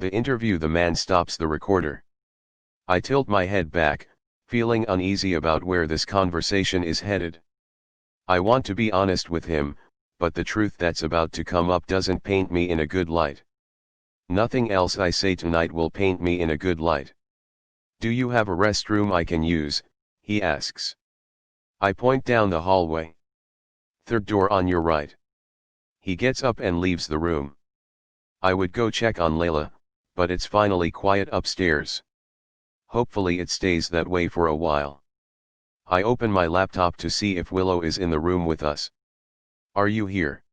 The interview. The man stops the recorder. I tilt my head back, feeling uneasy about where this conversation is headed. I want to be honest with him, but the truth that's about to come up doesn't paint me in a good light. Nothing else I say tonight will paint me in a good light. Do you have a restroom I can use? He asks. I point down the hallway. Third door on your right. He gets up and leaves the room. I would go check on Layla, but it's finally quiet upstairs. Hopefully it stays that way for a while. I open my laptop to see if Willow is in the room with us. Are you here?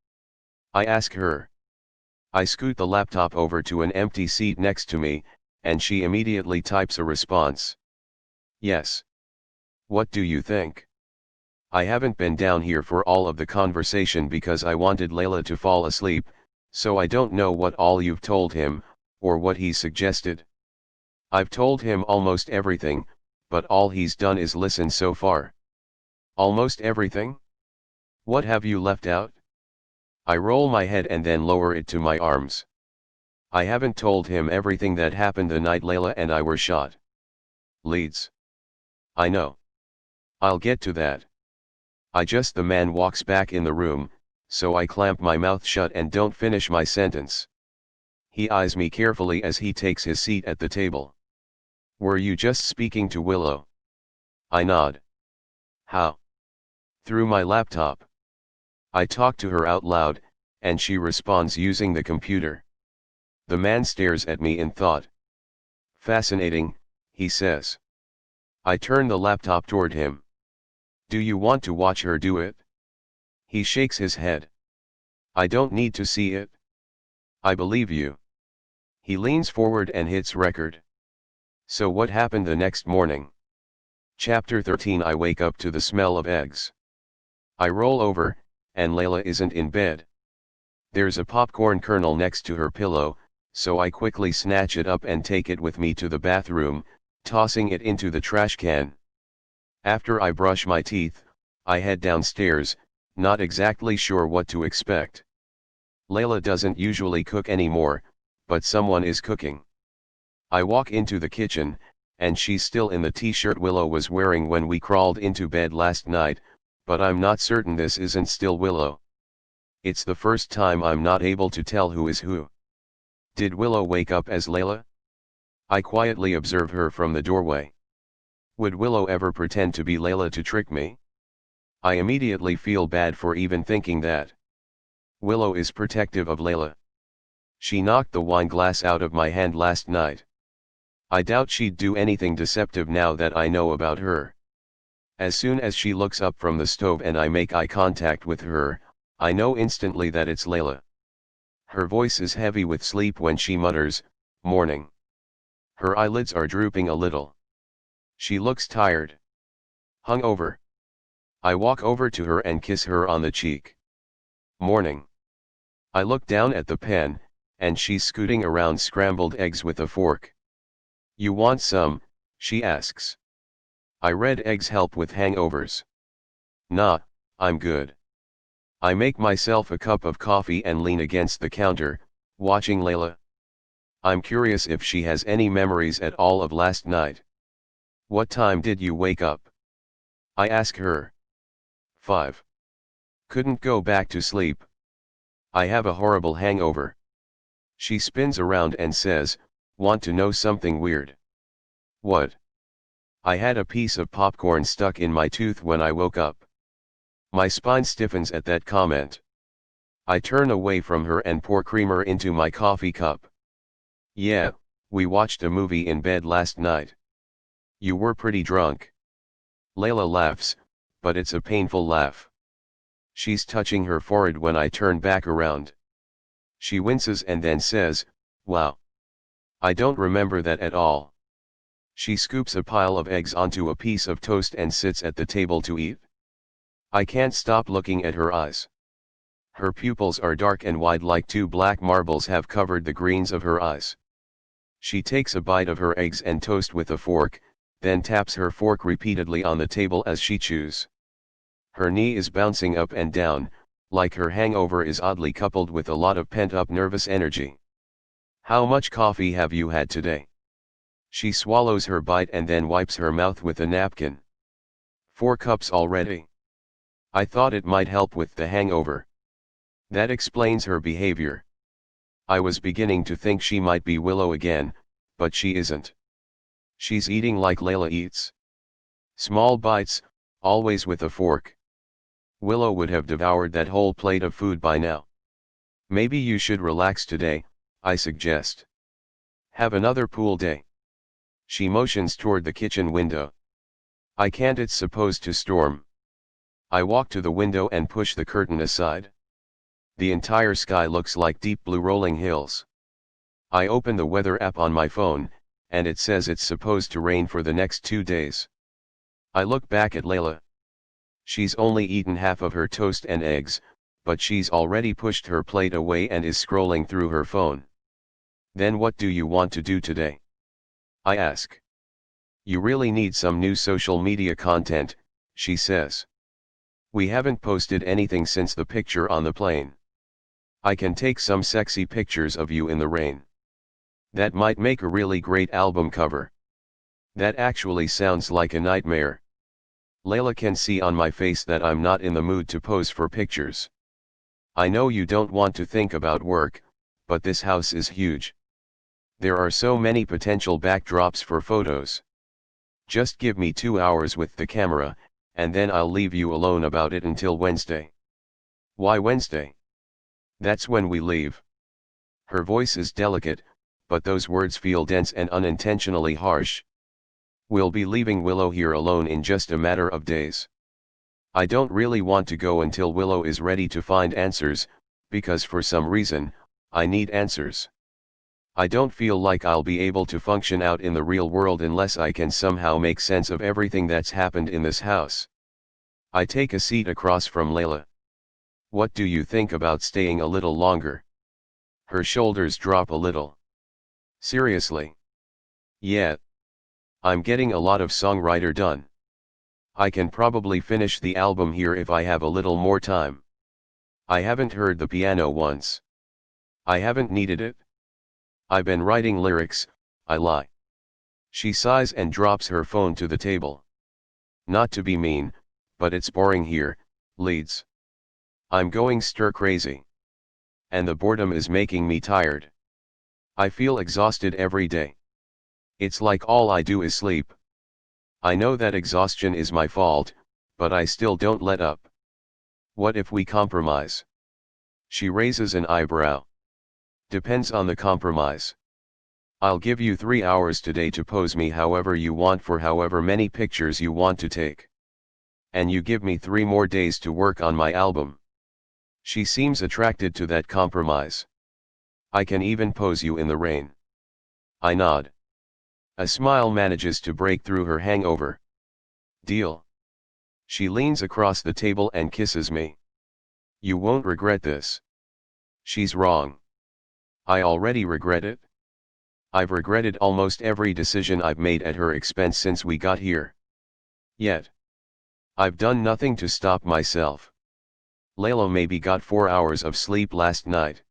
I ask her. I scoot the laptop over to an empty seat next to me, and she immediately types a response. Yes. What do you think? I haven't been down here for all of the conversation because I wanted Layla to fall asleep, so I don't know what all you've told him, or what he suggested. I've told him almost everything, but all he's done is listen so far. Almost everything? What have you left out? I roll my head and then lower it to my arms. I haven't told him everything that happened the night Layla and I were shot. Leeds. I know. I'll get to that. The man walks back in the room, so I clamp my mouth shut and don't finish my sentence. He eyes me carefully as he takes his seat at the table. Were you just speaking to Willow? I nod. How? Through my laptop. I talk to her out loud, and she responds using the computer. The man stares at me in thought. Fascinating, he says. I turn the laptop toward him. Do you want to watch her do it? He shakes his head. I don't need to see it. I believe you. He leans forward and hits record. So what happened the next morning? Chapter 13. I wake up to the smell of eggs. I roll over, and Layla isn't in bed. There's a popcorn kernel next to her pillow, so I quickly snatch it up and take it with me to the bathroom, tossing it into the trash can. After I brush my teeth, I head downstairs, not exactly sure what to expect. Layla doesn't usually cook anymore, but someone is cooking. I walk into the kitchen, and she's still in the t-shirt Willow was wearing when we crawled into bed last night, but I'm not certain this isn't still Willow. It's the first time I'm not able to tell who is who. Did Willow wake up as Layla? I quietly observe her from the doorway. Would Willow ever pretend to be Layla to trick me? I immediately feel bad for even thinking that. Willow is protective of Layla. She knocked the wine glass out of my hand last night. I doubt she'd do anything deceptive now that I know about her. As soon as she looks up from the stove and I make eye contact with her, I know instantly that it's Layla. Her voice is heavy with sleep when she mutters, "Morning." Her eyelids are drooping a little. She looks tired. Hungover. I walk over to her and kiss her on the cheek. Morning. I look down at the pan, and she's scooting around scrambled eggs with a fork. You want some? She asks. I read eggs help with hangovers. Nah, I'm good. I make myself a cup of coffee and lean against the counter, watching Layla. I'm curious if she has any memories at all of last night. What time did you wake up? I ask her. 5. Couldn't go back to sleep. I have a horrible hangover. She spins around and says, want to know something weird? What? I had a piece of popcorn stuck in my tooth when I woke up. My spine stiffens at that comment. I turn away from her and pour creamer into my coffee cup. Yeah, we watched a movie in bed last night. You were pretty drunk. Layla laughs, but it's a painful laugh. She's touching her forehead when I turn back around. She winces and then says, wow. I don't remember that at all. She scoops a pile of eggs onto a piece of toast and sits at the table to eat. I can't stop looking at her eyes. Her pupils are dark and wide like two black marbles have covered the greens of her eyes. She takes a bite of her eggs and toast with a fork, then taps her fork repeatedly on the table as she chews. Her knee is bouncing up and down, like her hangover is oddly coupled with a lot of pent-up nervous energy. How much coffee have you had today? She swallows her bite and then wipes her mouth with a napkin. 4 cups already. I thought it might help with the hangover. That explains her behavior. I was beginning to think she might be Willow again, but she isn't. She's eating like Layla eats. Small bites, always with a fork. Willow would have devoured that whole plate of food by now. Maybe you should relax today, I suggest. Have another pool day. She motions toward the kitchen window. I can't, it's supposed to storm. I walk to the window and push the curtain aside. The entire sky looks like deep blue rolling hills. I open the weather app on my phone, and it says it's supposed to rain for the next 2 days. I look back at Layla. She's only eaten half of her toast and eggs, but she's already pushed her plate away and is scrolling through her phone. Then what do you want to do today? I ask. You really need some new social media content, she says. We haven't posted anything since the picture on the plane. I can take some sexy pictures of you in the rain. That might make a really great album cover. That actually sounds like a nightmare. Layla can see on my face that I'm not in the mood to pose for pictures. I know you don't want to think about work, but this house is huge. There are so many potential backdrops for photos. Just give me 2 hours with the camera, and then I'll leave you alone about it until Wednesday. Why Wednesday? That's when we leave. Her voice is delicate, but those words feel dense and unintentionally harsh. We'll be leaving Willow here alone in just a matter of days. I don't really want to go until Willow is ready to find answers, because for some reason, I need answers. I don't feel like I'll be able to function out in the real world unless I can somehow make sense of everything that's happened in this house. I take a seat across from Layla. What do you think about staying a little longer? Her shoulders drop a little. Seriously? Yeah. I'm getting a lot of songwriter done. I can probably finish the album here if I have a little more time. I haven't heard the piano once. I haven't needed it. I've been writing lyrics, I lie. She sighs and drops her phone to the table. Not to be mean, but it's boring here, Leeds. I'm going stir crazy. And the boredom is making me tired. I feel exhausted every day. It's like all I do is sleep. I know that exhaustion is my fault, but I still don't let up. What if we compromise? She raises an eyebrow. Depends on the compromise. I'll give you 3 hours today to pose me however you want for however many pictures you want to take. And you give me 3 more days to work on my album. She seems attracted to that compromise. I can even pose you in the rain. I nod. A smile manages to break through her hangover. Deal. She leans across the table and kisses me. You won't regret this. She's wrong. I already regret it. I've regretted almost every decision I've made at her expense since we got here. Yet, I've done nothing to stop myself. Layla maybe got 4 hours of sleep last night.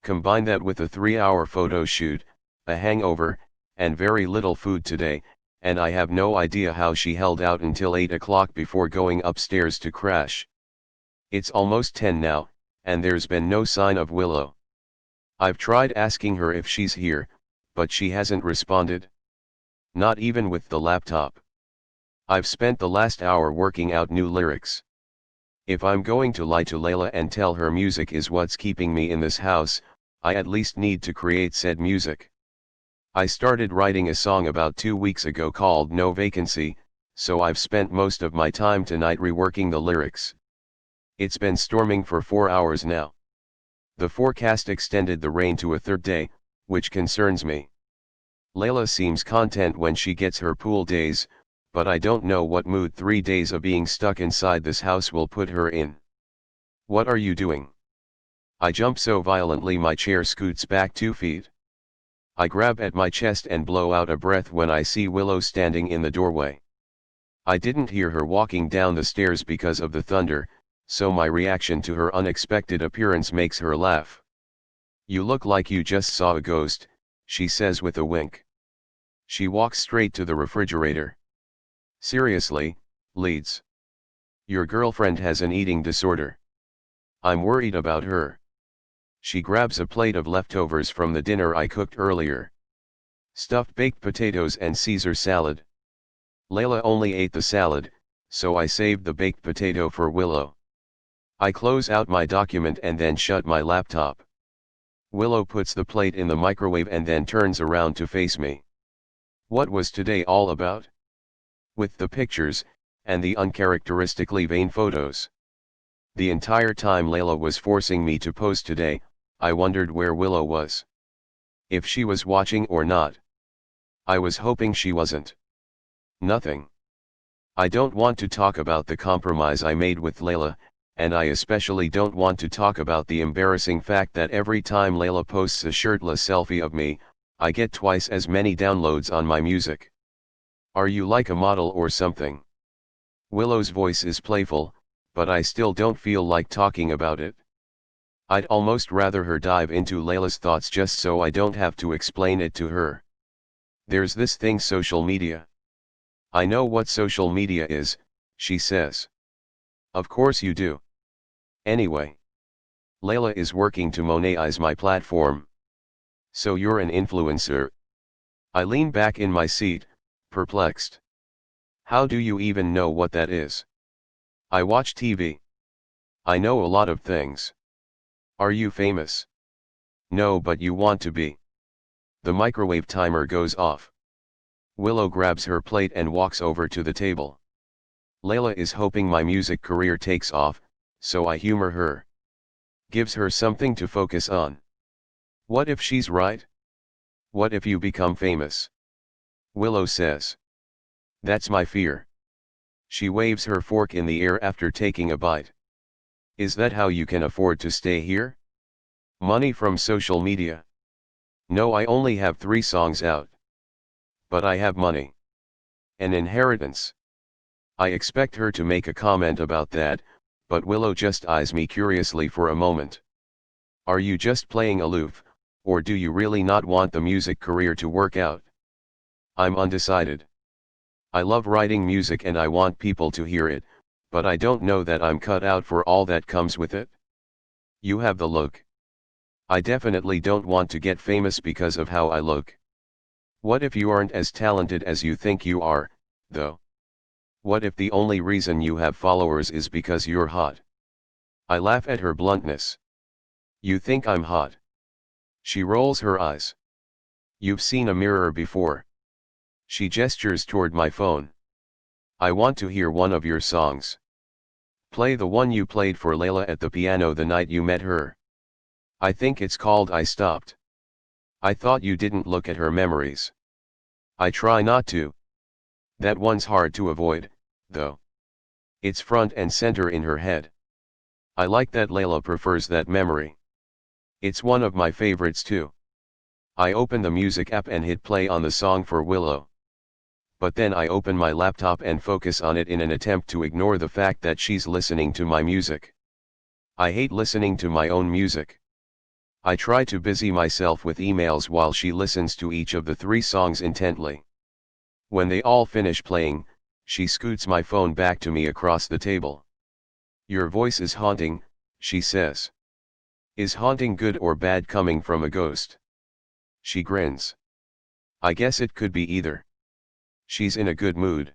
Combine that with a 3-hour photo shoot, a hangover, and very little food today, and I have no idea how she held out until 8 o'clock before going upstairs to crash. It's almost 10 now, and there's been no sign of Willow. I've tried asking her if she's here, but she hasn't responded. Not even with the laptop. I've spent the last hour working out new lyrics. If I'm going to lie to Layla and tell her music is what's keeping me in this house, I at least need to create said music. I started writing a song about 2 weeks ago called No Vacancy, so I've spent most of my time tonight reworking the lyrics. It's been storming for 4 hours now. The forecast extended the rain to a 3rd day, which concerns me. Layla seems content when she gets her pool days, but I don't know what mood 3 days of being stuck inside this house will put her in. What are you doing? I jump so violently my chair scoots back 2 feet. I grab at my chest and blow out a breath when I see Willow standing in the doorway. I didn't hear her walking down the stairs because of the thunder, so my reaction to her unexpected appearance makes her laugh. You look like you just saw a ghost, she says with a wink. She walks straight to the refrigerator. Seriously, Leeds. Your girlfriend has an eating disorder. I'm worried about her. She grabs a plate of leftovers from the dinner I cooked earlier. Stuffed baked potatoes and Caesar salad. Layla only ate the salad, so I saved the baked potato for Willow. I close out my document and then shut my laptop. Willow puts the plate in the microwave and then turns around to face me. What was today all about? With the pictures, and the uncharacteristically vain photos. The entire time Layla was forcing me to post today, I wondered where Willow was. If she was watching or not. I was hoping she wasn't. Nothing. I don't want to talk about the compromise I made with Layla, and I especially don't want to talk about the embarrassing fact that every time Layla posts a shirtless selfie of me, I get twice as many downloads on my music. Are you like a model or something? Willow's voice is playful, but I still don't feel like talking about it. I'd almost rather her dive into Layla's thoughts just so I don't have to explain it to her. There's this thing, social media. I know what social media is, she says. Of course you do. Anyway. Layla is working to monetize my platform. So you're an influencer? I lean back in my seat, perplexed. How do you even know what that is? I watch TV. I know a lot of things. Are you famous? No, but you want to be. The microwave timer goes off. Willow grabs her plate and walks over to the table. Layla is hoping my music career takes off, so I humor her. Gives her something to focus on. What if she's right? What if you become famous? Willow says. That's my fear. She waves her fork in the air after taking a bite. Is that how you can afford to stay here? Money from social media? No, I only have 3 songs out. But I have money. An inheritance. I expect her to make a comment about that, but Willow just eyes me curiously for a moment. Are you just playing aloof, or do you really not want the music career to work out? I'm undecided. I love writing music and I want people to hear it, but I don't know that I'm cut out for all that comes with it. You have the look. I definitely don't want to get famous because of how I look. What if you aren't as talented as you think you are, though? What if the only reason you have followers is because you're hot? I laugh at her bluntness. You think I'm hot? She rolls her eyes. You've seen a mirror before. She gestures toward my phone. I want to hear one of your songs. Play the one you played for Layla at the piano the night you met her. I think it's called I Stopped. I thought you didn't look at her memories. I try not to. That one's hard to avoid, though. It's front and center in her head. I like that Layla prefers that memory. It's one of my favorites too. I open the music app and hit play on the song for Willow. But then I open my laptop and focus on it in an attempt to ignore the fact that she's listening to my music. I hate listening to my own music. I try to busy myself with emails while she listens to each of the 3 songs intently. When they all finish playing, she scoots my phone back to me across the table. Your voice is haunting, she says. Is haunting good or bad coming from a ghost? She grins. I guess it could be either. She's in a good mood.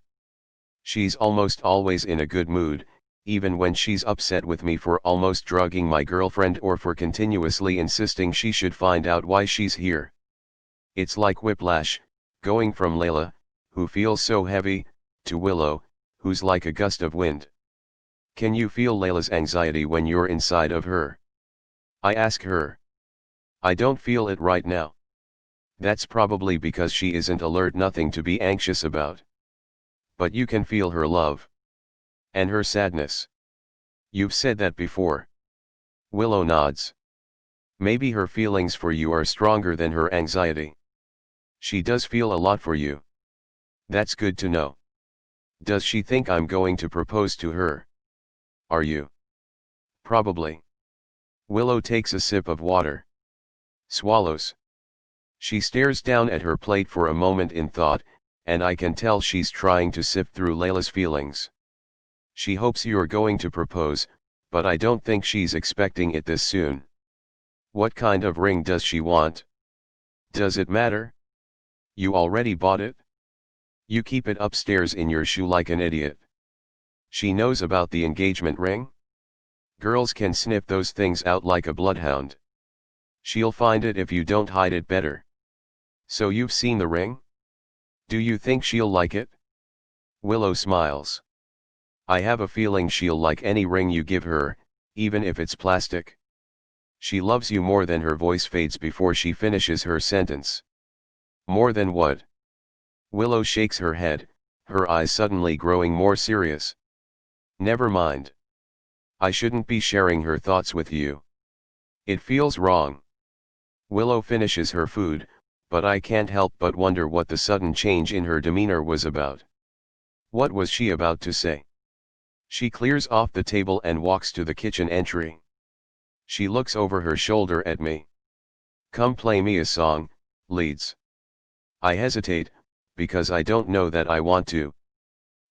She's almost always in a good mood, even when she's upset with me for almost drugging my girlfriend or for continuously insisting she should find out why she's here. It's like whiplash, going from Layla, who feels so heavy, to Willow, who's like a gust of wind. Can you feel Layla's anxiety when you're inside of her? I ask her. I don't feel it right now. That's probably because she isn't alert, nothing to be anxious about. But you can feel her love. And her sadness. You've said that before. Willow nods. Maybe her feelings for you are stronger than her anxiety. She does feel a lot for you. That's good to know. Does she think I'm going to propose to her? Are you? Probably. Willow takes a sip of water. Swallows. She stares down at her plate for a moment in thought, and I can tell she's trying to sift through Layla's feelings. She hopes you're going to propose, but I don't think she's expecting it this soon. What kind of ring does she want? Does it matter? You already bought it? You keep it upstairs in your shoe like an idiot. She knows about the engagement ring? Girls can sniff those things out like a bloodhound. She'll find it if you don't hide it better. So you've seen the ring? Do you think she'll like it? Willow smiles. I have a feeling she'll like any ring you give her, even if it's plastic. She loves you more than. Her voice fades before she finishes her sentence. More than what? Willow shakes her head, her eyes suddenly growing more serious. Never mind. I shouldn't be sharing her thoughts with you. It feels wrong. Willow finishes her food, but I can't help but wonder what the sudden change in her demeanor was about. What was she about to say? She clears off the table and walks to the kitchen entry. She looks over her shoulder at me. Come play me a song, Leeds. I hesitate, because I don't know that I want to.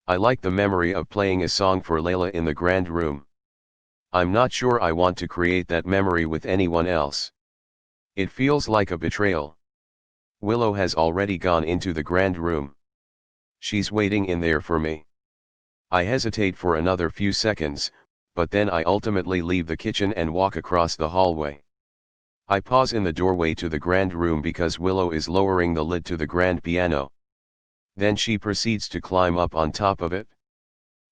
I like the memory of playing a song for Layla in the grand room. I'm not sure I want to create that memory with anyone else. It feels like a betrayal. Willow has already gone into the grand room. She's waiting in there for me. I hesitate for another few seconds, but then I ultimately leave the kitchen and walk across the hallway. I pause in the doorway to the grand room because Willow is lowering the lid to the grand piano. Then she proceeds to climb up on top of it.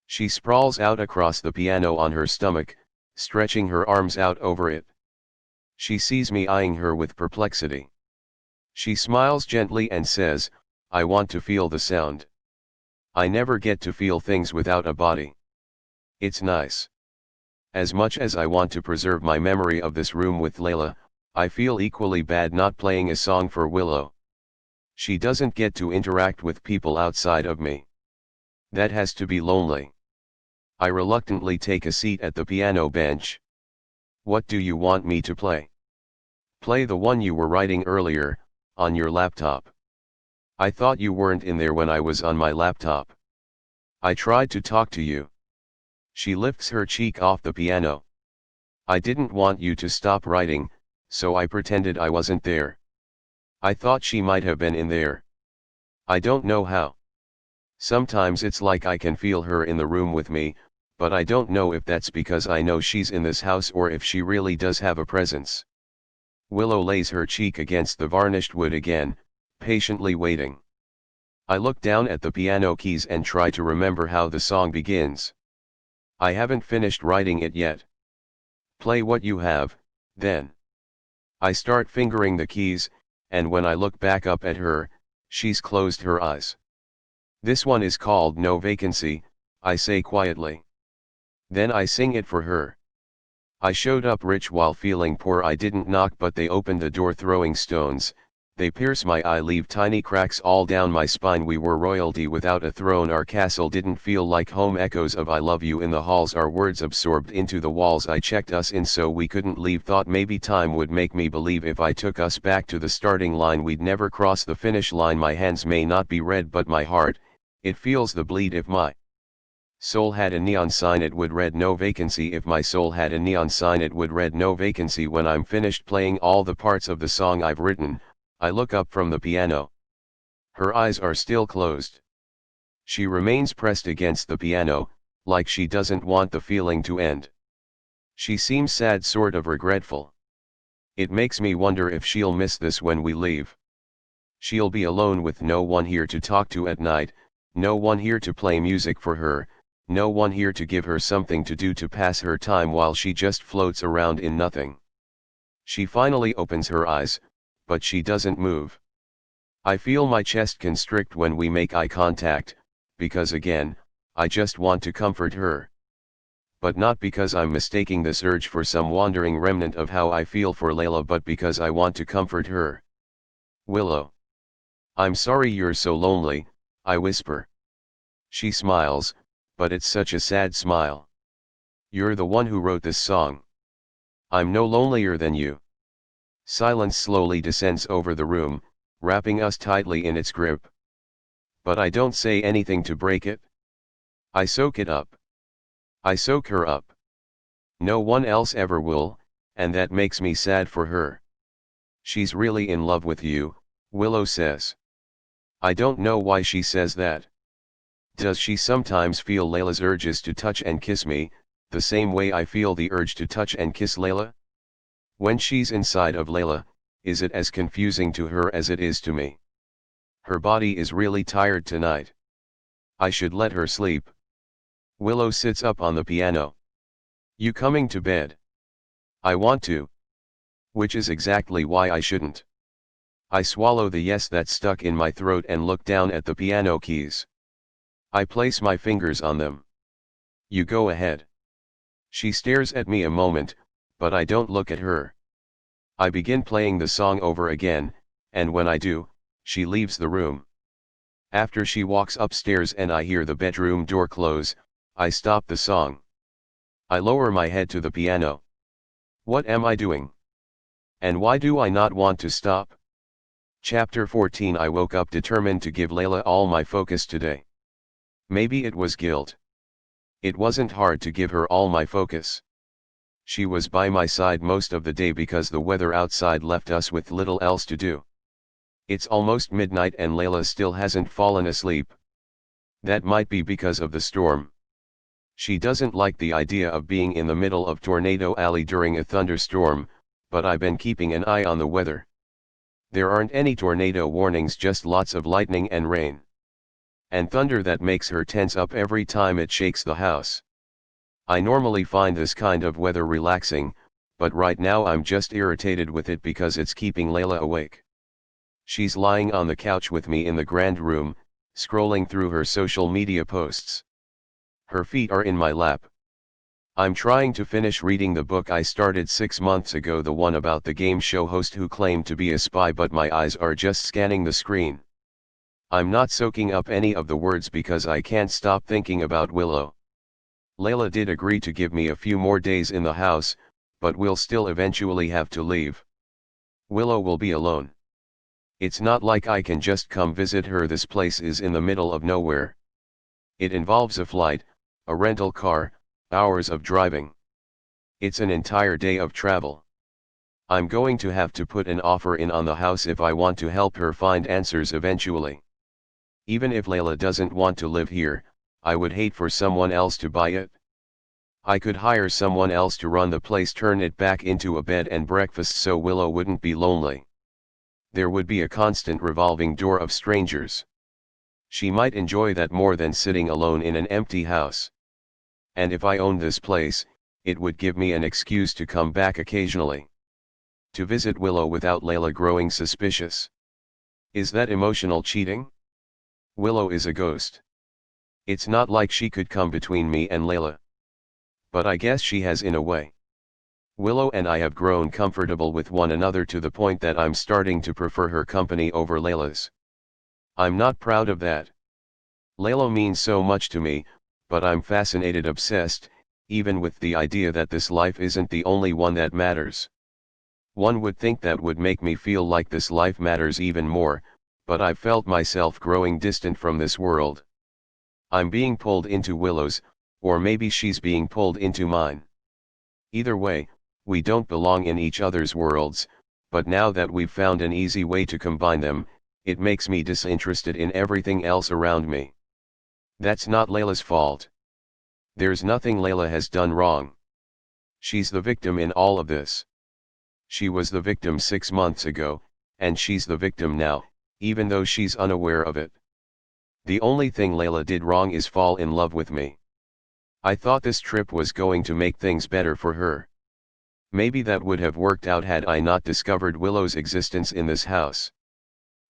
She sprawls out across the piano on her stomach, stretching her arms out over it. She sees me eyeing her with perplexity. She smiles gently and says, I want to feel the sound. I never get to feel things without a body. It's nice. As much as I want to preserve my memory of this room with Layla, I feel equally bad not playing a song for Willow. She doesn't get to interact with people outside of me. That has to be lonely. I reluctantly take a seat at the piano bench. What do you want me to play? Play the one you were writing earlier, on your laptop. I thought you weren't in there when I was on my laptop. I tried to talk to you. She lifts her cheek off the piano. I didn't want you to stop writing, so I pretended I wasn't there. I thought she might have been in there. I don't know how. Sometimes it's like I can feel her in the room with me, but I don't know if that's because I know she's in this house or if she really does have a presence. Willow lays her cheek against the varnished wood again, patiently waiting. I look down at the piano keys and try to remember how the song begins. I haven't finished writing it yet. Play what you have, then. I start fingering the keys, and when I look back up at her, she's closed her eyes. This one is called No Vacancy, I say quietly. Then I sing it for her. I showed up rich while feeling poor. I didn't knock, but they opened the door throwing stones. They pierce my eye, leave tiny cracks all down my spine. We were royalty without a throne. Our castle didn't feel like home. Echoes of I love you in the halls. Our words absorbed into the walls. I checked us in so we couldn't leave. Thought maybe time would make me believe if I took us back to the starting line we'd never cross the finish line. My hands may not be red, but my heart, it feels the bleed. If my soul had a neon sign, it would read no vacancy. If my soul had a neon sign, it would read no vacancy. When I'm finished playing all the parts of the song I've written, I look up from the piano. Her eyes are still closed. She remains pressed against the piano, like she doesn't want the feeling to end. She seems sad, sort of regretful. It makes me wonder if she'll miss this when we leave. She'll be alone with no one here to talk to at night, no one here to play music for her, no one here to give her something to do to pass her time while she just floats around in nothing. She finally opens her eyes, but she doesn't move. I feel my chest constrict when we make eye contact, because again, I just want to comfort her. But not because I'm mistaking this urge for some wandering remnant of how I feel for Layla, but because I want to comfort her. Willow. I'm sorry you're so lonely, I whisper. She smiles, but it's such a sad smile. You're the one who wrote this song. I'm no lonelier than you. Silence slowly descends over the room, wrapping us tightly in its grip. But I don't say anything to break it. I soak it up. I soak her up. No one else ever will, and that makes me sad for her. She's really in love with you, Willow says. I don't know why she says that. Does she sometimes feel Layla's urges to touch and kiss me, the same way I feel the urge to touch and kiss Layla? When she's inside of Layla, is it as confusing to her as it is to me? Her body is really tired tonight. I should let her sleep. Willow sits up on the piano. You coming to bed? I want to. Which is exactly why I shouldn't. I swallow the yes that's stuck in my throat and look down at the piano keys. I place my fingers on them. You go ahead. She stares at me a moment, but I don't look at her. I begin playing the song over again, and when I do, she leaves the room. After she walks upstairs and I hear the bedroom door close, I stop the song. I lower my head to the piano. What am I doing? And why do I not want to stop? Chapter 14. I woke up determined to give Layla all my focus today. Maybe it was guilt. It wasn't hard to give her all my focus. She was by my side most of the day because the weather outside left us with little else to do. It's almost midnight and Layla still hasn't fallen asleep. That might be because of the storm. She doesn't like the idea of being in the middle of Tornado Alley during a thunderstorm, but I've been keeping an eye on the weather. There aren't any tornado warnings, just lots of lightning and rain. And thunder that makes her tense up every time it shakes the house. I normally find this kind of weather relaxing, but right now I'm just irritated with it because it's keeping Layla awake. She's lying on the couch with me in the grand room, scrolling through her social media posts. Her feet are in my lap. I'm trying to finish reading the book I started 6 months ago, the one about the game show host who claimed to be a spy, but my eyes are just scanning the screen. I'm not soaking up any of the words because I can't stop thinking about Willow. Layla did agree to give me a few more days in the house, but we'll still eventually have to leave. Willow will be alone. It's not like I can just come visit her. This place is in the middle of nowhere. It involves a flight, a rental car, hours of driving. It's an entire day of travel. I'm going to have to put an offer in on the house if I want to help her find answers eventually. Even if Layla doesn't want to live here, I would hate for someone else to buy it. I could hire someone else to run the place, turn it back into a bed and breakfast so Willow wouldn't be lonely. There would be a constant revolving door of strangers. She might enjoy that more than sitting alone in an empty house. And if I owned this place, it would give me an excuse to come back occasionally. To visit Willow without Layla growing suspicious. Is that emotional cheating? Willow is a ghost. It's not like she could come between me and Layla. But I guess she has in a way. Willow and I have grown comfortable with one another to the point that I'm starting to prefer her company over Layla's. I'm not proud of that. Layla means so much to me, but I'm fascinated, obsessed, even with the idea that this life isn't the only one that matters. One would think that would make me feel like this life matters even more, but I've felt myself growing distant from this world. I'm being pulled into Willow's, or maybe she's being pulled into mine. Either way, we don't belong in each other's worlds, but now that we've found an easy way to combine them, it makes me disinterested in everything else around me. That's not Layla's fault. There's nothing Layla has done wrong. She's the victim in all of this. She was the victim 6 months ago, and she's the victim now, even though she's unaware of it. The only thing Layla did wrong is fall in love with me. I thought this trip was going to make things better for her. Maybe that would have worked out had I not discovered Willow's existence in this house.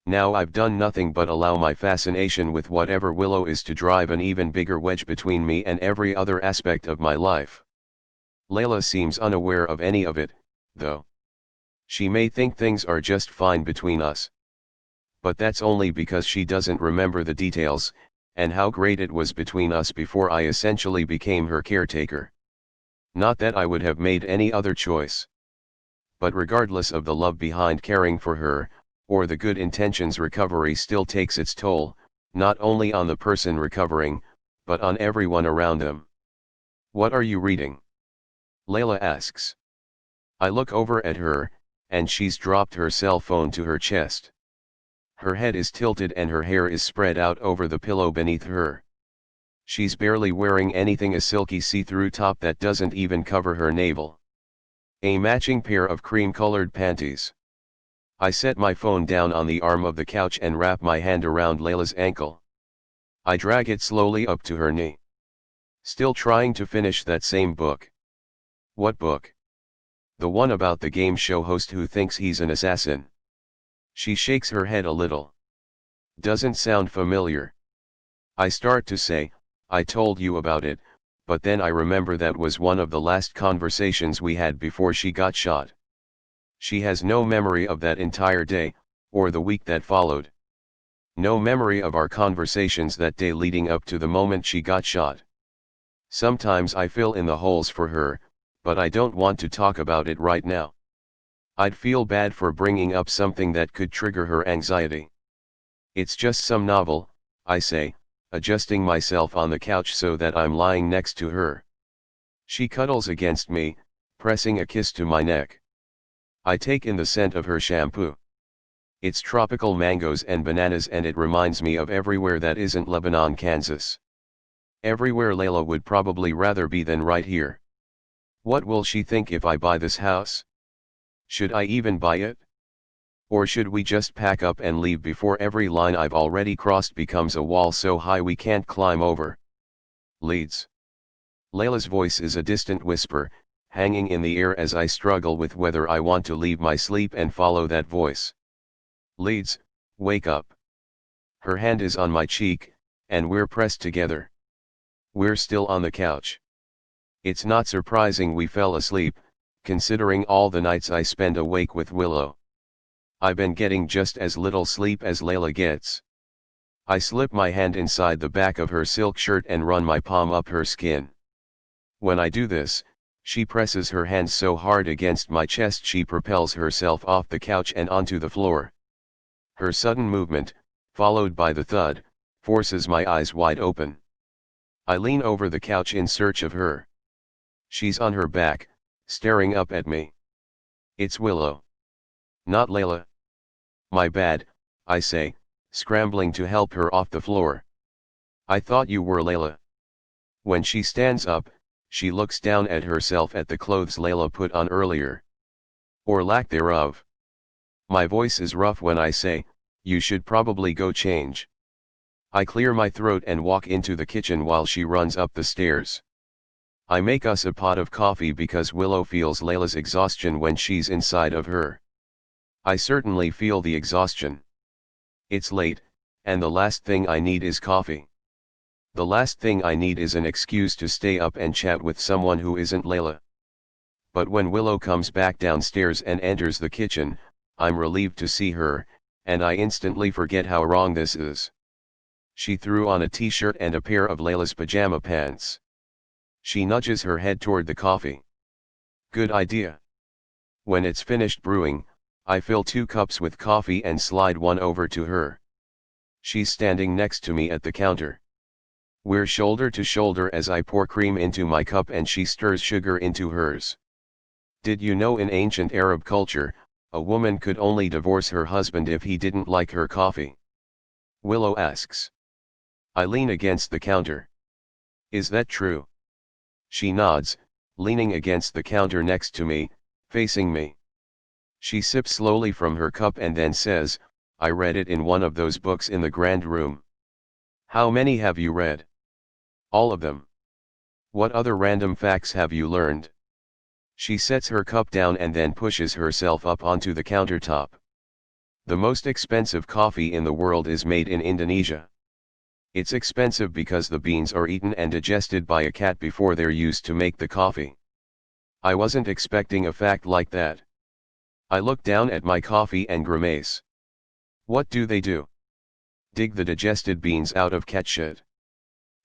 Now I've done nothing but allow my fascination with whatever Willow is to drive an even bigger wedge between me and every other aspect of my life. Layla seems unaware of any of it, though. She may think things are just fine between us. But that's only because she doesn't remember the details, and how great it was between us before I essentially became her caretaker. Not that I would have made any other choice. But regardless of the love behind caring for her, or the good intentions, recovery still takes its toll, not only on the person recovering, but on everyone around them. What are you reading? Layla asks. I look over at her, and she's dropped her cell phone to her chest. Her head is tilted and her hair is spread out over the pillow beneath her. She's barely wearing anything, a silky see-through top that doesn't even cover her navel. A matching pair of cream-colored panties. I set my phone down on the arm of the couch and wrap my hand around Layla's ankle. I drag it slowly up to her knee. Still trying to finish that same book. What book? The one about the game show host who thinks he's an assassin. She shakes her head a little. Doesn't sound familiar. I start to say, I told you about it, but then I remember that was one of the last conversations we had before she got shot. She has no memory of that entire day, or the week that followed. No memory of our conversations that day leading up to the moment she got shot. Sometimes I fill in the holes for her, but I don't want to talk about it right now. I'd feel bad for bringing up something that could trigger her anxiety. It's just some novel, I say, adjusting myself on the couch so that I'm lying next to her. She cuddles against me, pressing a kiss to my neck. I take in the scent of her shampoo. It's tropical mangoes and bananas, and it reminds me of everywhere that isn't Lebanon, Kansas. Everywhere Layla would probably rather be than right here. What will she think if I buy this house? Should I even buy it? Or should we just pack up and leave before every line I've already crossed becomes a wall so high we can't climb over? Leeds. Layla's voice is a distant whisper, hanging in the air as I struggle with whether I want to leave my sleep and follow that voice. Leeds, wake up. Her hand is on my cheek, and we're pressed together. We're still on the couch. It's not surprising we fell asleep, considering all the nights I spend awake with Willow. I've been getting just as little sleep as Layla gets. I slip my hand inside the back of her silk shirt and run my palm up her skin. When I do this, she presses her hands so hard against my chest she propels herself off the couch and onto the floor. Her sudden movement, followed by the thud, forces my eyes wide open. I lean over the couch in search of her. She's on her back, staring up at me. It's Willow. Not Layla. My bad, I say, scrambling to help her off the floor. I thought you were Layla. When she stands up, she looks down at herself at the clothes Layla put on earlier. Or lack thereof. My voice is rough when I say, you should probably go change. I clear my throat and walk into the kitchen while she runs up the stairs. I make us a pot of coffee because Willow feels Layla's exhaustion when she's inside of her. I certainly feel the exhaustion. It's late, and the last thing I need is coffee. The last thing I need is an excuse to stay up and chat with someone who isn't Layla. But when Willow comes back downstairs and enters the kitchen, I'm relieved to see her, and I instantly forget how wrong this is. She threw on a t-shirt and a pair of Layla's pajama pants. She nudges her head toward the coffee. Good idea. When it's finished brewing, I fill 2 cups with coffee and slide one over to her. She's standing next to me at the counter. We're shoulder to shoulder as I pour cream into my cup and she stirs sugar into hers. Did you know in ancient Arab culture, a woman could only divorce her husband if he didn't like her coffee? Willow asks. I lean against the counter. Is that true? She nods, leaning against the counter next to me, facing me. She sips slowly from her cup and then says, I read it in one of those books in the grand room. How many have you read? All of them. What other random facts have you learned? She sets her cup down and then pushes herself up onto the countertop. The most expensive coffee in the world is made in Indonesia. It's expensive because the beans are eaten and digested by a cat before they're used to make the coffee. I wasn't expecting a fact like that. I look down at my coffee and grimace. What do they do? Dig the digested beans out of cat shit.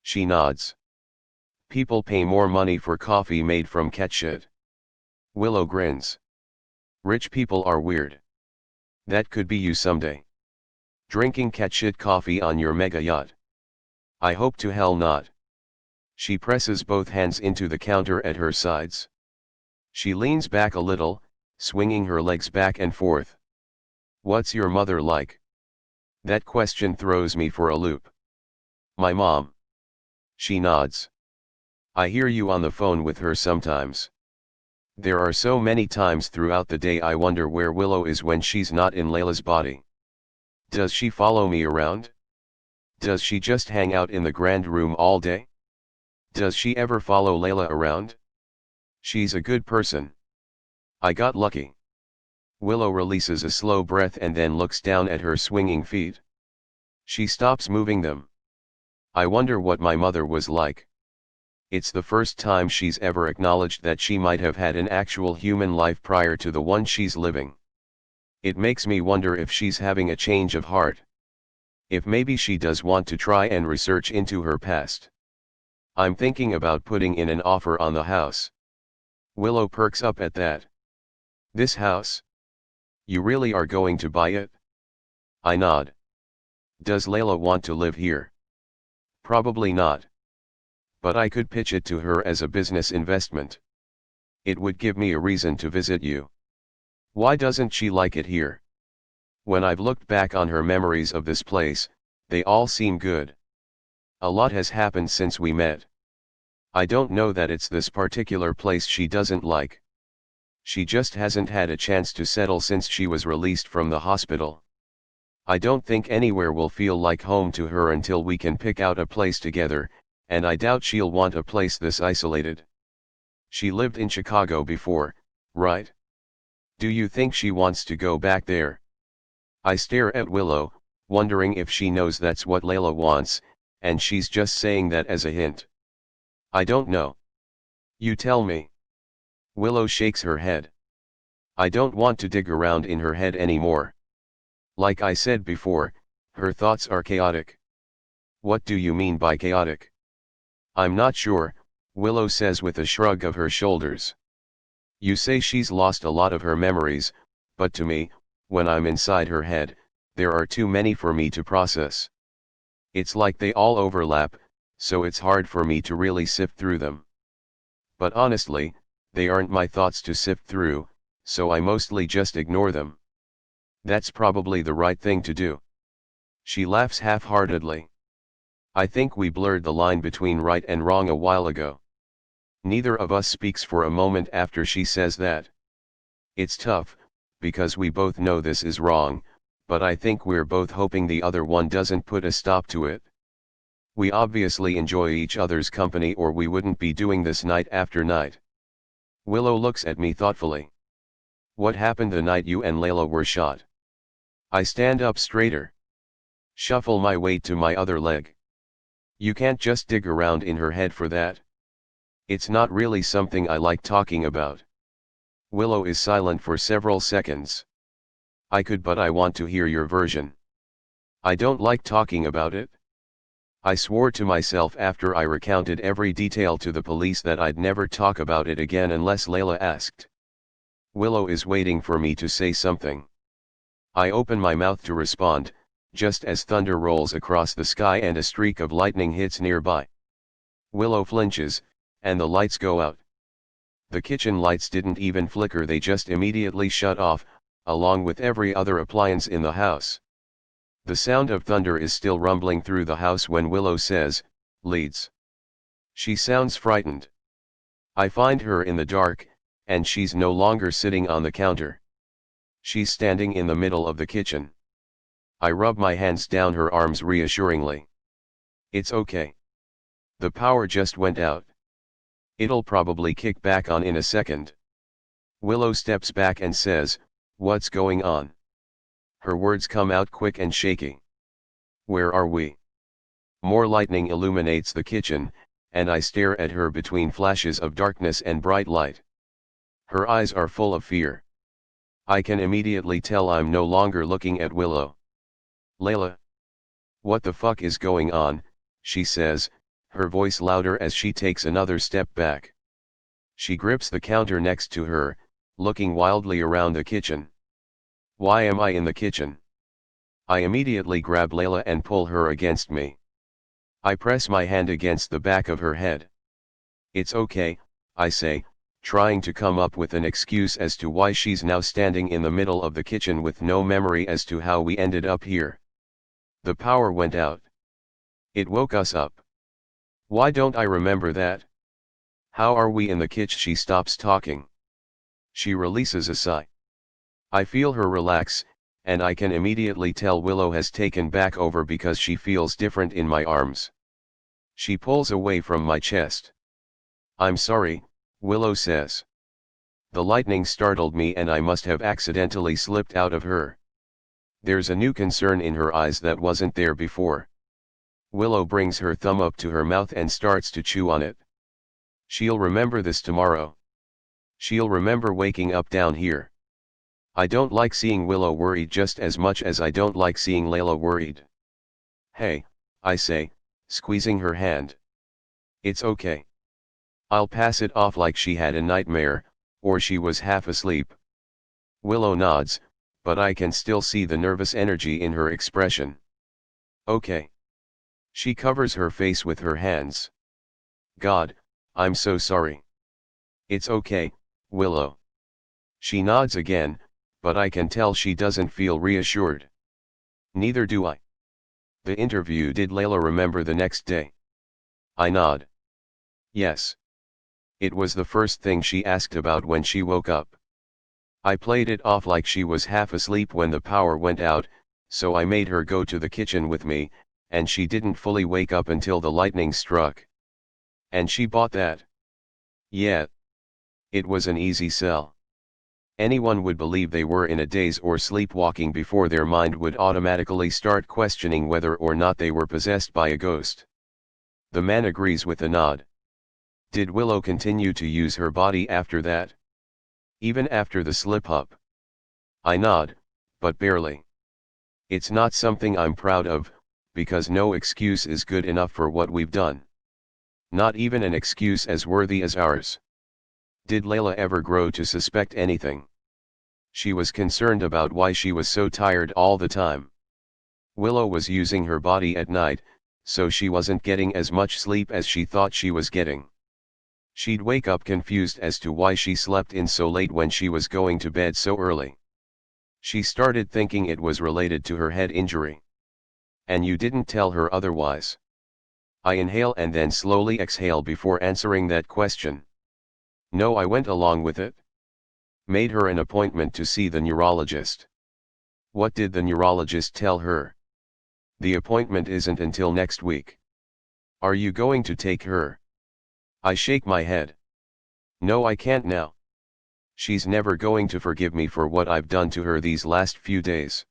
She nods. People pay more money for coffee made from cat shit. Willow grins. Rich people are weird. That could be you someday. Drinking catshit coffee on your mega yacht. I hope to hell not. She presses both hands into the counter at her sides. She leans back a little, swinging her legs back and forth. What's your mother like? That question throws me for a loop. My mom. She nods. I hear you on the phone with her sometimes. There are so many times throughout the day I wonder where Willow is when she's not in Layla's body. Does she follow me around? Does she just hang out in the grand room all day? Does she ever follow Layla around? She's a good person. I got lucky. Willow releases a slow breath and then looks down at her swinging feet. She stops moving them. I wonder what my mother was like. It's the first time she's ever acknowledged that she might have had an actual human life prior to the one she's living. It makes me wonder if she's having a change of heart. If maybe she does want to try and research into her past. I'm thinking about putting in an offer on the house. Willow perks up at that. This house? You really are going to buy it? I nod. Does Layla want to live here? Probably not. But I could pitch it to her as a business investment. It would give me a reason to visit you. Why doesn't she like it here? When I've looked back on her memories of this place, they all seem good. A lot has happened since we met. I don't know that it's this particular place she doesn't like. She just hasn't had a chance to settle since she was released from the hospital. I don't think anywhere will feel like home to her until we can pick out a place together, and I doubt she'll want a place this isolated. She lived in Chicago before, right? Do you think she wants to go back there? I stare at Willow, wondering if she knows that's what Layla wants, and she's just saying that as a hint. I don't know. You tell me. Willow shakes her head. I don't want to dig around in her head anymore. Like I said before, her thoughts are chaotic. What do you mean by chaotic? I'm not sure, Willow says with a shrug of her shoulders. You say she's lost a lot of her memories, but to me, when I'm inside her head, there are too many for me to process. It's like they all overlap, so it's hard for me to really sift through them. But honestly, they aren't my thoughts to sift through, so I mostly just ignore them. That's probably the right thing to do. She laughs half-heartedly. I think we blurred the line between right and wrong a while ago. Neither of us speaks for a moment after she says that. It's tough, because we both know this is wrong, but I think we're both hoping the other one doesn't put a stop to it. We obviously enjoy each other's company or we wouldn't be doing this night after night. Willow looks at me thoughtfully. What happened the night you and Layla were shot? I stand up straighter. Shuffle my weight to my other leg. You can't just dig around in her head for that. It's not really something I like talking about. Willow is silent for several seconds. I could, but I want to hear your version. I don't like talking about it. I swore to myself after I recounted every detail to the police that I'd never talk about it again unless Layla asked. Willow is waiting for me to say something. I open my mouth to respond, just as thunder rolls across the sky and a streak of lightning hits nearby. Willow flinches, and the lights go out. The kitchen lights didn't even flicker, they just immediately shut off, along with every other appliance in the house. The sound of thunder is still rumbling through the house when Willow says, "Leeds." She sounds frightened. I find her in the dark, and she's no longer sitting on the counter. She's standing in the middle of the kitchen. I rub my hands down her arms reassuringly. It's okay. The power just went out. It'll probably kick back on in a second. Willow steps back and says, "What's going on?" Her words come out quick and shaky. "Where are we?" More lightning illuminates the kitchen, and I stare at her between flashes of darkness and bright light. Her eyes are full of fear. I can immediately tell I'm no longer looking at Willow. "Layla. What the fuck is going on?" she says, her voice louder as she takes another step back. She grips the counter next to her, looking wildly around the kitchen. Why am I in the kitchen? I immediately grab Layla and pull her against me. I press my hand against the back of her head. It's okay, I say, trying to come up with an excuse as to why she's now standing in the middle of the kitchen with no memory as to how we ended up here. The power went out. It woke us up. Why don't I remember that? How are we in the kitchen? She stops talking. She releases a sigh. I feel her relax, and I can immediately tell Willow has taken back over because she feels different in my arms. She pulls away from my chest. I'm sorry, Willow says. The lightning startled me and I must have accidentally slipped out of her. There's a new concern in her eyes that wasn't there before. Willow brings her thumb up to her mouth and starts to chew on it. She'll remember this tomorrow. She'll remember waking up down here. I don't like seeing Willow worried just as much as I don't like seeing Layla worried. Hey, I say, squeezing her hand. It's okay. I'll pass it off like she had a nightmare, or she was half asleep. Willow nods, but I can still see the nervous energy in her expression. Okay. She covers her face with her hands. God, I'm so sorry. It's okay, Willow. She nods again, but I can tell she doesn't feel reassured. Neither do I. The interview. Did Layla remember the next day? I nod. Yes. It was the first thing she asked about when she woke up. I played it off like she was half asleep when the power went out, so I made her go to the kitchen with me, and she didn't fully wake up until the lightning struck. And she bought that. Yeah. It was an easy sell. Anyone would believe they were in a daze or sleepwalking before their mind would automatically start questioning whether or not they were possessed by a ghost. The man agrees with a nod. Did Willow continue to use her body after that? Even after the slip-up? I nod, but barely. It's not something I'm proud of, because no excuse is good enough for what we've done. Not even an excuse as worthy as ours. Did Layla ever grow to suspect anything? She was concerned about why she was so tired all the time. Willow was using her body at night, so she wasn't getting as much sleep as she thought she was getting. She'd wake up confused as to why she slept in so late when she was going to bed so early. She started thinking it was related to her head injury. And you didn't tell her otherwise? I inhale and then slowly exhale before answering that question. No, I went along with it. Made her an appointment to see the neurologist. What did the neurologist tell her? The appointment isn't until next week. Are you going to take her? I shake my head. No, I can't now. She's never going to forgive me for what I've done to her these last few days.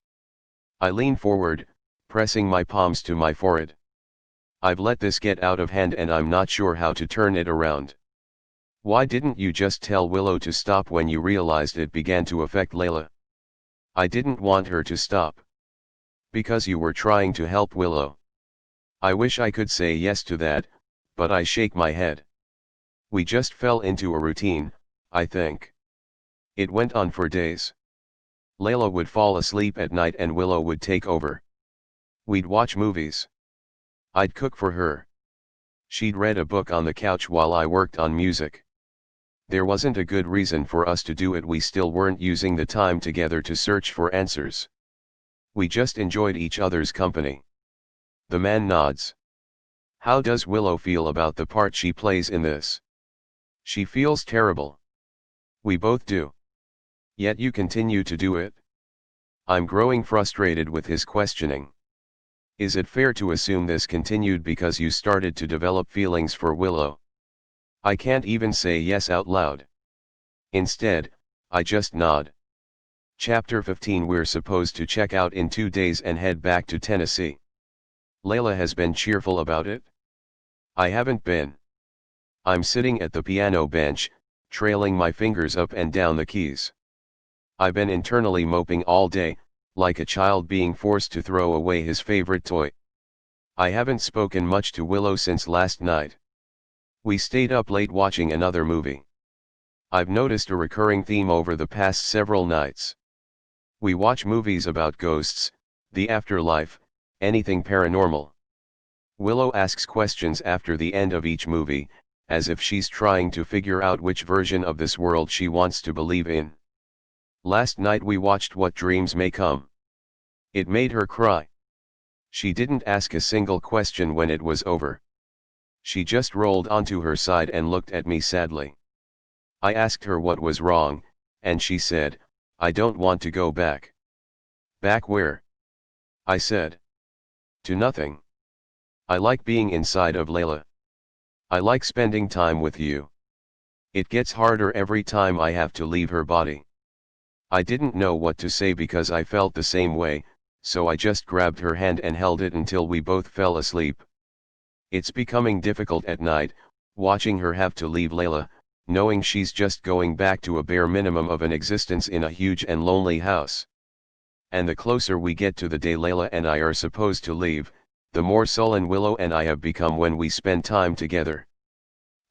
I lean forward, pressing my palms to my forehead. I've let this get out of hand and I'm not sure how to turn it around. Why didn't you just tell Willow to stop when you realized it began to affect Layla? I didn't want her to stop. Because you were trying to help Willow. I wish I could say yes to that, but I shake my head. We just fell into a routine, I think. It went on for days. Layla would fall asleep at night and Willow would take over. We'd watch movies. I'd cook for her. She'd read a book on the couch while I worked on music. There wasn't a good reason for us to do it. We still weren't using the time together to search for answers. We just enjoyed each other's company. The man nods. How does Willow feel about the part she plays in this? She feels terrible. We both do. Yet you continue to do it? I'm growing frustrated with his questioning. Is it fair to assume this continued because you started to develop feelings for Willow? I can't even say yes out loud. Instead, I just nod. Chapter 15. We're supposed to check out in 2 days and head back to Tennessee. Layla has been cheerful about it. I haven't been. I'm sitting at the piano bench, trailing my fingers up and down the keys. I've been internally moping all day, like a child being forced to throw away his favorite toy. I haven't spoken much to Willow since last night. We stayed up late watching another movie. I've noticed a recurring theme over the past several nights. We watch movies about ghosts, the afterlife, anything paranormal. Willow asks questions after the end of each movie, as if she's trying to figure out which version of this world she wants to believe in. Last night we watched What Dreams May Come. It made her cry. She didn't ask a single question when it was over. She just rolled onto her side and looked at me sadly. I asked her what was wrong, and she said, "I don't want to go back." "Back where?" I said. "To nothing. I like being inside of Layla. I like spending time with you. It gets harder every time I have to leave her body." I didn't know what to say because I felt the same way, so I just grabbed her hand and held it until we both fell asleep. It's becoming difficult at night, watching her have to leave Layla, knowing she's just going back to a bare minimum of an existence in a huge and lonely house. And the closer we get to the day Layla and I are supposed to leave, the more sullen Willow and I have become when we spend time together.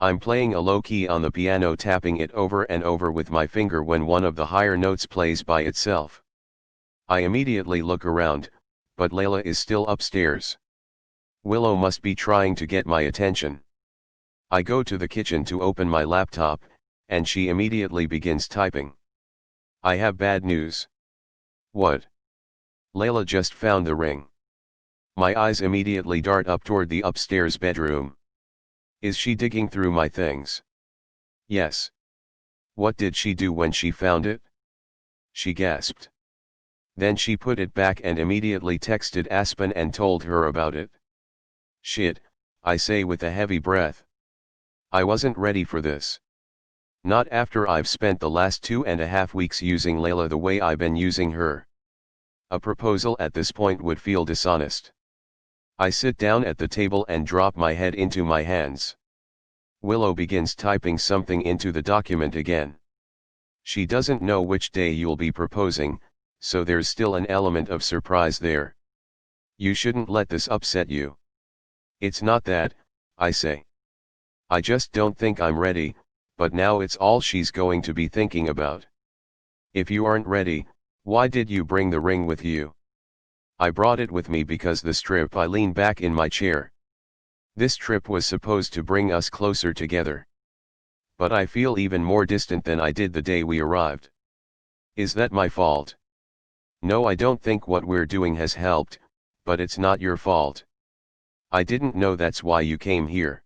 I'm playing a low key on the piano, tapping it over and over with my finger when one of the higher notes plays by itself. I immediately look around, but Layla is still upstairs. Willow must be trying to get my attention. I go to the kitchen to open my laptop, and she immediately begins typing. "I have bad news." "What?" "Layla just found the ring." My eyes immediately dart up toward the upstairs bedroom. "Is she digging through my things?" "Yes." "What did she do when she found it?" She gasped. "Then she put it back and immediately texted Aspen and told her about it." "Shit," I say with a heavy breath. I wasn't ready for this. Not after I've spent the last 2.5 weeks using Layla the way I've been using her. A proposal at this point would feel dishonest. I sit down at the table and drop my head into my hands. Willow begins typing something into the document again. She doesn't know which day you'll be proposing, so there's still an element of surprise there. "You shouldn't let this upset you." "It's not that," I say. "I just don't think I'm ready," but now it's all she's going to be thinking about. "If you aren't ready, why did you bring the ring with you?" "I brought it with me because the strip." I lean back in my chair. "This trip was supposed to bring us closer together. But I feel even more distant than I did the day we arrived. Is that my fault?" "No, I don't think what we're doing has helped, but it's not your fault. I didn't know that's why you came here."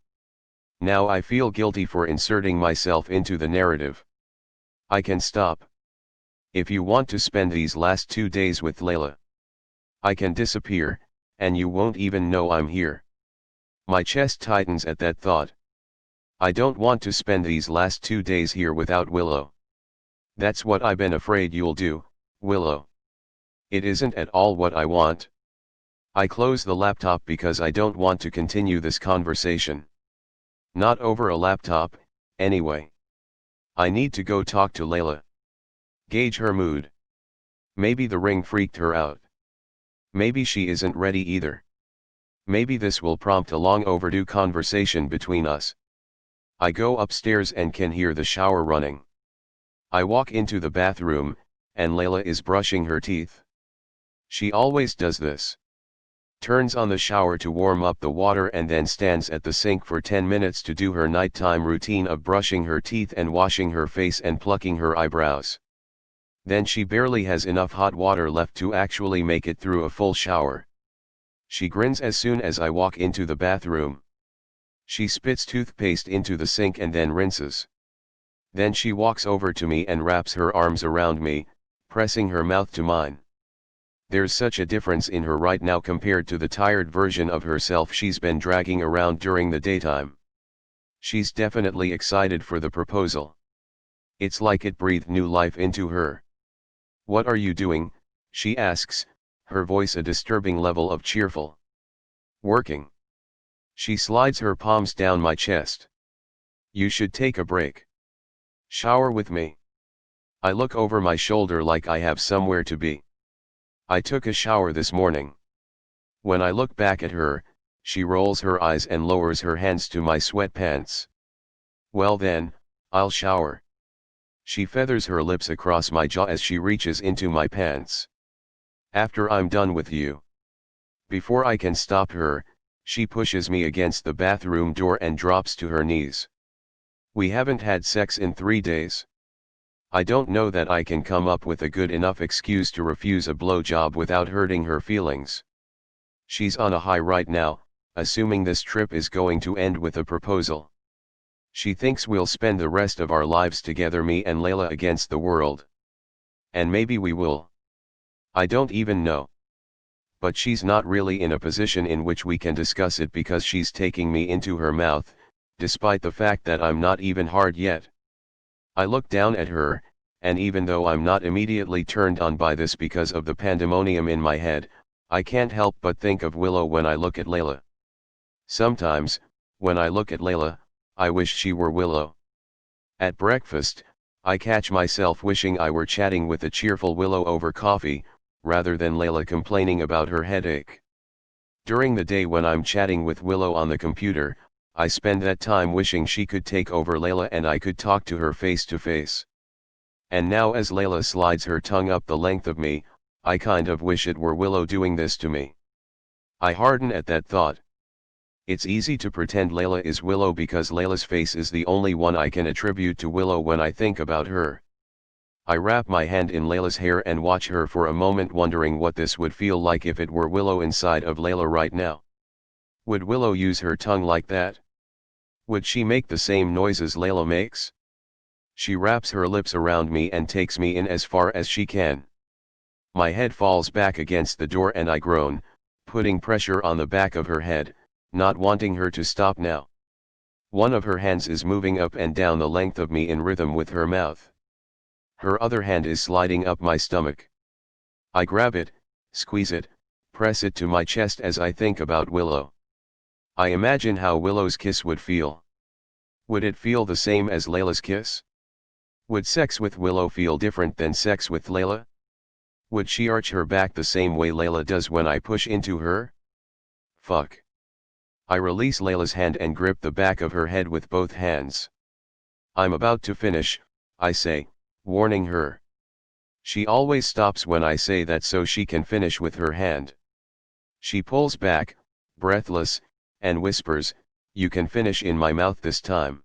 Now I feel guilty for inserting myself into the narrative. "I can stop. If you want to spend these last 2 days with Layla, I can disappear, and you won't even know I'm here." My chest tightens at that thought. I don't want to spend these last 2 days here without Willow. That's what I've been afraid you'll do, Willow. It isn't at all what I want. I close the laptop because I don't want to continue this conversation. Not over a laptop, anyway. I need to go talk to Layla. Gauge her mood. Maybe the ring freaked her out. Maybe she isn't ready either. Maybe this will prompt a long overdue conversation between us. I go upstairs and can hear the shower running. I walk into the bathroom, and Layla is brushing her teeth. She always does this. Turns on the shower to warm up the water and then stands at the sink for 10 minutes to do her nighttime routine of brushing her teeth and washing her face and plucking her eyebrows. Then she barely has enough hot water left to actually make it through a full shower. She grins as soon as I walk into the bathroom. She spits toothpaste into the sink and then rinses. Then she walks over to me and wraps her arms around me, pressing her mouth to mine. There's such a difference in her right now compared to the tired version of herself she's been dragging around during the daytime. She's definitely excited for the proposal. It's like it breathed new life into her. "What are you doing?" she asks, her voice a disturbing level of cheerful. "Working." She slides her palms down my chest. "You should take a break. Shower with me." I look over my shoulder like I have somewhere to be. "I took a shower this morning." When I look back at her, she rolls her eyes and lowers her hands to my sweatpants. "Well then, I'll shower." She feathers her lips across my jaw as she reaches into my pants. After I'm done with you. Before I can stop her, she pushes me against the bathroom door and drops to her knees. We haven't had sex in 3 days. I don't know that I can come up with a good enough excuse to refuse a blowjob without hurting her feelings. She's on a high right now, assuming this trip is going to end with a proposal. She thinks we'll spend the rest of our lives together, me and Layla against the world. And maybe we will. I don't even know. But she's not really in a position in which we can discuss it because she's taking me into her mouth, despite the fact that I'm not even hard yet. I look down at her, and even though I'm not immediately turned on by this because of the pandemonium in my head, I can't help but think of Willow when I look at Layla. Sometimes, when I look at Layla, I wish she were Willow. At breakfast, I catch myself wishing I were chatting with a cheerful Willow over coffee, rather than Layla complaining about her headache. During the day when I'm chatting with Willow on the computer, I spend that time wishing she could take over Layla and I could talk to her face to face. And now as Layla slides her tongue up the length of me, I kind of wish it were Willow doing this to me. I harden at that thought. It's easy to pretend Layla is Willow because Layla's face is the only one I can attribute to Willow when I think about her. I wrap my hand in Layla's hair and watch her for a moment, wondering what this would feel like if it were Willow inside of Layla right now. Would Willow use her tongue like that? Would she make the same noises Layla makes? She wraps her lips around me and takes me in as far as she can. My head falls back against the door and I groan, putting pressure on the back of her head, not wanting her to stop now. One of her hands is moving up and down the length of me in rhythm with her mouth. Her other hand is sliding up my stomach. I grab it, squeeze it, press it to my chest as I think about Willow. I imagine how Willow's kiss would feel. Would it feel the same as Layla's kiss? Would sex with Willow feel different than sex with Layla? Would she arch her back the same way Layla does when I push into her? Fuck. I release Layla's hand and grip the back of her head with both hands. I'm about to finish, I say, warning her. She always stops when I say that so she can finish with her hand. She pulls back, breathless, and whispers, "You can finish in my mouth this time."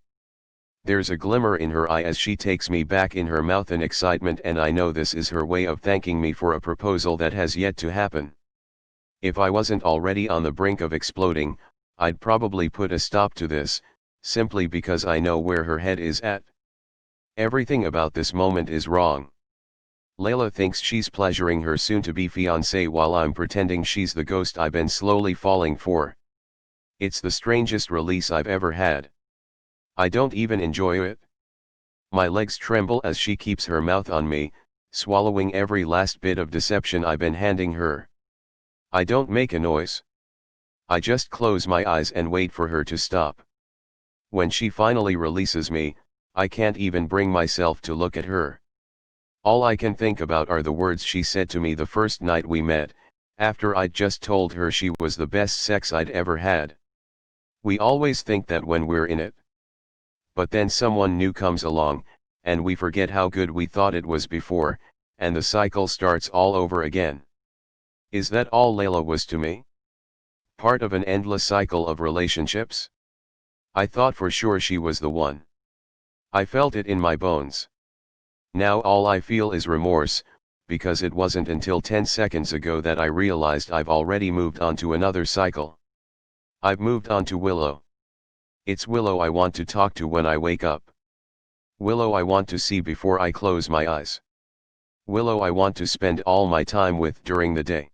There's a glimmer in her eye as she takes me back in her mouth in excitement, and I know this is her way of thanking me for a proposal that has yet to happen. If I wasn't already on the brink of exploding, I'd probably put a stop to this, simply because I know where her head is at. Everything about this moment is wrong. Layla thinks she's pleasuring her soon-to-be fiancé while I'm pretending she's the ghost I've been slowly falling for. It's the strangest release I've ever had. I don't even enjoy it. My legs tremble as she keeps her mouth on me, swallowing every last bit of deception I've been handing her. I don't make a noise. I just close my eyes and wait for her to stop. When she finally releases me, I can't even bring myself to look at her. All I can think about are the words she said to me the first night we met, after I'd just told her she was the best sex I'd ever had. We always think that when we're in it. But then someone new comes along, and we forget how good we thought it was before, and the cycle starts all over again. Is that all Layla was to me? Part of an endless cycle of relationships? I thought for sure she was the one. I felt it in my bones. Now all I feel is remorse, because it wasn't until 10 seconds ago that I realized I've already moved on to another cycle. I've moved on to Willow. It's Willow I want to talk to when I wake up. Willow I want to see before I close my eyes. Willow I want to spend all my time with during the day.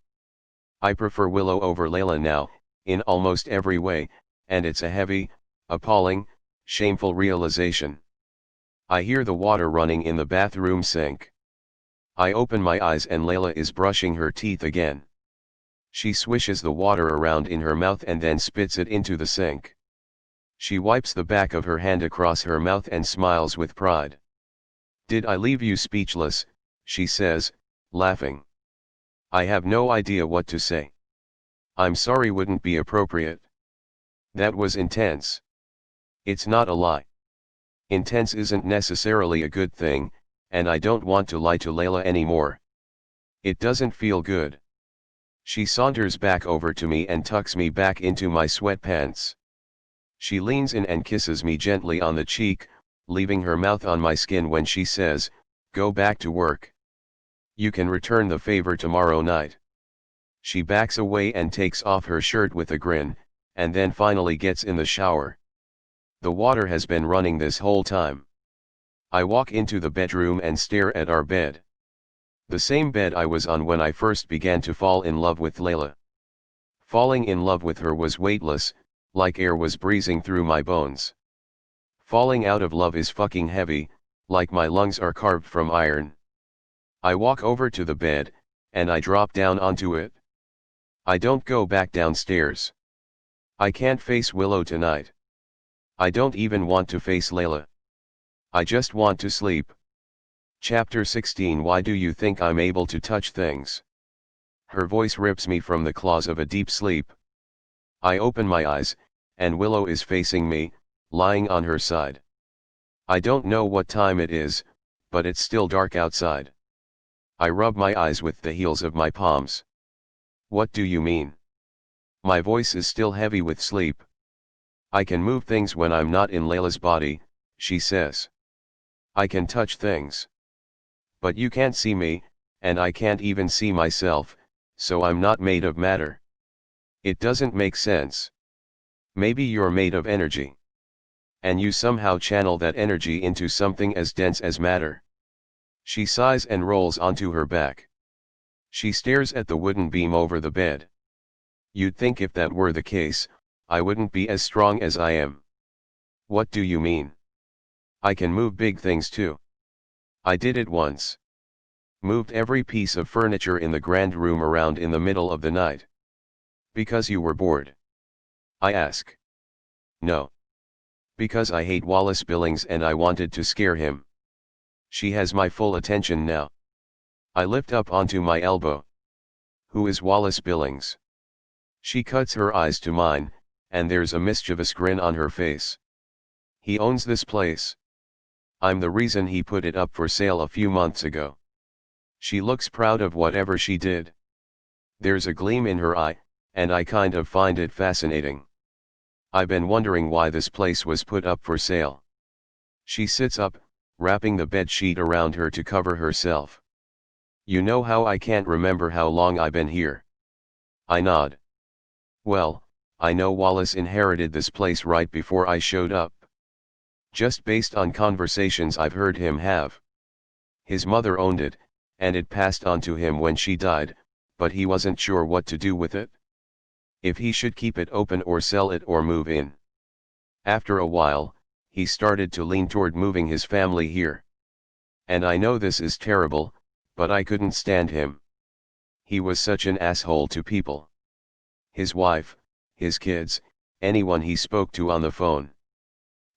I prefer Willow over Layla now, in almost every way, and it's a heavy, appalling, shameful realization. I hear the water running in the bathroom sink. I open my eyes and Layla is brushing her teeth again. She swishes the water around in her mouth and then spits it into the sink. She wipes the back of her hand across her mouth and smiles with pride. "Did I leave you speechless?" she says, laughing. I have no idea what to say. "I'm sorry wouldn't be appropriate. That was intense." "It's not a lie." Intense isn't necessarily a good thing, and I don't want to lie to Layla anymore. It doesn't feel good. She saunters back over to me and tucks me back into my sweatpants. She leans in and kisses me gently on the cheek, leaving her mouth on my skin when she says, "Go back to work. You can return the favor tomorrow night." She backs away and takes off her shirt with a grin, and then finally gets in the shower. The water has been running this whole time. I walk into the bedroom and stare at our bed. The same bed I was on when I first began to fall in love with Layla. Falling in love with her was weightless, like air was breezing through my bones. Falling out of love is fucking heavy, like my lungs are carved from iron. I walk over to the bed, and I drop down onto it. I don't go back downstairs. I can't face Willow tonight. I don't even want to face Layla. I just want to sleep. Chapter 16. Why do you think I'm able to touch things? Her voice rips me from the claws of a deep sleep. I open my eyes, and Willow is facing me, lying on her side. I don't know what time it is, but it's still dark outside. I rub my eyes with the heels of my palms. What do you mean? My voice is still heavy with sleep. I can move things when I'm not in Layla's body, she says. I can touch things. But you can't see me, and I can't even see myself, so I'm not made of matter. It doesn't make sense. Maybe you're made of energy. And you somehow channel that energy into something as dense as matter. She sighs and rolls onto her back. She stares at the wooden beam over the bed. You'd think if that were the case, I wouldn't be as strong as I am. What do you mean? I can move big things too. I did it once. Moved every piece of furniture in the grand room around in the middle of the night. Because you were bored? I ask. No. Because I hate Wallace Billings and I wanted to scare him. She has my full attention now. I lift up onto my elbow. Who is Wallace Billings? She cuts her eyes to mine, and there's a mischievous grin on her face. He owns this place. I'm the reason he put it up for sale a few months ago. She looks proud of whatever she did. There's a gleam in her eye, and I kind of find it fascinating. I've been wondering why this place was put up for sale. She sits up, wrapping the bed sheet around her to cover herself. You know how I can't remember how long I've been here? I nod. Well, I know Wallace inherited this place right before I showed up. Just based on conversations I've heard him have. His mother owned it, and it passed on to him when she died, but he wasn't sure what to do with it. If he should keep it open or sell it or move in. After a while, he started to lean toward moving his family here. And I know this is terrible, but I couldn't stand him. He was such an asshole to people. His wife, his kids, anyone he spoke to on the phone.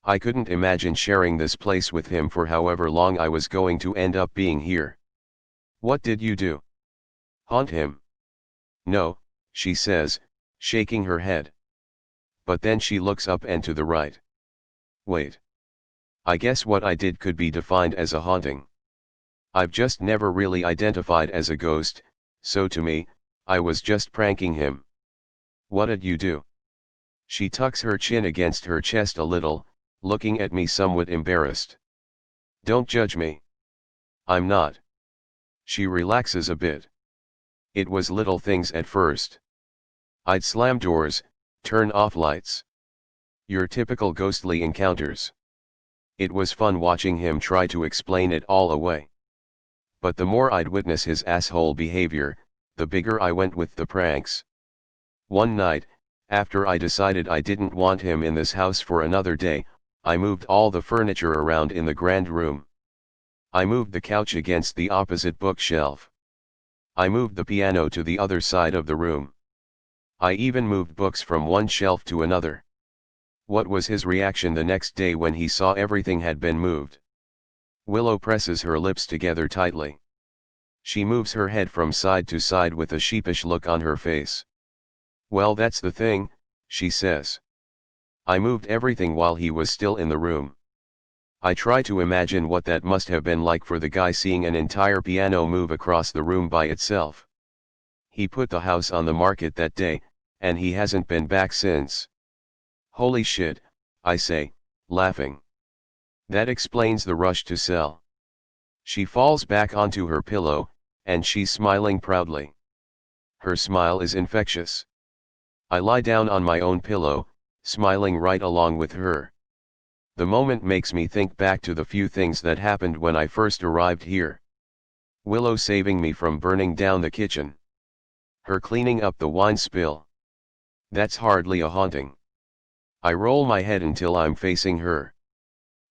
I couldn't imagine sharing this place with him for however long I was going to end up being here. What did you do? Haunt him? No, she says, shaking her head. But then she looks up and to the right. Wait. I guess what I did could be defined as a haunting. I've just never really identified as a ghost, so to me, I was just pranking him. What'd you do? She tucks her chin against her chest a little, looking at me somewhat embarrassed. Don't judge me. I'm not. She relaxes a bit. It was little things at first. I'd slam doors, turn off lights. Your typical ghostly encounters. It was fun watching him try to explain it all away. But the more I'd witness his asshole behavior, the bigger I went with the pranks. One night, after I decided I didn't want him in this house for another day, I moved all the furniture around in the grand room. I moved the couch against the opposite bookshelf. I moved the piano to the other side of the room. I even moved books from one shelf to another. What was his reaction the next day when he saw everything had been moved? Willow presses her lips together tightly. She moves her head from side to side with a sheepish look on her face. Well, that's the thing, she says. I moved everything while he was still in the room. I try to imagine what that must have been like for the guy seeing an entire piano move across the room by itself. He put the house on the market that day, and he hasn't been back since. Holy shit, I say, laughing. That explains the rush to sell. She falls back onto her pillow, and she's smiling proudly. Her smile is infectious. I lie down on my own pillow, smiling right along with her. The moment makes me think back to the few things that happened when I first arrived here. Willow saving me from burning down the kitchen. Her cleaning up the wine spill. That's hardly a haunting. I roll my head until I'm facing her.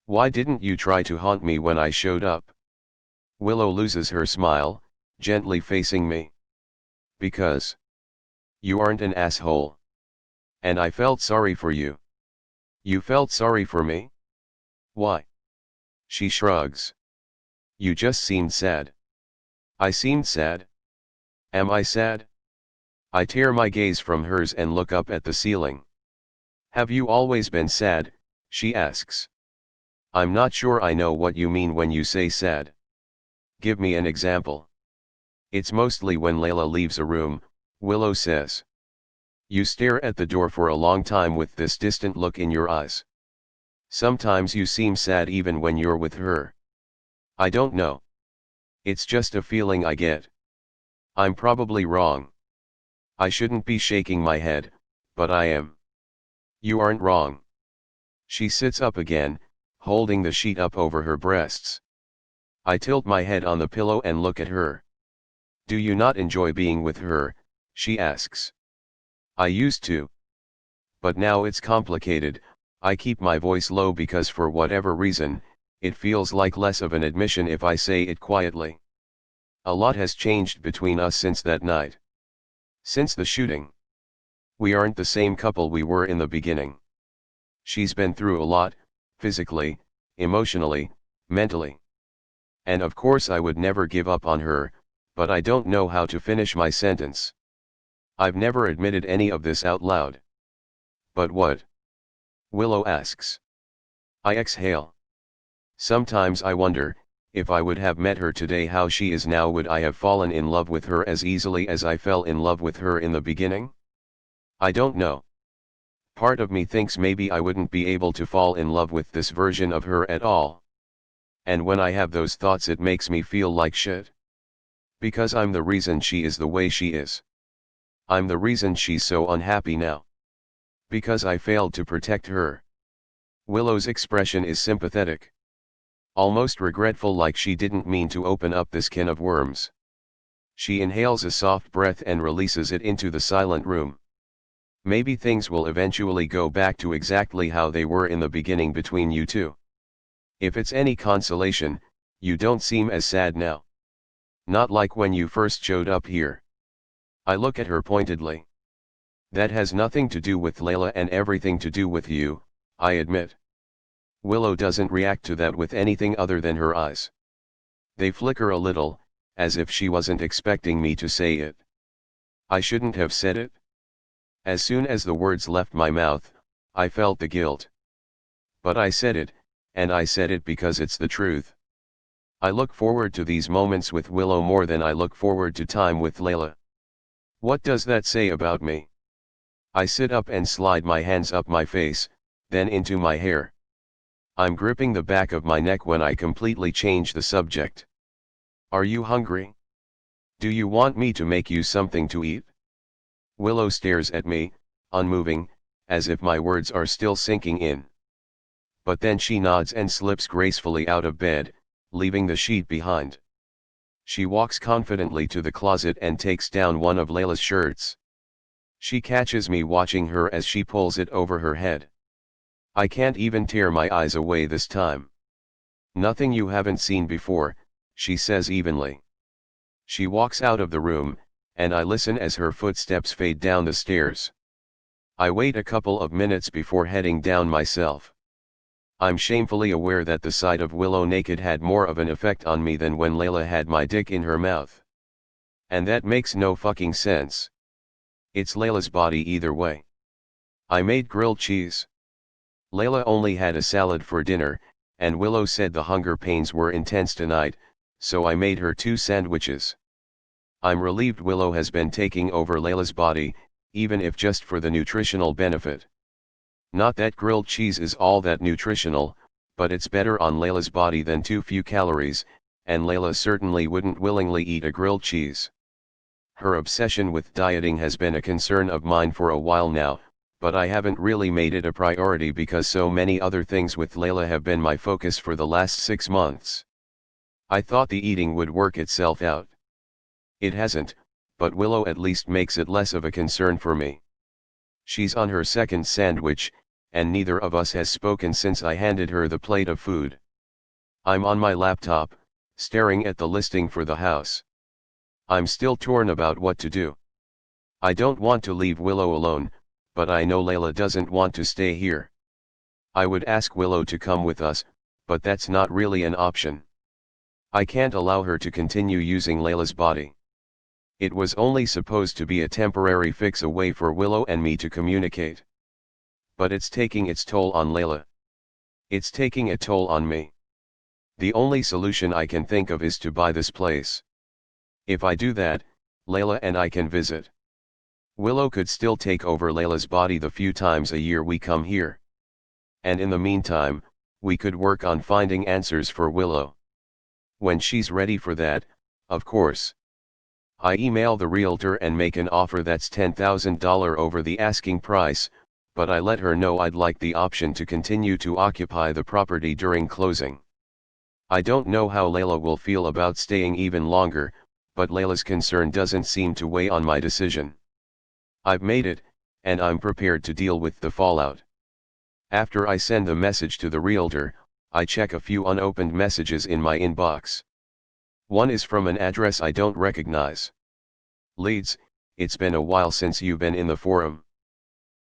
Why didn't you try to haunt me when I showed up? Willow loses her smile, gently facing me. Because you aren't an asshole. And I felt sorry for you. You felt sorry for me? Why? She shrugs. You just seemed sad. I seemed sad? Am I sad? I tear my gaze from hers and look up at the ceiling. Have you always been sad? She asks. I'm not sure I know what you mean when you say sad. Give me an example. It's mostly when Layla leaves a room, Willow says. You stare at the door for a long time with this distant look in your eyes. Sometimes you seem sad even when you're with her. I don't know. It's just a feeling I get. I'm probably wrong. I shouldn't be shaking my head, but I am. You aren't wrong. She sits up again, holding the sheet up over her breasts. I tilt my head on the pillow and look at her. Do you not enjoy being with her? She asks. I used to. But now it's complicated. I keep my voice low because for whatever reason, it feels like less of an admission if I say it quietly. A lot has changed between us since that night. Since the shooting. We aren't the same couple we were in the beginning. She's been through a lot, physically, emotionally, mentally. And of course I would never give up on her, but I don't know how to finish my sentence. I've never admitted any of this out loud. But what? Willow asks. I exhale. Sometimes I wonder, if I would have met her today how she is now, would I have fallen in love with her as easily as I fell in love with her in the beginning? I don't know. Part of me thinks maybe I wouldn't be able to fall in love with this version of her at all. And when I have those thoughts it makes me feel like shit. Because I'm the reason she is the way she is. I'm the reason she's so unhappy now. Because I failed to protect her. Willow's expression is sympathetic. Almost regretful, like she didn't mean to open up this can of worms. She inhales a soft breath and releases it into the silent room. Maybe things will eventually go back to exactly how they were in the beginning between you two. If it's any consolation, you don't seem as sad now. Not like when you first showed up here. I look at her pointedly. That has nothing to do with Layla and everything to do with you, I admit. Willow doesn't react to that with anything other than her eyes. They flicker a little, as if she wasn't expecting me to say it. I shouldn't have said it. As soon as the words left my mouth, I felt the guilt. But I said it, and I said it because it's the truth. I look forward to these moments with Willow more than I look forward to time with Layla. What does that say about me? I sit up and slide my hands up my face, then into my hair. I'm gripping the back of my neck when I completely change the subject. Are you hungry? Do you want me to make you something to eat? Willow stares at me, unmoving, as if my words are still sinking in. But then she nods and slips gracefully out of bed, leaving the sheet behind. She walks confidently to the closet and takes down one of Layla's shirts. She catches me watching her as she pulls it over her head. I can't even tear my eyes away this time. Nothing you haven't seen before, she says evenly. She walks out of the room, and I listen as her footsteps fade down the stairs. I wait a couple of minutes before heading down myself. I'm shamefully aware that the sight of Willow naked had more of an effect on me than when Layla had my dick in her mouth. And that makes no fucking sense. It's Layla's body either way. I made grilled cheese. Layla only had a salad for dinner, and Willow said the hunger pains were intense tonight, so I made her 2 sandwiches. I'm relieved Willow has been taking over Layla's body, even if just for the nutritional benefit. Not that grilled cheese is all that nutritional, but it's better on Layla's body than too few calories, and Layla certainly wouldn't willingly eat a grilled cheese. Her obsession with dieting has been a concern of mine for a while now, but I haven't really made it a priority because so many other things with Layla have been my focus for the last 6 months. I thought the eating would work itself out. It hasn't, but Willow at least makes it less of a concern for me. She's on her 2nd sandwich, and neither of us has spoken since I handed her the plate of food. I'm on my laptop, staring at the listing for the house. I'm still torn about what to do. I don't want to leave Willow alone, but I know Layla doesn't want to stay here. I would ask Willow to come with us, but that's not really an option. I can't allow her to continue using Layla's body. It was only supposed to be a temporary fix, a way for Willow and me to communicate. But it's taking its toll on Layla. It's taking a toll on me. The only solution I can think of is to buy this place. If I do that, Layla and I can visit. Willow could still take over Layla's body the few times a year we come here. And in the meantime, we could work on finding answers for Willow. When she's ready for that, of course. I email the realtor and make an offer that's $10,000 over the asking price, but I let her know I'd like the option to continue to occupy the property during closing. I don't know how Layla will feel about staying even longer, but Layla's concern doesn't seem to weigh on my decision. I've made it, and I'm prepared to deal with the fallout. After I send the message to the realtor, I check a few unopened messages in my inbox. One is from an address I don't recognize. Leeds, it's been a while since you've been in the forum.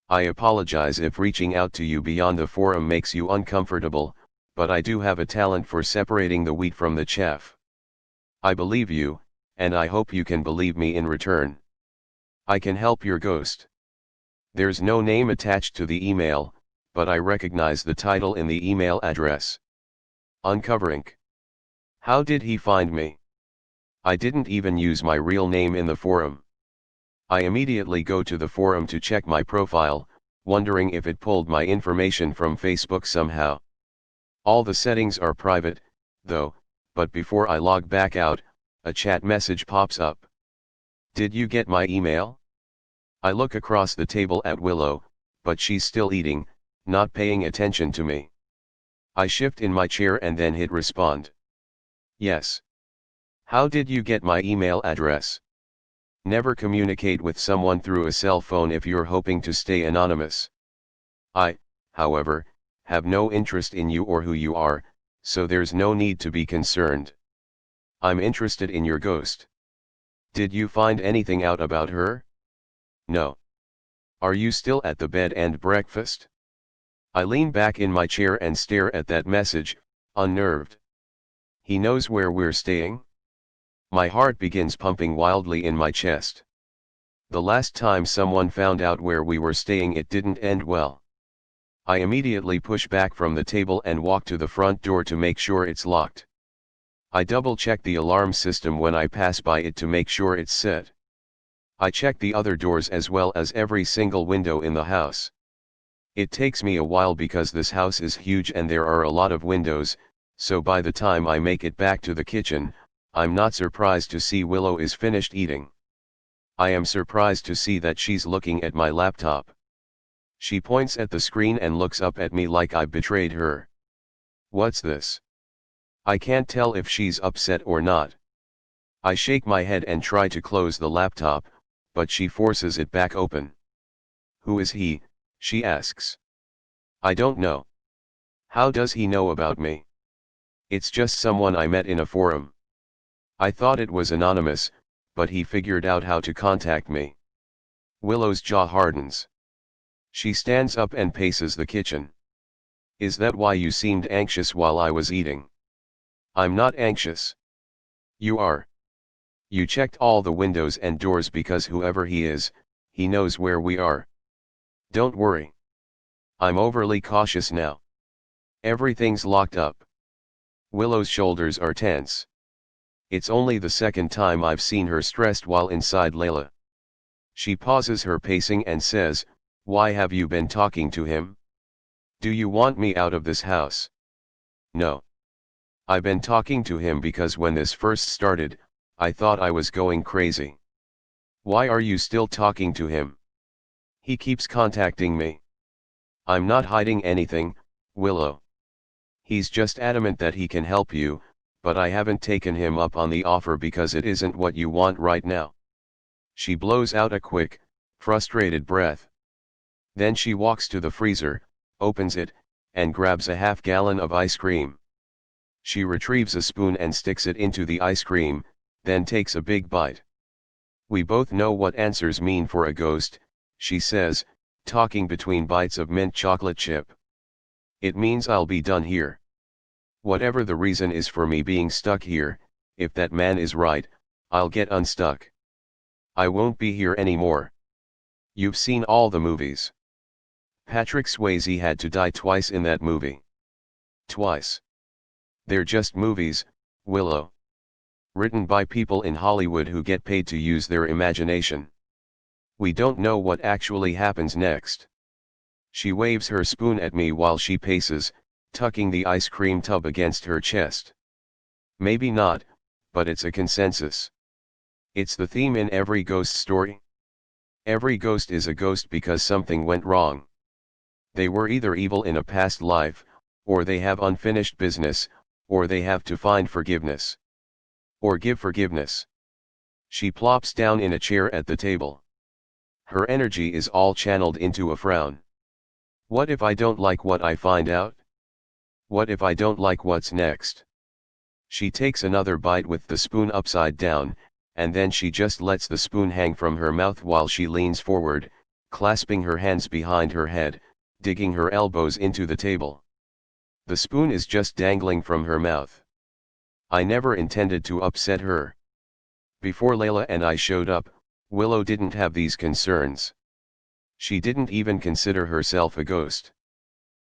I apologize if reaching out to you beyond the forum makes you uncomfortable, but I do have a talent for separating the wheat from the chaff. I believe you, and I hope you can believe me in return. I can help your ghost. There's no name attached to the email, but I recognize the title in the email address. Uncovering. How did he find me? I didn't even use my real name in the forum. I immediately go to the forum to check my profile, wondering if it pulled my information from Facebook somehow. All the settings are private, though, but before I log back out, a chat message pops up. Did you get my email? I look across the table at Willow, but she's still eating, not paying attention to me. I shift in my chair and then hit respond. Yes. How did you get my email address? Never communicate with someone through a cell phone if you're hoping to stay anonymous. I, however, have no interest in you or who you are, so there's no need to be concerned. I'm interested in your ghost. Did you find anything out about her? No. Are you still at the bed and breakfast? I lean back in my chair and stare at that message, unnerved. He knows where we're staying? My heart begins pumping wildly in my chest. The last time someone found out where we were staying, it didn't end well. I immediately push back from the table and walk to the front door to make sure it's locked. I double-check the alarm system when I pass by it to make sure it's set. I check the other doors as well as every single window in the house. It takes me a while because this house is huge and there are a lot of windows, so by the time I make it back to the kitchen, I'm not surprised to see Willow is finished eating. I am surprised to see that she's looking at my laptop. She points at the screen and looks up at me like I've betrayed her. What's this? I can't tell if she's upset or not. I shake my head and try to close the laptop, but she forces it back open. Who is he? She asks. I don't know. How does he know about me? It's just someone I met in a forum. I thought it was anonymous, but he figured out how to contact me. Willow's jaw hardens. She stands up and paces the kitchen. Is that why you seemed anxious while I was eating? I'm not anxious. You are. You checked all the windows and doors because whoever he is, he knows where we are. Don't worry. I'm overly cautious now. Everything's locked up. Willow's shoulders are tense. It's only the second time I've seen her stressed while inside Layla. She pauses her pacing and says, "Why have you been talking to him? Do you want me out of this house?" "No. I've been talking to him because when this first started, I thought I was going crazy." "Why are you still talking to him?" "He keeps contacting me." "I'm not hiding anything, Willow. He's just adamant that he can help you, but I haven't taken him up on the offer because it isn't what you want right now." She blows out a quick, frustrated breath. Then she walks to the freezer, opens it, and grabs a half-gallon of ice cream. She retrieves a spoon and sticks it into the ice cream, then takes a big bite. "We both know what answers mean for a ghost," she says, talking between bites of mint chocolate chip. "It means I'll be done here. Whatever the reason is for me being stuck here, if that man is right, I'll get unstuck. I won't be here anymore. You've seen all the movies. Patrick Swayze had to die twice in that movie. Twice. They're just movies, Willow. Written by people in Hollywood who get paid to use their imagination. We don't know what actually happens next." She waves her spoon at me while she paces, tucking the ice cream tub against her chest. "Maybe not, but it's a consensus. It's the theme in every ghost story. Every ghost is a ghost because something went wrong. They were either evil in a past life, or they have unfinished business, or they have to find forgiveness. Or give forgiveness." She plops down in a chair at the table. Her energy is all channeled into a frown. "What if I don't like what I find out? What if I don't like what's next?" She takes another bite with the spoon upside down, and then she just lets the spoon hang from her mouth while she leans forward, clasping her hands behind her head, digging her elbows into the table. The spoon is just dangling from her mouth. I never intended to upset her. Before Layla and I showed up, Willow didn't have these concerns. She didn't even consider herself a ghost.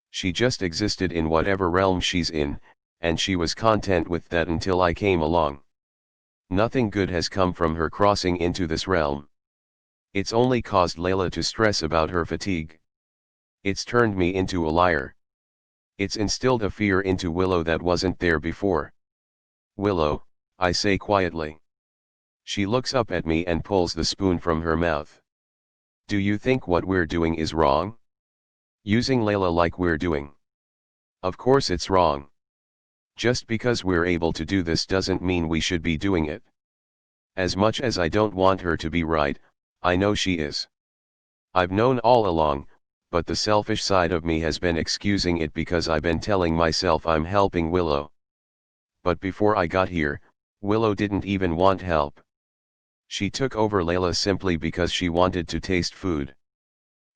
She just existed in whatever realm she's in, and she was content with that until I came along. Nothing good has come from her crossing into this realm. It's only caused Layla to stress about her fatigue. It's turned me into a liar. It's instilled a fear into Willow that wasn't there before. "Willow," I say quietly. She looks up at me and pulls the spoon from her mouth. "Do you think what we're doing is wrong? Using Layla like we're doing?" "Of course it's wrong. Just because we're able to do this doesn't mean we should be doing it. As much as I don't want her to be right, I know she is. I've known all along, but the selfish side of me has been excusing it because I've been telling myself I'm helping Willow. But before I got here, Willow didn't even want help. She took over Layla simply because she wanted to taste food.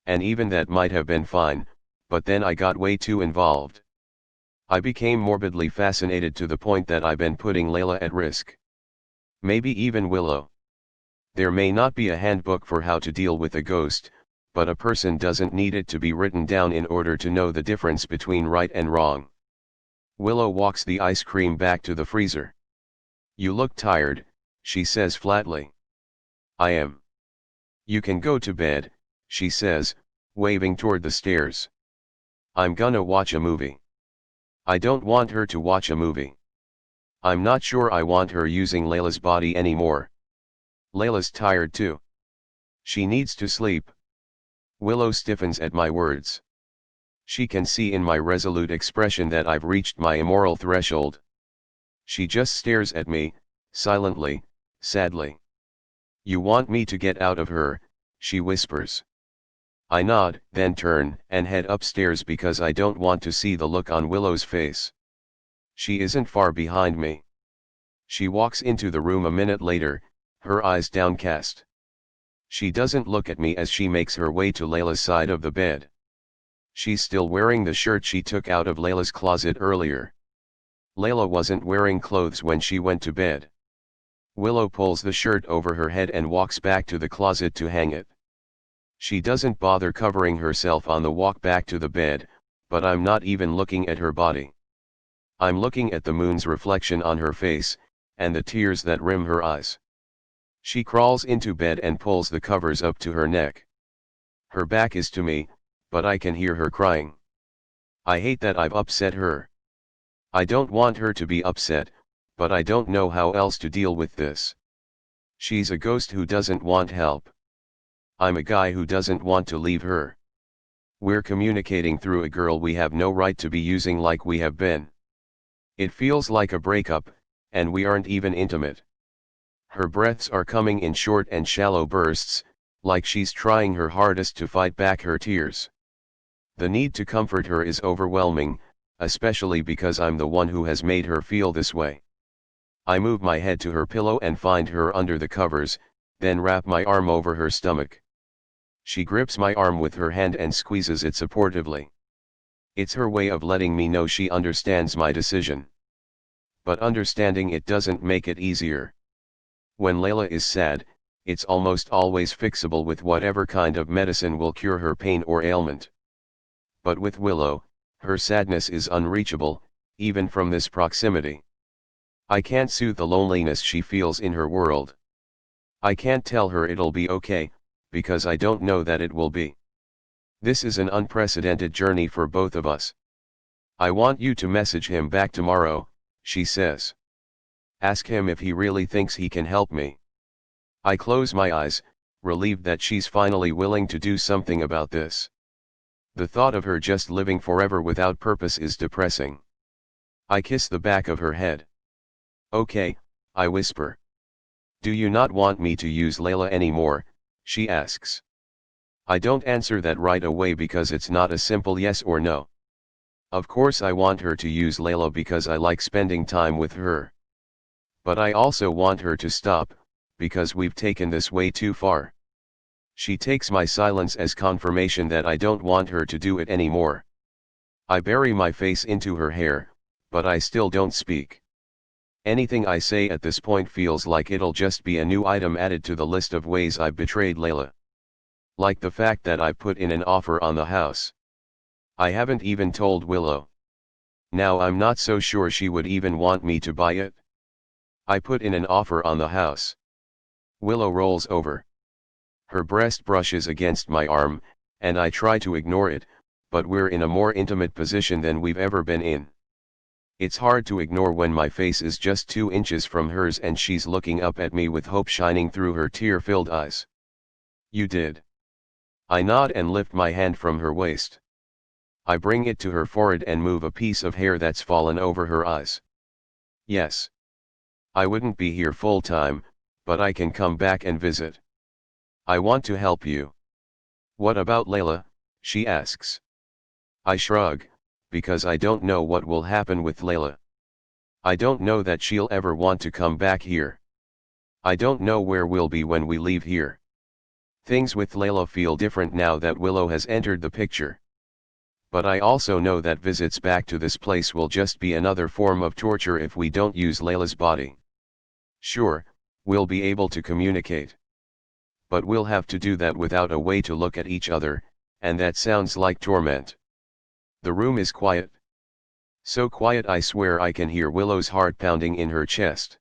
And even that might have been fine, but then I got way too involved. I became morbidly fascinated to the point that I've been putting Layla at risk. Maybe even Willow. There may not be a handbook for how to deal with a ghost, but a person doesn't need it to be written down in order to know the difference between right and wrong." Willow walks the ice cream back to the freezer. "You look tired," she says flatly. "I am." "You can go to bed," she says, waving toward the stairs. "I'm gonna watch a movie." I don't want her to watch a movie. I'm not sure I want her using Layla's body anymore. Layla's tired too. She needs to sleep. Willow stiffens at my words. She can see in my resolute expression that I've reached my immoral threshold. She just stares at me, silently, sadly. "You want me to get out of her," she whispers. I nod, then turn and head upstairs because I don't want to see the look on Willow's face. She isn't far behind me. She walks into the room a minute later, her eyes downcast. She doesn't look at me as she makes her way to Layla's side of the bed. She's still wearing the shirt she took out of Layla's closet earlier. Layla wasn't wearing clothes when she went to bed. Willow pulls the shirt over her head and walks back to the closet to hang it. She doesn't bother covering herself on the walk back to the bed, but I'm not even looking at her body. I'm looking at the moon's reflection on her face, and the tears that rim her eyes. She crawls into bed and pulls the covers up to her neck. Her back is to me, but I can hear her crying. I hate that I've upset her. I don't want her to be upset, but I don't know how else to deal with this. She's a ghost who doesn't want help. I'm a guy who doesn't want to leave her. We're communicating through a girl we have no right to be using like we have been. It feels like a breakup, and we aren't even intimate. Her breaths are coming in short and shallow bursts, like she's trying her hardest to fight back her tears. The need to comfort her is overwhelming, especially because I'm the one who has made her feel this way. I move my head to her pillow and find her under the covers, then wrap my arm over her stomach. She grips my arm with her hand and squeezes it supportively. It's her way of letting me know she understands my decision. But understanding it doesn't make it easier. When Layla is sad, it's almost always fixable with whatever kind of medicine will cure her pain or ailment. But with Willow, her sadness is unreachable, even from this proximity. I can't soothe the loneliness she feels in her world. I can't tell her it'll be okay, because I don't know that it will be. This is an unprecedented journey for both of us. I want you to message him back tomorrow, she says. Ask him if he really thinks he can help me. I close my eyes, relieved that she's finally willing to do something about this. The thought of her just living forever without purpose is depressing. I kiss the back of her head. Okay, I whisper. Do you not want me to use Layla anymore, she asks. I don't answer that right away because it's not a simple yes or no. Of course I want her to use Layla because I like spending time with her. But I also want her to stop, because we've taken this way too far. She takes my silence as confirmation that I don't want her to do it anymore. I bury my face into her hair, but I still don't speak. Anything I say at this point feels like it'll just be a new item added to the list of ways I've betrayed Layla. Like the fact that I put in an offer on the house. I haven't even told Willow. Now I'm not so sure she would even want me to buy it. I put in an offer on the house. Willow rolls over. Her breast brushes against my arm, and I try to ignore it, but we're in a more intimate position than we've ever been in. It's hard to ignore when my face is just 2 inches from hers and she's looking up at me with hope shining through her tear-filled eyes. You did. I nod and lift my hand from her waist. I bring it to her forehead and move a piece of hair that's fallen over her eyes. Yes. I wouldn't be here full-time, but I can come back and visit. I want to help you. What about Layla? She asks. I shrug, because I don't know what will happen with Layla. I don't know that she'll ever want to come back here. I don't know where we'll be when we leave here. Things with Layla feel different now that Willow has entered the picture. But I also know that visits back to this place will just be another form of torture if we don't use Layla's body. Sure, we'll be able to communicate. But we'll have to do that without a way to look at each other, and that sounds like torment. The room is quiet. So quiet I swear I can hear Willow's heart pounding in her chest.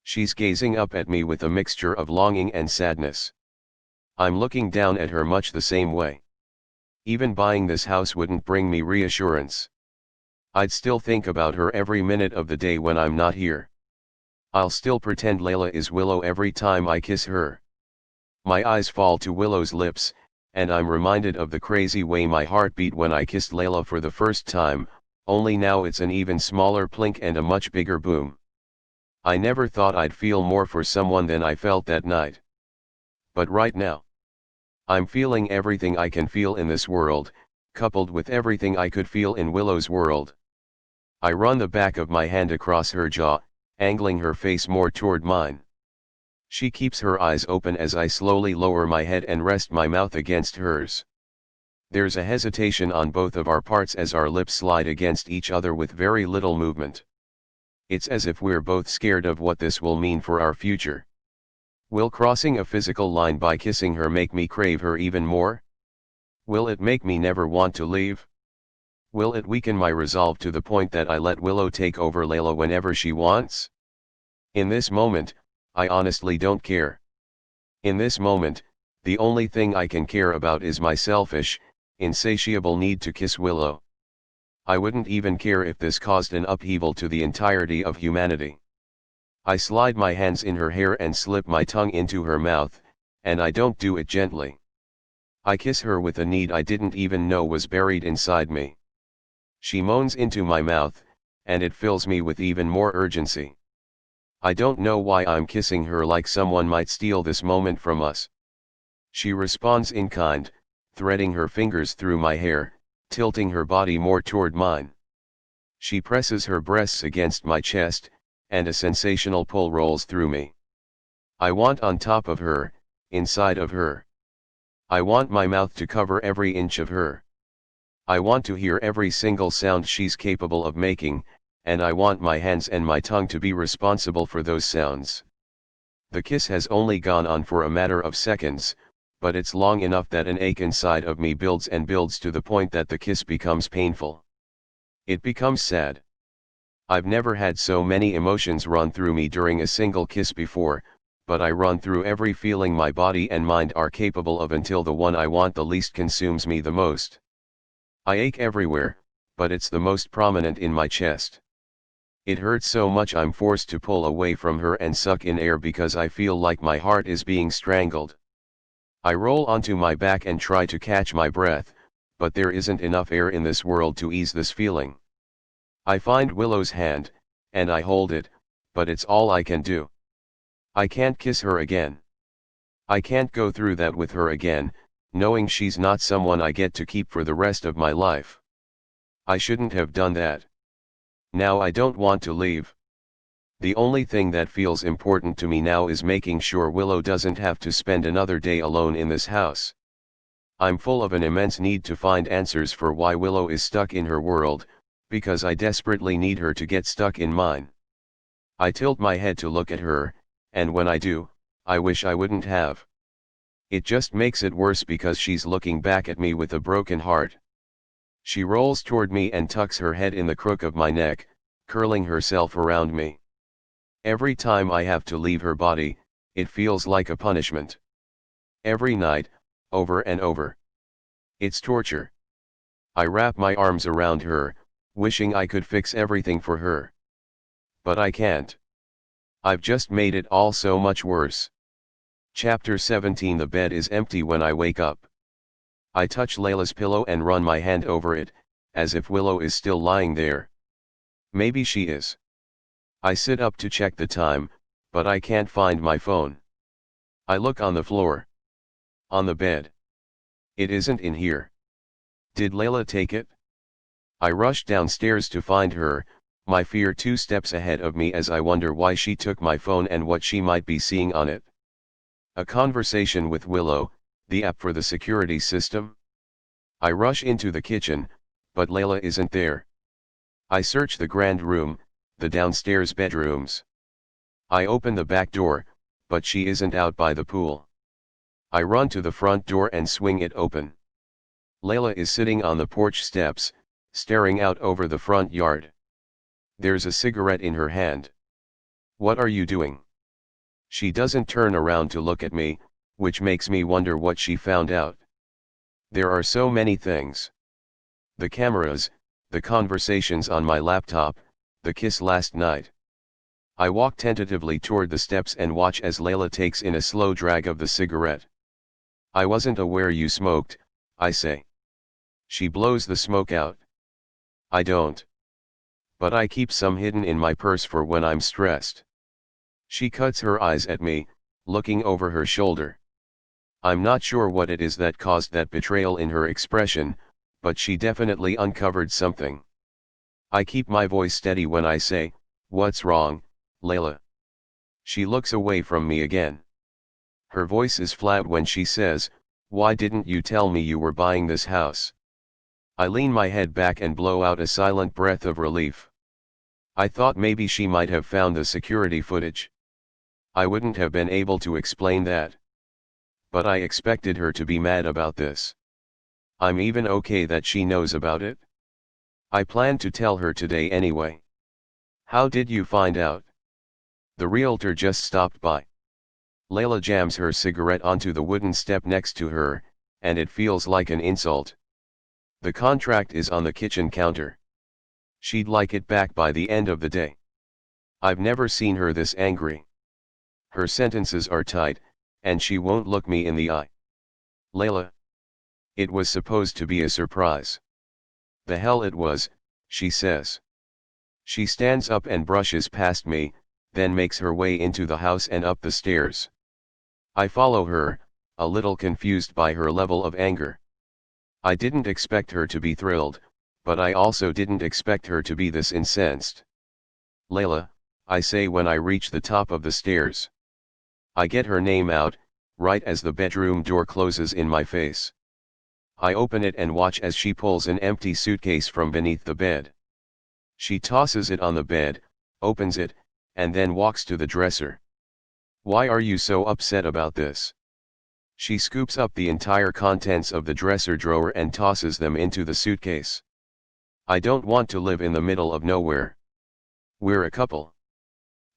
She's gazing up at me with a mixture of longing and sadness. I'm looking down at her much the same way. Even buying this house wouldn't bring me reassurance. I'd still think about her every minute of the day when I'm not here. I'll still pretend Layla is Willow every time I kiss her. My eyes fall to Willow's lips, and I'm reminded of the crazy way my heart beat when I kissed Layla for the first time, only now it's an even smaller plink and a much bigger boom. I never thought I'd feel more for someone than I felt that night. But right now, I'm feeling everything I can feel in this world, coupled with everything I could feel in Willow's world. I run the back of my hand across her jaw, angling her face more toward mine. She keeps her eyes open as I slowly lower my head and rest my mouth against hers. There's a hesitation on both of our parts as our lips slide against each other with very little movement. It's as if we're both scared of what this will mean for our future. Will crossing a physical line by kissing her make me crave her even more? Will it make me never want to leave? Will it weaken my resolve to the point that I let Willow take over Layla whenever she wants? In this moment, I honestly don't care. In this moment, the only thing I can care about is my selfish, insatiable need to kiss Willow. I wouldn't even care if this caused an upheaval to the entirety of humanity. I slide my hands in her hair and slip my tongue into her mouth, and I don't do it gently. I kiss her with a need I didn't even know was buried inside me. She moans into my mouth, and it fills me with even more urgency. I don't know why I'm kissing her like someone might steal this moment from us. She responds in kind, threading her fingers through my hair, tilting her body more toward mine. She presses her breasts against my chest, and a sensational pull rolls through me. I want on top of her, inside of her. I want my mouth to cover every inch of her. I want to hear every single sound she's capable of making, and I want my hands and my tongue to be responsible for those sounds. The kiss has only gone on for a matter of seconds, but it's long enough that an ache inside of me builds and builds to the point that the kiss becomes painful. It becomes sad. I've never had so many emotions run through me during a single kiss before, but I run through every feeling my body and mind are capable of until the one I want the least consumes me the most. I ache everywhere, but it's the most prominent in my chest. It hurts so much I'm forced to pull away from her and suck in air because I feel like my heart is being strangled. I roll onto my back and try to catch my breath, but there isn't enough air in this world to ease this feeling. I find Willow's hand, and I hold it, but it's all I can do. I can't kiss her again. I can't go through that with her again, knowing she's not someone I get to keep for the rest of my life. I shouldn't have done that. Now I don't want to leave. The only thing that feels important to me now is making sure Willow doesn't have to spend another day alone in this house. I'm full of an immense need to find answers for why Willow is stuck in her world, because I desperately need her to get stuck in mine. I tilt my head to look at her, and when I do, I wish I wouldn't have. It just makes it worse because she's looking back at me with a broken heart. She rolls toward me and tucks her head in the crook of my neck, curling herself around me. Every time I have to leave her body, it feels like a punishment. Every night, over and over. It's torture. I wrap my arms around her, wishing I could fix everything for her. But I can't. I've just made it all so much worse. Chapter 17. The bed is empty when I wake up. I touch Layla's pillow and run my hand over it, as if Willow is still lying there. Maybe she is. I sit up to check the time, but I can't find my phone. I look on the floor. On the bed. It isn't in here. Did Layla take it? I rush downstairs to find her, my fear 2 steps ahead of me as I wonder why she took my phone and what she might be seeing on it. A conversation with Willow, the app for the security system? I rush into the kitchen, but Layla isn't there. I search the grand room, the downstairs bedrooms. I open the back door, but she isn't out by the pool. I run to the front door and swing it open. Layla is sitting on the porch steps, staring out over the front yard. There's a cigarette in her hand. What are you doing? She doesn't turn around to look at me, which makes me wonder what she found out. There are so many things. The cameras, the conversations on my laptop, the kiss last night. I walk tentatively toward the steps and watch as Layla takes in a slow drag of the cigarette. I wasn't aware you smoked, I say. She blows the smoke out. I don't. But I keep some hidden in my purse for when I'm stressed. She cuts her eyes at me, looking over her shoulder. I'm not sure what it is that caused that betrayal in her expression, but she definitely uncovered something. I keep my voice steady when I say, "What's wrong, Layla?" She looks away from me again. Her voice is flat when she says, "Why didn't you tell me you were buying this house?" I lean my head back and blow out a silent breath of relief. I thought maybe she might have found the security footage. I wouldn't have been able to explain that. But I expected her to be mad about this. I'm even okay that she knows about it. I planned to tell her today anyway. How did you find out? The realtor just stopped by. Layla jams her cigarette onto the wooden step next to her, and it feels like an insult. The contract is on the kitchen counter. She'd like it back by the end of the day. I've never seen her this angry. Her sentences are tight, and she won't look me in the eye. Layla. It was supposed to be a surprise. The hell it was, she says. She stands up and brushes past me, then makes her way into the house and up the stairs. I follow her, a little confused by her level of anger. I didn't expect her to be thrilled, but I also didn't expect her to be this incensed. Layla, I say when I reach the top of the stairs. I get her name out, right as the bedroom door closes in my face. I open it and watch as she pulls an empty suitcase from beneath the bed. She tosses it on the bed, opens it, and then walks to the dresser. Why are you so upset about this? She scoops up the entire contents of the dresser drawer and tosses them into the suitcase. I don't want to live in the middle of nowhere. We're a couple.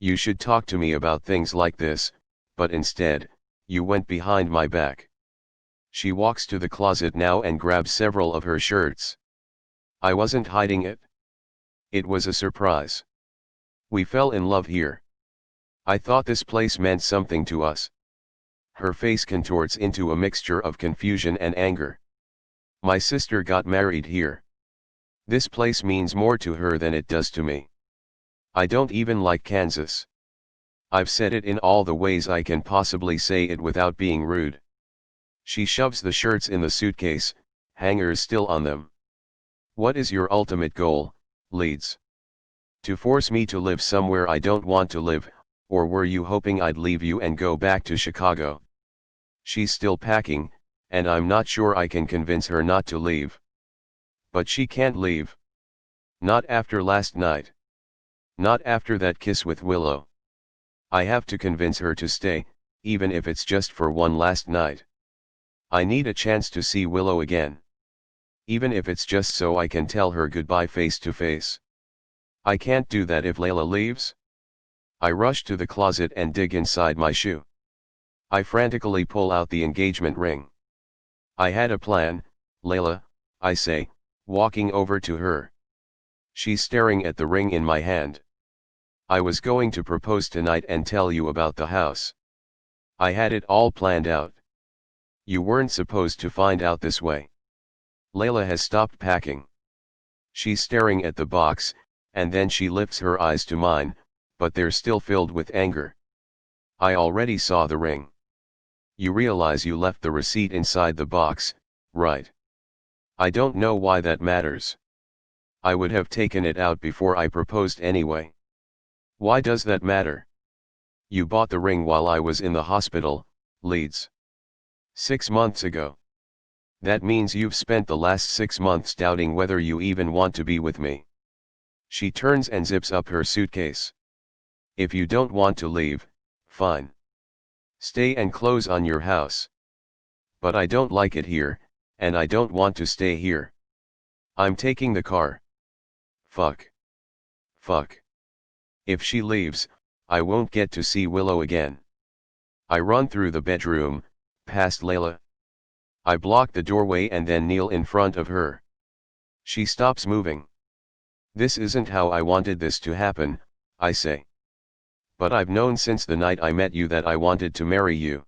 You should talk to me about things like this, but instead, you went behind my back. She walks to the closet now and grabs several of her shirts. I wasn't hiding it. It was a surprise. We fell in love here. I thought this place meant something to us. Her face contorts into a mixture of confusion and anger. My sister got married here. This place means more to her than it does to me. I don't even like Kansas. I've said it in all the ways I can possibly say it without being rude. She shoves the shirts in the suitcase, hangers still on them. What is your ultimate goal, Leeds? To force me to live somewhere I don't want to live, or were you hoping I'd leave you and go back to Chicago? She's still packing, and I'm not sure I can convince her not to leave. But she can't leave. Not after last night. Not after that kiss with Willow. I have to convince her to stay, even if it's just for one last night. I need a chance to see Willow again. Even if it's just so I can tell her goodbye face to face. I can't do that if Layla leaves. I rush to the closet and dig inside my shoe. I frantically pull out the engagement ring. I had a plan, Layla, I say, walking over to her. She's staring at the ring in my hand. I was going to propose tonight and tell you about the house. I had it all planned out. You weren't supposed to find out this way. Layla has stopped packing. She's staring at the box, and then she lifts her eyes to mine, but they're still filled with anger. I already saw the ring. You realize you left the receipt inside the box, right? I don't know why that matters. I would have taken it out before I proposed anyway. Why does that matter? You bought the ring while I was in the hospital, Leeds. 6 months ago. That means you've spent the last 6 months doubting whether you even want to be with me. She turns and zips up her suitcase. If you don't want to leave, fine. Stay and close on your house. But I don't like it here, and I don't want to stay here. I'm taking the car. Fuck. Fuck. If she leaves, I won't get to see Willow again. I run through the bedroom, past Layla. I block the doorway and then kneel in front of her. She stops moving. This isn't how I wanted this to happen, I say. But I've known since the night I met you that I wanted to marry you.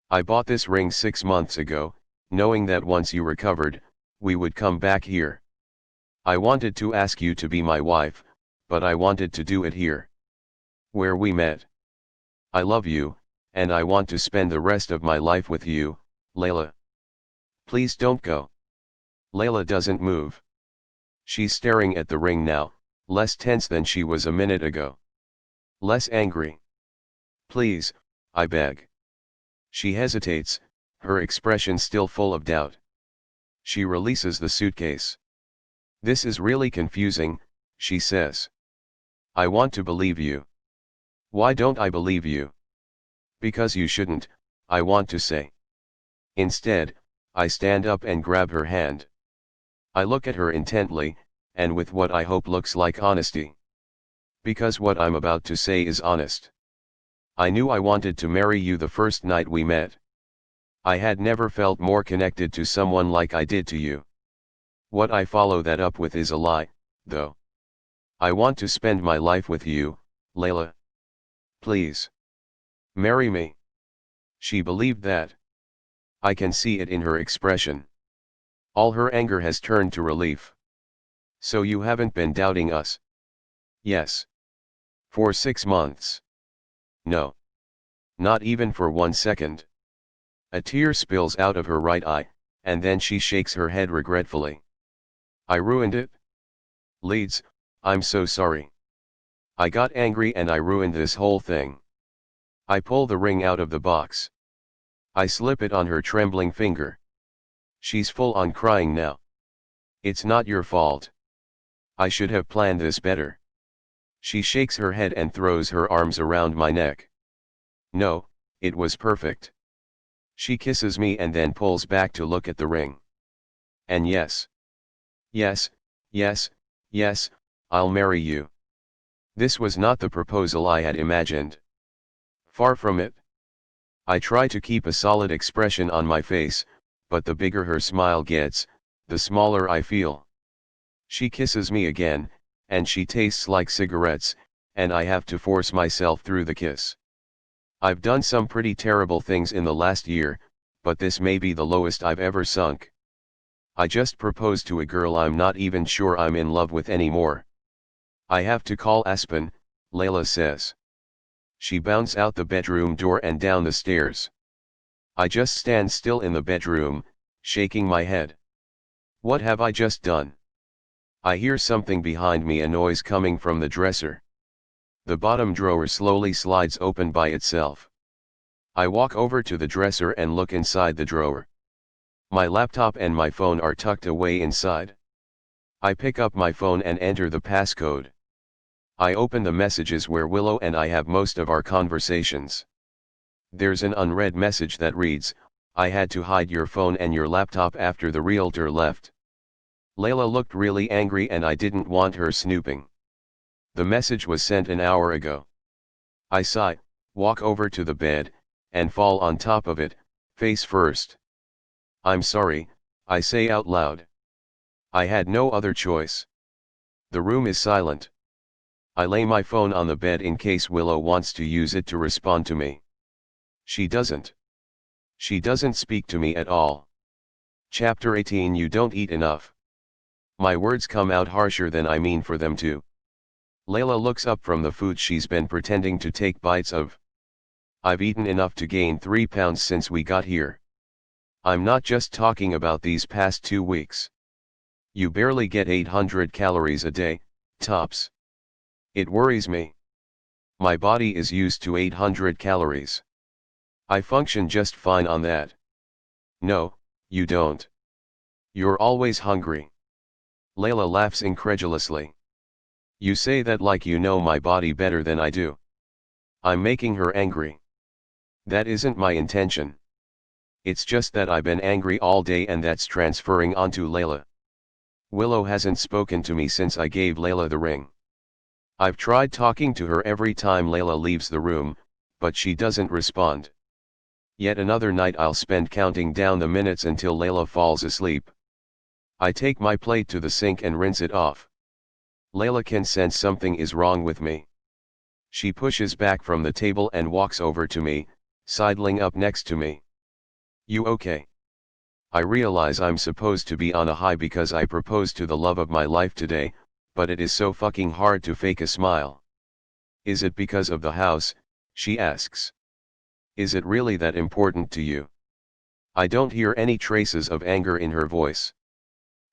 I bought this ring 6 months ago, knowing that once you recovered, we would come back here. I wanted to ask you to be my wife, but I wanted to do it here. Where we met. I love you, and I want to spend the rest of my life with you, Layla. Please don't go. Layla doesn't move. She's staring at the ring now, less tense than she was a minute ago. Less angry. Please, I beg. She hesitates, her expression still full of doubt. She releases the suitcase. This is really confusing, she says. I want to believe you. Why don't I believe you? Because you shouldn't, I want to say. Instead, I stand up and grab her hand. I look at her intently, and with what I hope looks like honesty. Because what I'm about to say is honest. I knew I wanted to marry you the first night we met. I had never felt more connected to someone like I did to you. What I follow that up with is a lie, though. I want to spend my life with you, Layla. Please. Marry me. She believed that. I can see it in her expression. All her anger has turned to relief. So you haven't been doubting us? Yes. For 6 months. No. Not even for 1 second. A tear spills out of her right eye, and then she shakes her head regretfully. I ruined it? Leeds, I'm so sorry. I got angry and I ruined this whole thing. I pull the ring out of the box. I slip it on her trembling finger. She's full on crying now. It's not your fault. I should have planned this better. She shakes her head and throws her arms around my neck. No, it was perfect. She kisses me and then pulls back to look at the ring. And yes. Yes, yes, yes, I'll marry you. This was not the proposal I had imagined. Far from it. I try to keep a solid expression on my face, but the bigger her smile gets, the smaller I feel. She kisses me again, and she tastes like cigarettes, and I have to force myself through the kiss. I've done some pretty terrible things in the last year, but this may be the lowest I've ever sunk. I just proposed to a girl I'm not even sure I'm in love with anymore. I have to call Aspen, Layla says. She bounds out the bedroom door and down the stairs. I just stand still in the bedroom, shaking my head. What have I just done? I hear something behind me, a noise coming from the dresser. The bottom drawer slowly slides open by itself. I walk over to the dresser and look inside the drawer. My laptop and my phone are tucked away inside. I pick up my phone and enter the passcode. I open the messages where Willow and I have most of our conversations. There's an unread message that reads, "I had to hide your phone and your laptop after the realtor left." Layla looked really angry and I didn't want her snooping. The message was sent an hour ago. I sigh, walk over to the bed, and fall on top of it, face first. I'm sorry, I say out loud. I had no other choice. The room is silent. I lay my phone on the bed in case Willow wants to use it to respond to me. She doesn't. She doesn't speak to me at all. Chapter 18. You don't eat enough. My words come out harsher than I mean for them to. Layla looks up from the food she's been pretending to take bites of. I've eaten enough to gain 3 pounds since we got here. I'm not just talking about these past 2 weeks. You barely get 800 calories a day, tops. It worries me. My body is used to 800 calories. I function just fine on that. No, you don't. You're always hungry. Layla laughs incredulously. You say that like you know my body better than I do. I'm making her angry. That isn't my intention. It's just that I've been angry all day and that's transferring onto Layla. Willow hasn't spoken to me since I gave Layla the ring. I've tried talking to her every time Layla leaves the room, but she doesn't respond. Yet another night I'll spend counting down the minutes until Layla falls asleep. I take my plate to the sink and rinse it off. Layla can sense something is wrong with me. She pushes back from the table and walks over to me, sidling up next to me. You okay? I realize I'm supposed to be on a high because I proposed to the love of my life today, but it is so fucking hard to fake a smile. Is it because of the house? She asks. Is it really that important to you? I don't hear any traces of anger in her voice.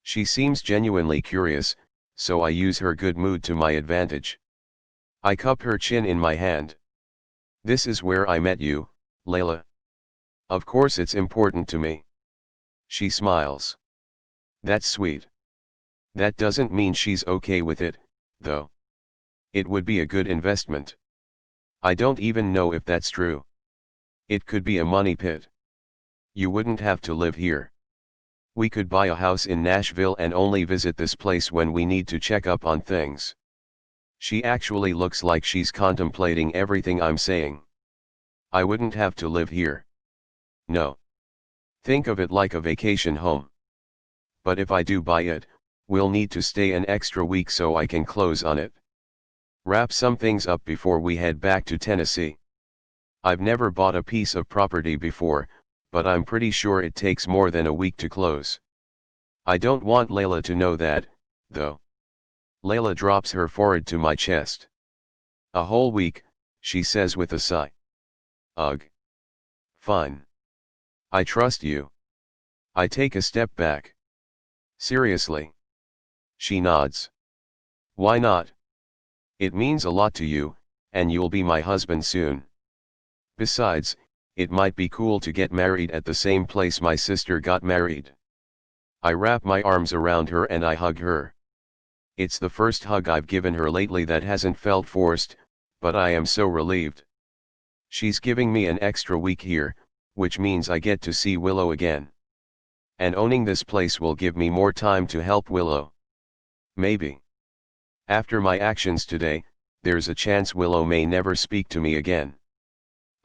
She seems genuinely curious, so I use her good mood to my advantage. I cup her chin in my hand. This is where I met you, Layla. Of course it's important to me. She smiles. That's sweet. That doesn't mean she's okay with it, though. It would be a good investment. I don't even know if that's true. It could be a money pit. You wouldn't have to live here. We could buy a house in Nashville and only visit this place when we need to check up on things. She actually looks like she's contemplating everything I'm saying. I wouldn't have to live here. No. Think of it like a vacation home. But if I do buy it, we'll need to stay an extra week so I can close on it. Wrap some things up before we head back to Tennessee. I've never bought a piece of property before, but I'm pretty sure it takes more than a week to close. I don't want Layla to know that, though. Layla drops her forehead to my chest. A whole week, she says with a sigh. Ugh. Fine. I trust you. I take a step back. Seriously. She nods. Why not? It means a lot to you, and you'll be my husband soon. Besides, it might be cool to get married at the same place my sister got married. I wrap my arms around her and I hug her. It's the first hug I've given her lately that hasn't felt forced, but I am so relieved. She's giving me an extra week here, which means I get to see Willow again. And owning this place will give me more time to help Willow. Maybe. After my actions today, there's a chance Willow may never speak to me again.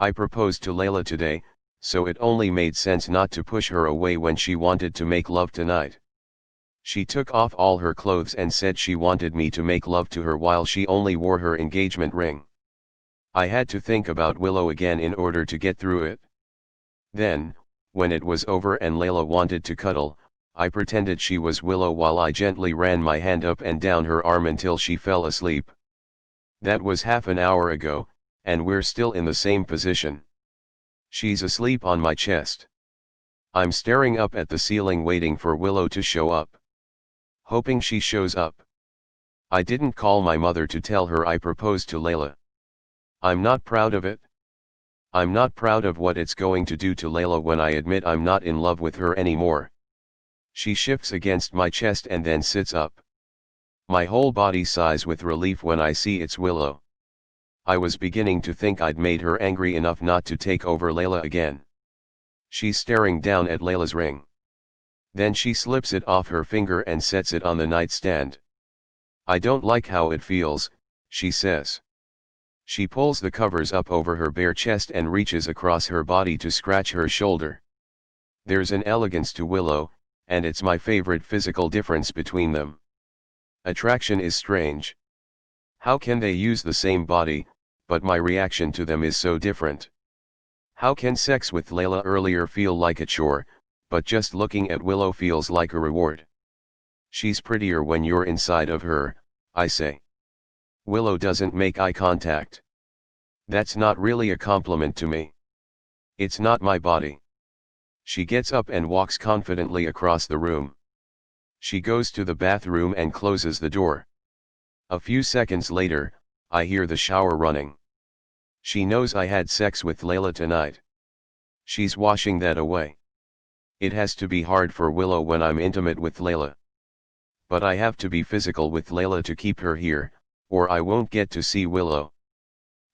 I proposed to Layla today, so it only made sense not to push her away when she wanted to make love tonight. She took off all her clothes and said she wanted me to make love to her while she only wore her engagement ring. I had to think about Willow again in order to get through it. Then, when it was over and Layla wanted to cuddle, I pretended she was Willow while I gently ran my hand up and down her arm until she fell asleep. That was half an hour ago, and we're still in the same position. She's asleep on my chest. I'm staring up at the ceiling waiting for Willow to show up. Hoping she shows up. I didn't call my mother to tell her I proposed to Layla. I'm not proud of it. I'm not proud of what it's going to do to Layla when I admit I'm not in love with her anymore. She shifts against my chest and then sits up. My whole body sighs with relief when I see it's Willow. I was beginning to think I'd made her angry enough not to take over Layla again. She's staring down at Layla's ring. Then she slips it off her finger and sets it on the nightstand. I don't like how it feels, she says. She pulls the covers up over her bare chest and reaches across her body to scratch her shoulder. There's an elegance to Willow, and it's my favorite physical difference between them. Attraction is strange. How can they use the same body, but my reaction to them is so different? How can sex with Layla earlier feel like a chore, but just looking at Willow feels like a reward? She's prettier when you're inside of her, I say. Willow doesn't make eye contact. That's not really a compliment to me. It's not my body. She gets up and walks confidently across the room. She goes to the bathroom and closes the door. A few seconds later, I hear the shower running. She knows I had sex with Layla tonight. She's washing that away. It has to be hard for Willow when I'm intimate with Layla. But I have to be physical with Layla to keep her here, or I won't get to see Willow.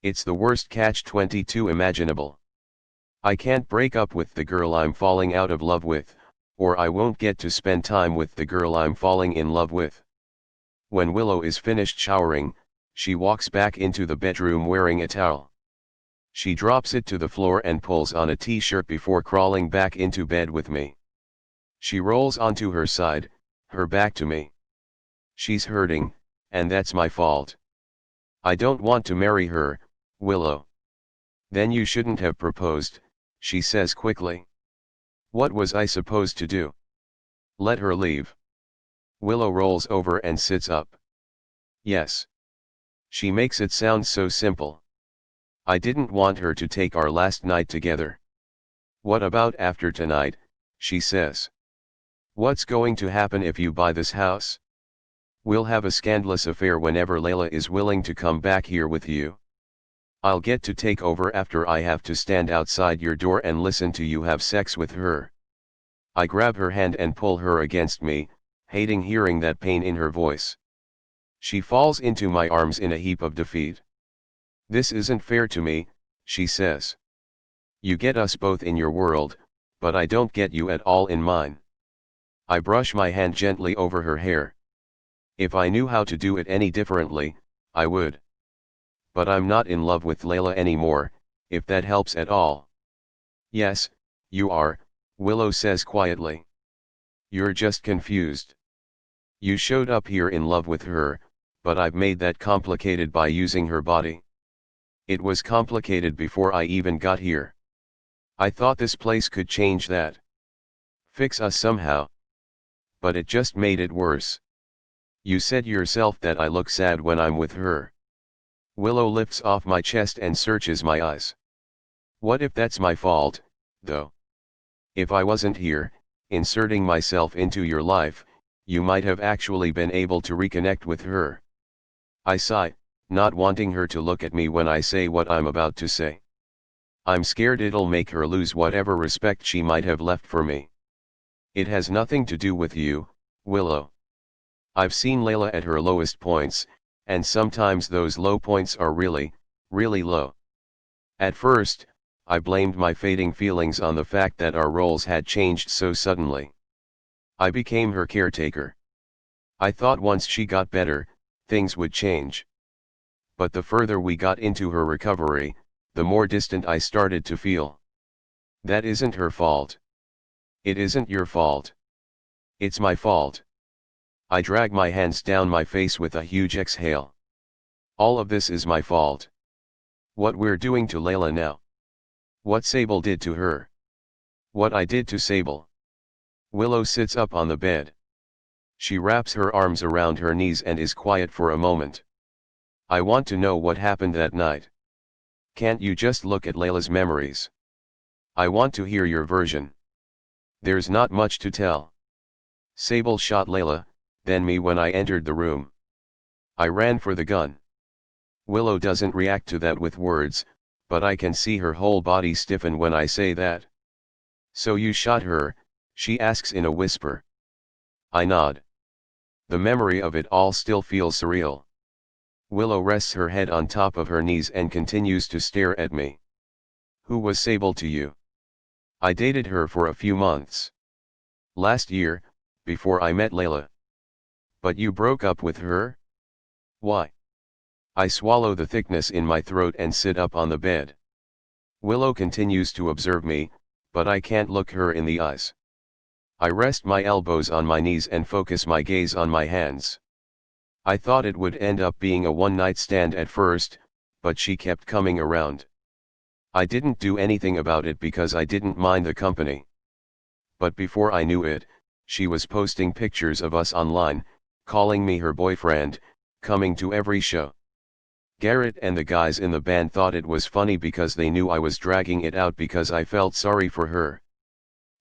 It's the worst catch-22 imaginable. I can't break up with the girl I'm falling out of love with, or I won't get to spend time with the girl I'm falling in love with. When Willow is finished showering, she walks back into the bedroom wearing a towel. She drops it to the floor and pulls on a t-shirt before crawling back into bed with me. She rolls onto her side, her back to me. She's hurting, and that's my fault. I don't want to marry her, Willow. Then you shouldn't have proposed, she says quickly. What was I supposed to do? Let her leave? Willow rolls over and sits up. Yes. She makes it sound so simple. I didn't want her to take our last night together. What about after tonight, she says. What's going to happen if you buy this house? We'll have a scandalous affair whenever Layla is willing to come back here with you. I'll get to take over after I have to stand outside your door and listen to you have sex with her. I grab her hand and pull her against me, hating hearing that pain in her voice. She falls into my arms in a heap of defeat. This isn't fair to me, she says. You get us both in your world, but I don't get you at all in mine. I brush my hand gently over her hair. If I knew how to do it any differently, I would. But I'm not in love with Layla anymore, if that helps at all. Yes, you are, Willow says quietly. You're just confused. You showed up here in love with her, but I've made that complicated by using her body. It was complicated before I even got here. I thought this place could change that. Fix us somehow. But it just made it worse. You said yourself that I look sad when I'm with her. Willow lifts off my chest and searches my eyes. What if that's my fault, though? If I wasn't here, inserting myself into your life, you might have actually been able to reconnect with her. I sigh, not wanting her to look at me when I say what I'm about to say. I'm scared it'll make her lose whatever respect she might have left for me. It has nothing to do with you, Willow. I've seen Layla at her lowest points, and sometimes those low points are really, really low. At first, I blamed my fading feelings on the fact that our roles had changed so suddenly. I became her caretaker. I thought once she got better, things would change. But the further we got into her recovery, the more distant I started to feel. That isn't her fault. It isn't your fault. It's my fault. I drag my hands down my face with a huge exhale. All of this is my fault. What we're doing to Layla now. What Sable did to her. What I did to Sable. Willow sits up on the bed. She wraps her arms around her knees and is quiet for a moment. I want to know what happened that night. Can't you just look at Layla's memories? I want to hear your version. There's not much to tell. Sable shot Layla, then me when I entered the room. I ran for the gun. Willow doesn't react to that with words, but I can see her whole body stiffen when I say that. So you shot her, she asks in a whisper. I nod. The memory of it all still feels surreal. Willow rests her head on top of her knees and continues to stare at me. Who was Sable to you? I dated her for a few months. Last year, before I met Layla. But you broke up with her? Why? I swallow the thickness in my throat and sit up on the bed. Willow continues to observe me, but I can't look her in the eyes. I rest my elbows on my knees and focus my gaze on my hands. I thought it would end up being a one-night stand at first, but she kept coming around. I didn't do anything about it because I didn't mind the company. But before I knew it, she was posting pictures of us online, calling me her boyfriend, coming to every show. Garrett and the guys in the band thought it was funny because they knew I was dragging it out because I felt sorry for her.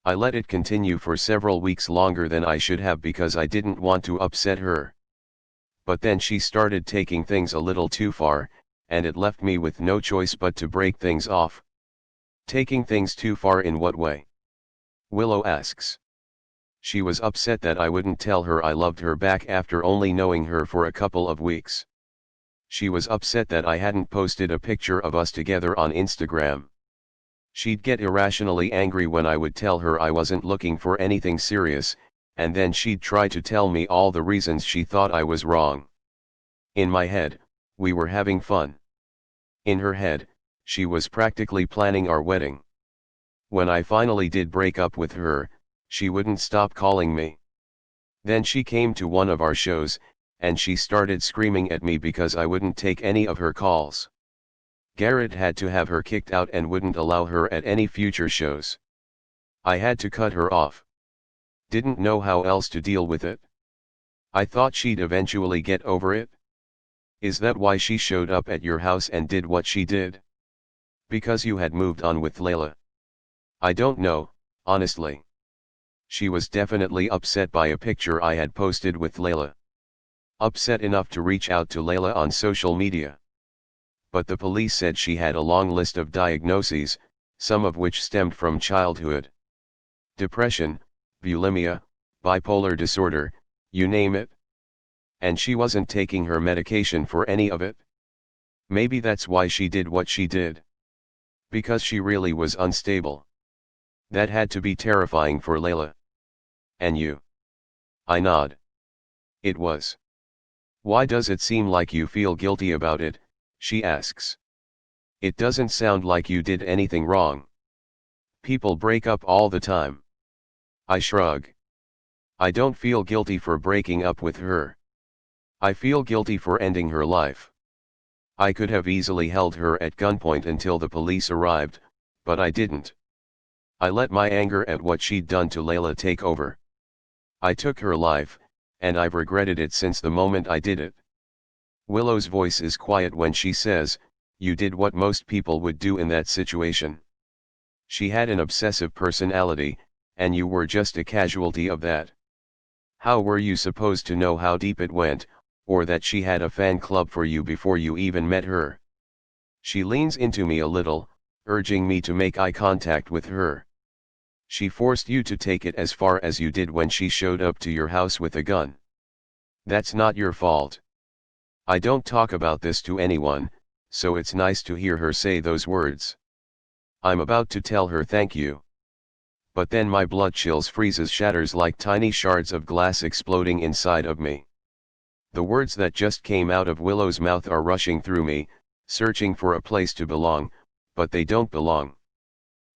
I let it continue for several weeks longer than I should have because I didn't want to upset her. But then she started taking things a little too far, and it left me with no choice but to break things off. Taking things too far in what way? Willow asks. She was upset that I wouldn't tell her I loved her back after only knowing her for a couple of weeks. She was upset that I hadn't posted a picture of us together on Instagram. She'd get irrationally angry when I would tell her I wasn't looking for anything serious, and then she'd try to tell me all the reasons she thought I was wrong. In my head, we were having fun. In her head, she was practically planning our wedding. When I finally did break up with her, she wouldn't stop calling me. Then she came to one of our shows, and she started screaming at me because I wouldn't take any of her calls. Garrett had to have her kicked out and wouldn't allow her at any future shows. I had to cut her off. Didn't know how else to deal with it. I thought she'd eventually get over it. Is that why she showed up at your house and did what she did? Because you had moved on with Layla? I don't know, honestly. She was definitely upset by a picture I had posted with Layla. Upset enough to reach out to Layla on social media. But the police said she had a long list of diagnoses, some of which stemmed from childhood. Depression, bulimia, bipolar disorder, you name it. And she wasn't taking her medication for any of it. Maybe that's why she did what she did. Because she really was unstable. That had to be terrifying for Layla. And you. I nod. It was. Why does it seem like you feel guilty about it? She asks. It doesn't sound like you did anything wrong. People break up all the time. I shrug. I don't feel guilty for breaking up with her. I feel guilty for ending her life. I could have easily held her at gunpoint until the police arrived, but I didn't. I let my anger at what she'd done to Layla take over. I took her life, and I've regretted it since the moment I did it. Willow's voice is quiet when she says, "You did what most people would do in that situation." She had an obsessive personality, and you were just a casualty of that. How were you supposed to know how deep it went, or that she had a fan club for you before you even met her? She leans into me a little, urging me to make eye contact with her. She forced you to take it as far as you did when she showed up to your house with a gun. That's not your fault. I don't talk about this to anyone, so it's nice to hear her say those words. I'm about to tell her thank you. But then my blood chills freezes shatters like tiny shards of glass exploding inside of me. The words that just came out of Willow's mouth are rushing through me, searching for a place to belong, but they don't belong.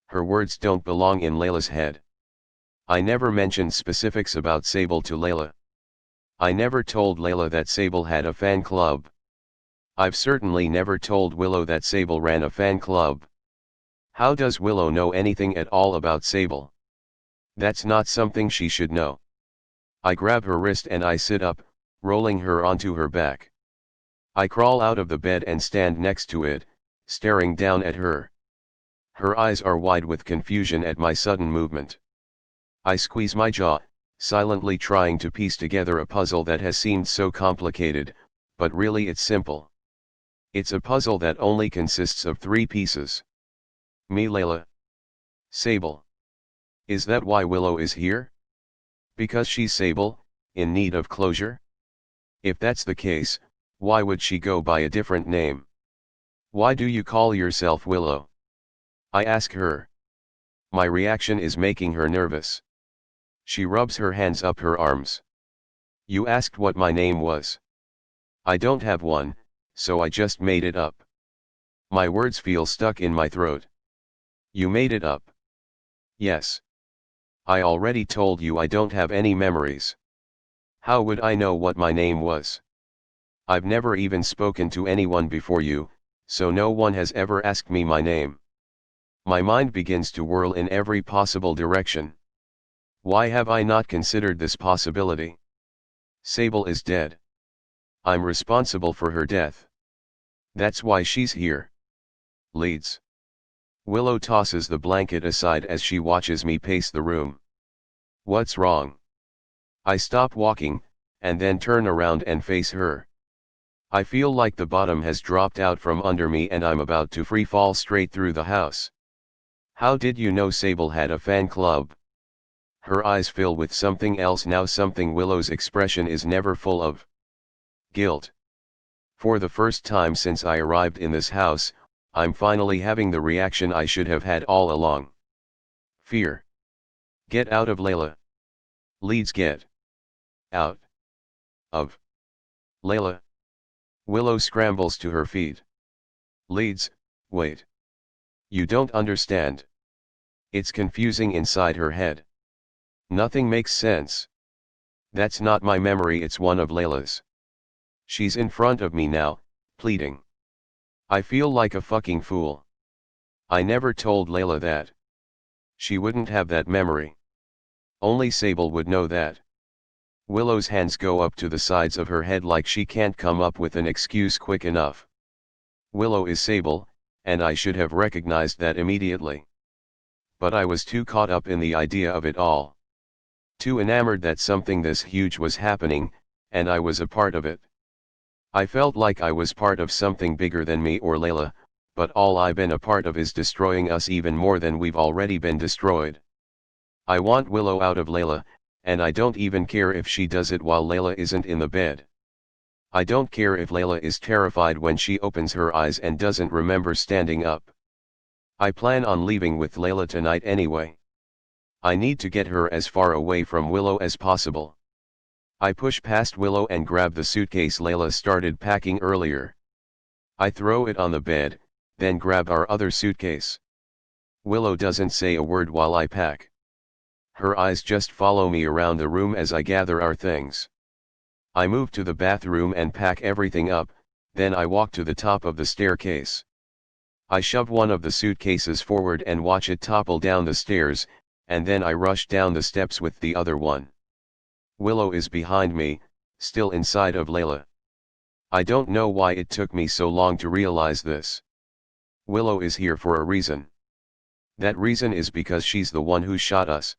Her words don't belong in Layla's head. I never mentioned specifics about Sable to Layla. I never told Layla that Sable had a fan club. I've certainly never told Willow that Sable ran a fan club. How does Willow know anything at all about Sable? That's not something she should know. I grab her wrist and I sit up, rolling her onto her back. I crawl out of the bed and stand next to it, staring down at her. Her eyes are wide with confusion at my sudden movement. I squeeze my jaw, silently trying to piece together a puzzle that has seemed so complicated, but really it's simple. It's a puzzle that only consists of 3 pieces. Me, Layla. Sable. Is that why Willow is here? Because she's Sable, in need of closure? If that's the case, why would she go by a different name? Why do you call yourself Willow? I ask her. My reaction is making her nervous. She rubs her hands up her arms. You asked what my name was. I don't have one, so I just made it up. My words feel stuck in my throat. You made it up. Yes. I already told you I don't have any memories. How would I know what my name was? I've never even spoken to anyone before you, so no one has ever asked me my name. My mind begins to whirl in every possible direction. Why have I not considered this possibility? Sable is dead. I'm responsible for her death. That's why she's here. Leeds. Willow tosses the blanket aside as she watches me pace the room. What's wrong? I stop walking, and then turn around and face her. I feel like the bottom has dropped out from under me and I'm about to free fall straight through the house. How did you know Sable had a fan club? Her eyes fill with something else now, something Willow's expression is never full of. Guilt. For the first time since I arrived in this house, I'm finally having the reaction I should have had all along. Fear. Get out of Layla. Leeds, get out of Layla. Willow scrambles to her feet. Leeds, wait. You don't understand. It's confusing inside her head. Nothing makes sense. That's not my memory, it's one of Layla's. She's in front of me now, pleading. I feel like a fucking fool. I never told Layla that. She wouldn't have that memory. Only Sable would know that. Willow's hands go up to the sides of her head like she can't come up with an excuse quick enough. Willow is Sable, and I should have recognized that immediately. But I was too caught up in the idea of it all. Too enamored that something this huge was happening, and I was a part of it. I felt like I was part of something bigger than me or Layla, but all I've been a part of is destroying us even more than we've already been destroyed. I want Willow out of Layla, and I don't even care if she does it while Layla isn't in the bed. I don't care if Layla is terrified when she opens her eyes and doesn't remember standing up. I plan on leaving with Layla tonight anyway. I need to get her as far away from Willow as possible. I push past Willow and grab the suitcase Layla started packing earlier. I throw it on the bed, then grab our other suitcase. Willow doesn't say a word while I pack. Her eyes just follow me around the room as I gather our things. I move to the bathroom and pack everything up, then I walk to the top of the staircase. I shove one of the suitcases forward and watch it topple down the stairs, and then I rush down the steps with the other one. Willow is behind me, still inside of Layla. I don't know why it took me so long to realize this. Willow is here for a reason. That reason is because she's the one who shot us.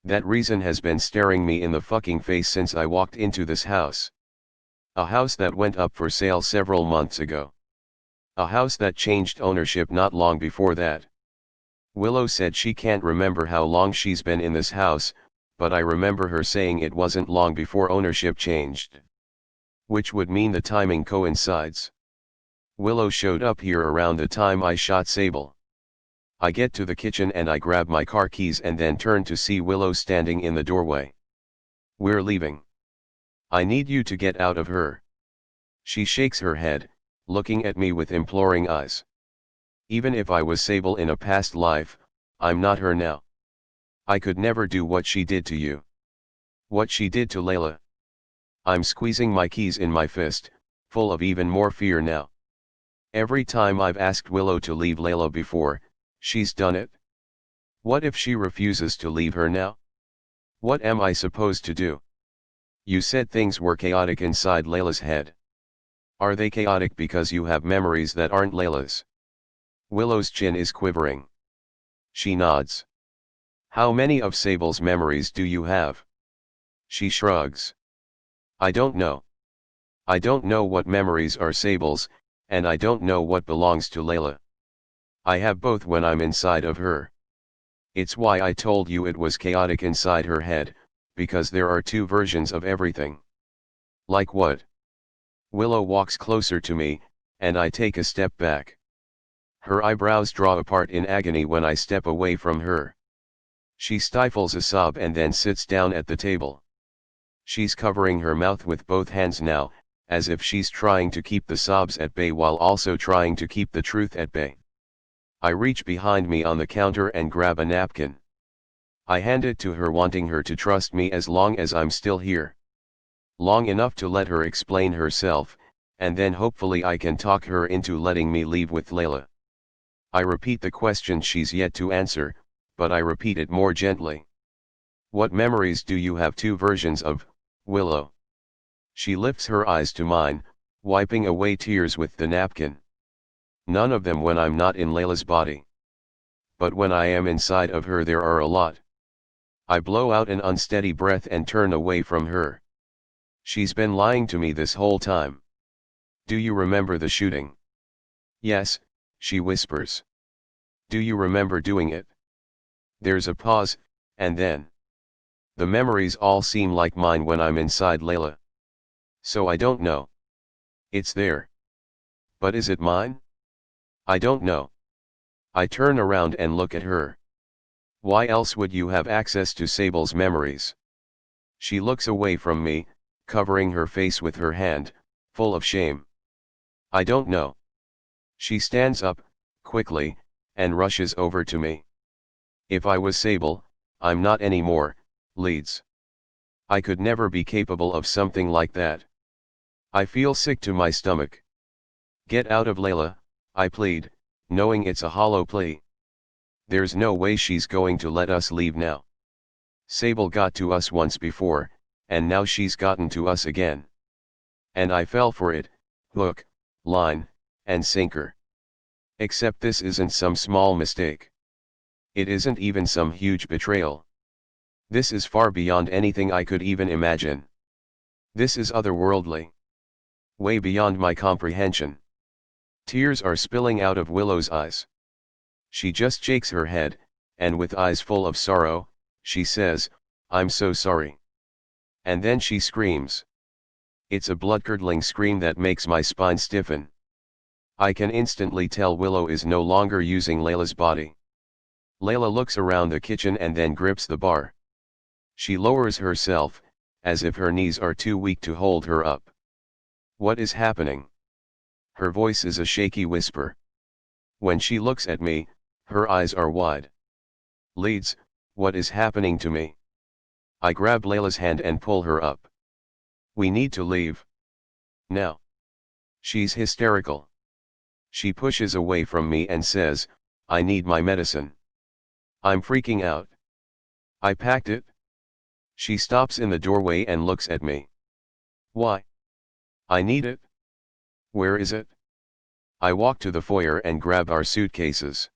That reason has been staring me in the fucking face since I walked into this house. A house that went up for sale several months ago. A house that changed ownership not long before that. Willow said she can't remember how long she's been in this house, but I remember her saying it wasn't long before ownership changed. Which would mean the timing coincides. Willow showed up here around the time I shot Sable. I get to the kitchen and I grab my car keys and then turn to see Willow standing in the doorway. We're leaving. I need you to get out of her. She shakes her head, looking at me with imploring eyes. Even if I was Sable in a past life, I'm not her now. I could never do what she did to you. What she did to Layla. I'm squeezing my keys in my fist, full of even more fear now. Every time I've asked Willow to leave Layla before, she's done it. What if she refuses to leave her now? What am I supposed to do? You said things were chaotic inside Layla's head. Are they chaotic because you have memories that aren't Layla's? Willow's chin is quivering. She nods. How many of Sable's memories do you have? She shrugs. I don't know. I don't know what memories are Sable's, and I don't know what belongs to Layla. I have both when I'm inside of her. It's why I told you it was chaotic inside her head, because there are two versions of everything. Like what? Willow walks closer to me, and I take a step back. Her eyebrows draw apart in agony when I step away from her. She stifles a sob and then sits down at the table. She's covering her mouth with both hands now, as if she's trying to keep the sobs at bay while also trying to keep the truth at bay. I reach behind me on the counter and grab a napkin. I hand it to her, wanting her to trust me as long as I'm still here. Long enough to let her explain herself, and then hopefully I can talk her into letting me leave with Layla. I repeat the question she's yet to answer, but I repeat it more gently. What memories do you have two versions of, Willow? She lifts her eyes to mine, wiping away tears with the napkin. None of them when I'm not in Layla's body. But when I am inside of her there are a lot. I blow out an unsteady breath and turn away from her. She's been lying to me this whole time. Do you remember the shooting? Yes, she whispers. Do you remember doing it? There's a pause, and then. The memories all seem like mine when I'm inside Layla. So I don't know. It's there. But is it mine? I don't know. I turn around and look at her. Why else would you have access to Sable's memories? She looks away from me, covering her face with her hand, full of shame. I don't know. She stands up, quickly, and rushes over to me. If I was Sable, I'm not anymore, Leeds. I could never be capable of something like that. I feel sick to my stomach. Get out of Layla, I plead, knowing it's a hollow plea. There's no way she's going to let us leave now. Sable got to us once before, and now she's gotten to us again. And I fell for it, hook, line, and sinker. Except this isn't some small mistake. It isn't even some huge betrayal. This is far beyond anything I could even imagine. This is otherworldly. Way beyond my comprehension. Tears are spilling out of Willow's eyes. She just shakes her head, and with eyes full of sorrow, she says, "I'm so sorry." And then she screams. It's a blood-curdling scream that makes my spine stiffen. I can instantly tell Willow is no longer using Layla's body. Layla looks around the kitchen and then grips the bar. She lowers herself, as if her knees are too weak to hold her up. What is happening? Her voice is a shaky whisper. When she looks at me, her eyes are wide. Leeds, what is happening to me? I grab Layla's hand and pull her up. We need to leave. Now. She's hysterical. She pushes away from me and says, I need my medicine. I'm freaking out. I packed it. She stops in the doorway and looks at me. Why? I need it. Where is it? I walk to the foyer and grab our suitcases.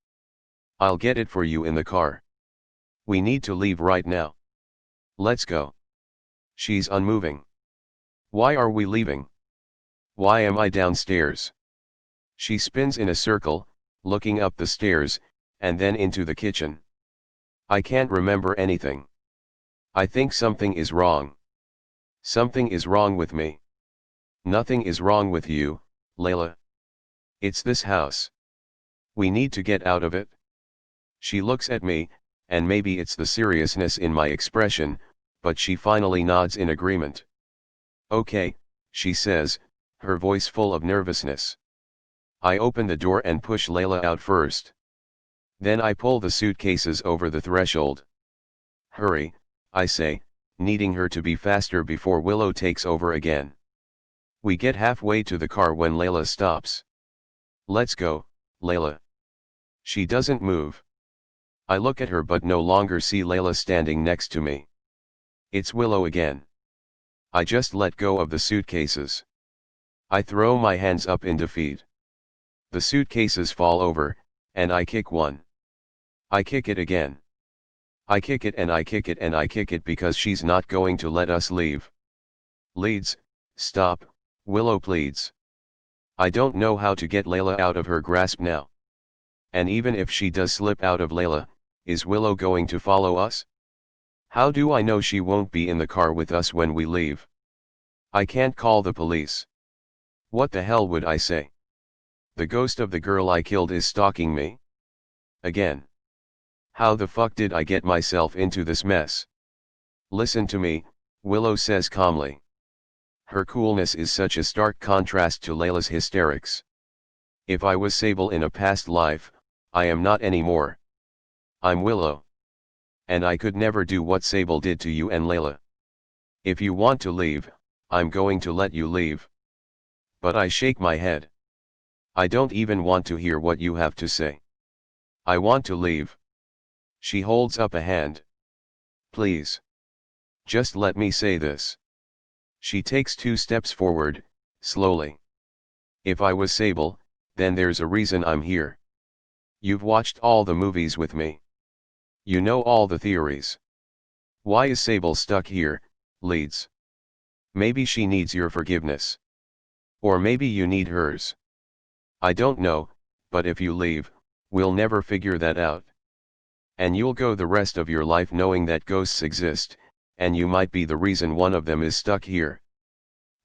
I'll get it for you in the car. We need to leave right now. Let's go. She's unmoving. Why are we leaving? Why am I downstairs? She spins in a circle, looking up the stairs, and then into the kitchen. I can't remember anything. I think something is wrong. Something is wrong with me. Nothing is wrong with you, Layla. It's this house. We need to get out of it. She looks at me, and maybe it's the seriousness in my expression, but she finally nods in agreement. Okay, she says, her voice full of nervousness. I open the door and push Layla out first. Then I pull the suitcases over the threshold. Hurry, I say, needing her to be faster before Willow takes over again. We get halfway to the car when Layla stops. Let's go, Layla. She doesn't move. I look at her but no longer see Layla standing next to me. It's Willow again. I just let go of the suitcases. I throw my hands up in defeat. The suitcases fall over, and I kick one. I kick it again. I kick it and I kick it and I kick it because she's not going to let us leave. Leeds, stop, Willow pleads. I don't know how to get Layla out of her grasp now. And even if she does slip out of Layla, is Willow going to follow us? How do I know she won't be in the car with us when we leave? I can't call the police. What the hell would I say? The ghost of the girl I killed is stalking me. Again. How the fuck did I get myself into this mess? Listen to me, Willow says calmly. Her coolness is such a stark contrast to Layla's hysterics. If I was Sable in a past life, I am not anymore. I'm Willow. And I could never do what Sable did to you and Layla. If you want to leave, I'm going to let you leave. But I shake my head. I don't even want to hear what you have to say. I want to leave. She holds up a hand. Please. Just let me say this. She takes 2 steps forward, slowly. If I was Sable, then there's a reason I'm here. You've watched all the movies with me. You know all the theories. Why is Sable stuck here, Leeds? Maybe she needs your forgiveness. Or maybe you need hers. I don't know, but if you leave, we'll never figure that out. And you'll go the rest of your life knowing that ghosts exist, and you might be the reason one of them is stuck here.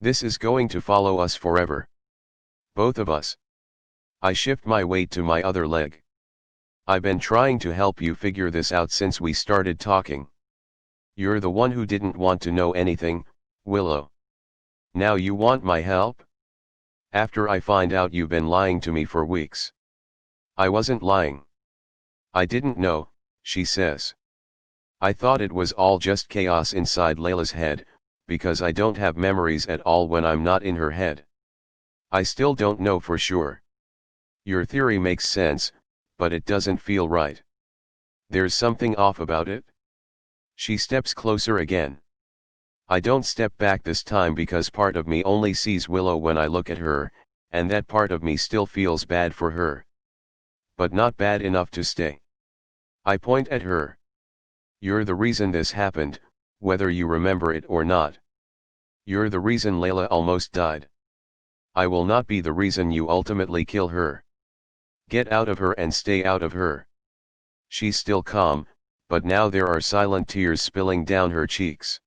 This is going to follow us forever. Both of us. I shift my weight to my other leg. I've been trying to help you figure this out since we started talking. You're the one who didn't want to know anything, Willow. Now you want my help? After I find out you've been lying to me for weeks. I wasn't lying. I didn't know, she says. I thought it was all just chaos inside Layla's head, because I don't have memories at all when I'm not in her head. I still don't know for sure. Your theory makes sense, but it doesn't feel right. There's something off about it. She steps closer again. I don't step back this time because part of me only sees Willow when I look at her, and that part of me still feels bad for her. But not bad enough to stay. I point at her. You're the reason this happened, whether you remember it or not. You're the reason Layla almost died. I will not be the reason you ultimately kill her. Get out of her and stay out of her. She's still calm, but now there are silent tears spilling down her cheeks.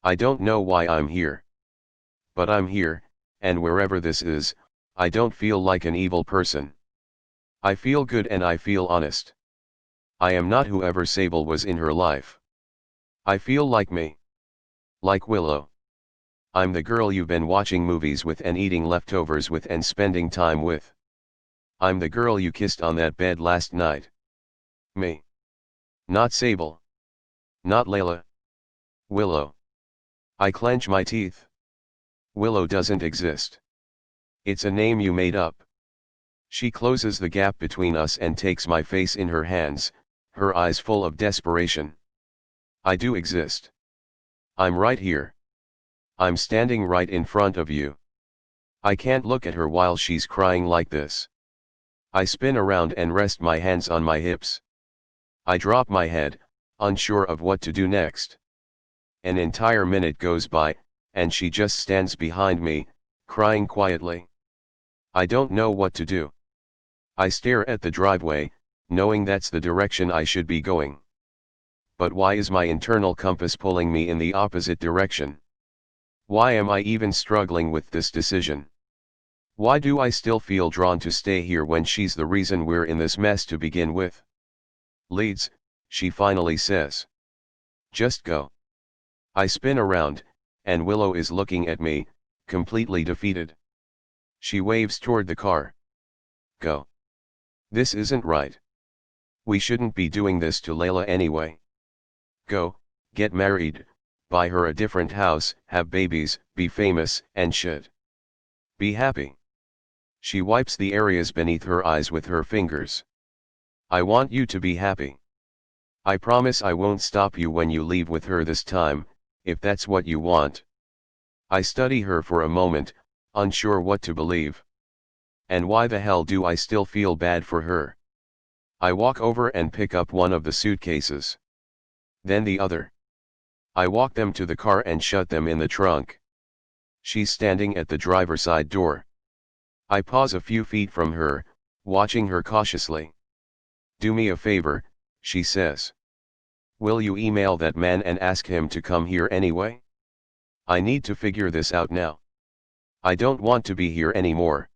I don't know why I'm here. But I'm here, and wherever this is, I don't feel like an evil person. I feel good and I feel honest. I am not whoever Sable was in her life. I feel like me. Like Willow. I'm the girl you've been watching movies with and eating leftovers with and spending time with. I'm the girl you kissed on that bed last night. Me. Not Sable. Not Layla. Willow. I clench my teeth. Willow doesn't exist. It's a name you made up. She closes the gap between us and takes my face in her hands, her eyes full of desperation. I do exist. I'm right here. I'm standing right in front of you. I can't look at her while she's crying like this. I spin around and rest my hands on my hips. I drop my head, unsure of what to do next. An entire minute goes by, and she just stands behind me, crying quietly. I don't know what to do. I stare at the driveway, knowing that's the direction I should be going. But why is my internal compass pulling me in the opposite direction? Why am I even struggling with this decision? Why do I still feel drawn to stay here when she's the reason we're in this mess to begin with? Leeds, she finally says. Just go. I spin around, and Willow is looking at me, completely defeated. She waves toward the car. Go. This isn't right. We shouldn't be doing this to Layla anyway. Go, get married, buy her a different house, have babies, be famous, and should be happy. She wipes the areas beneath her eyes with her fingers. I want you to be happy. I promise I won't stop you when you leave with her this time, if that's what you want. I study her for a moment, unsure what to believe. And why the hell do I still feel bad for her? I walk over and pick up one of the suitcases. Then the other. I walk them to the car and shut them in the trunk. She's standing at the driver's side door. I pause a few feet from her, watching her cautiously. Do me a favor, she says. Will you email that man and ask him to come here anyway? I need to figure this out now. I don't want to be here anymore.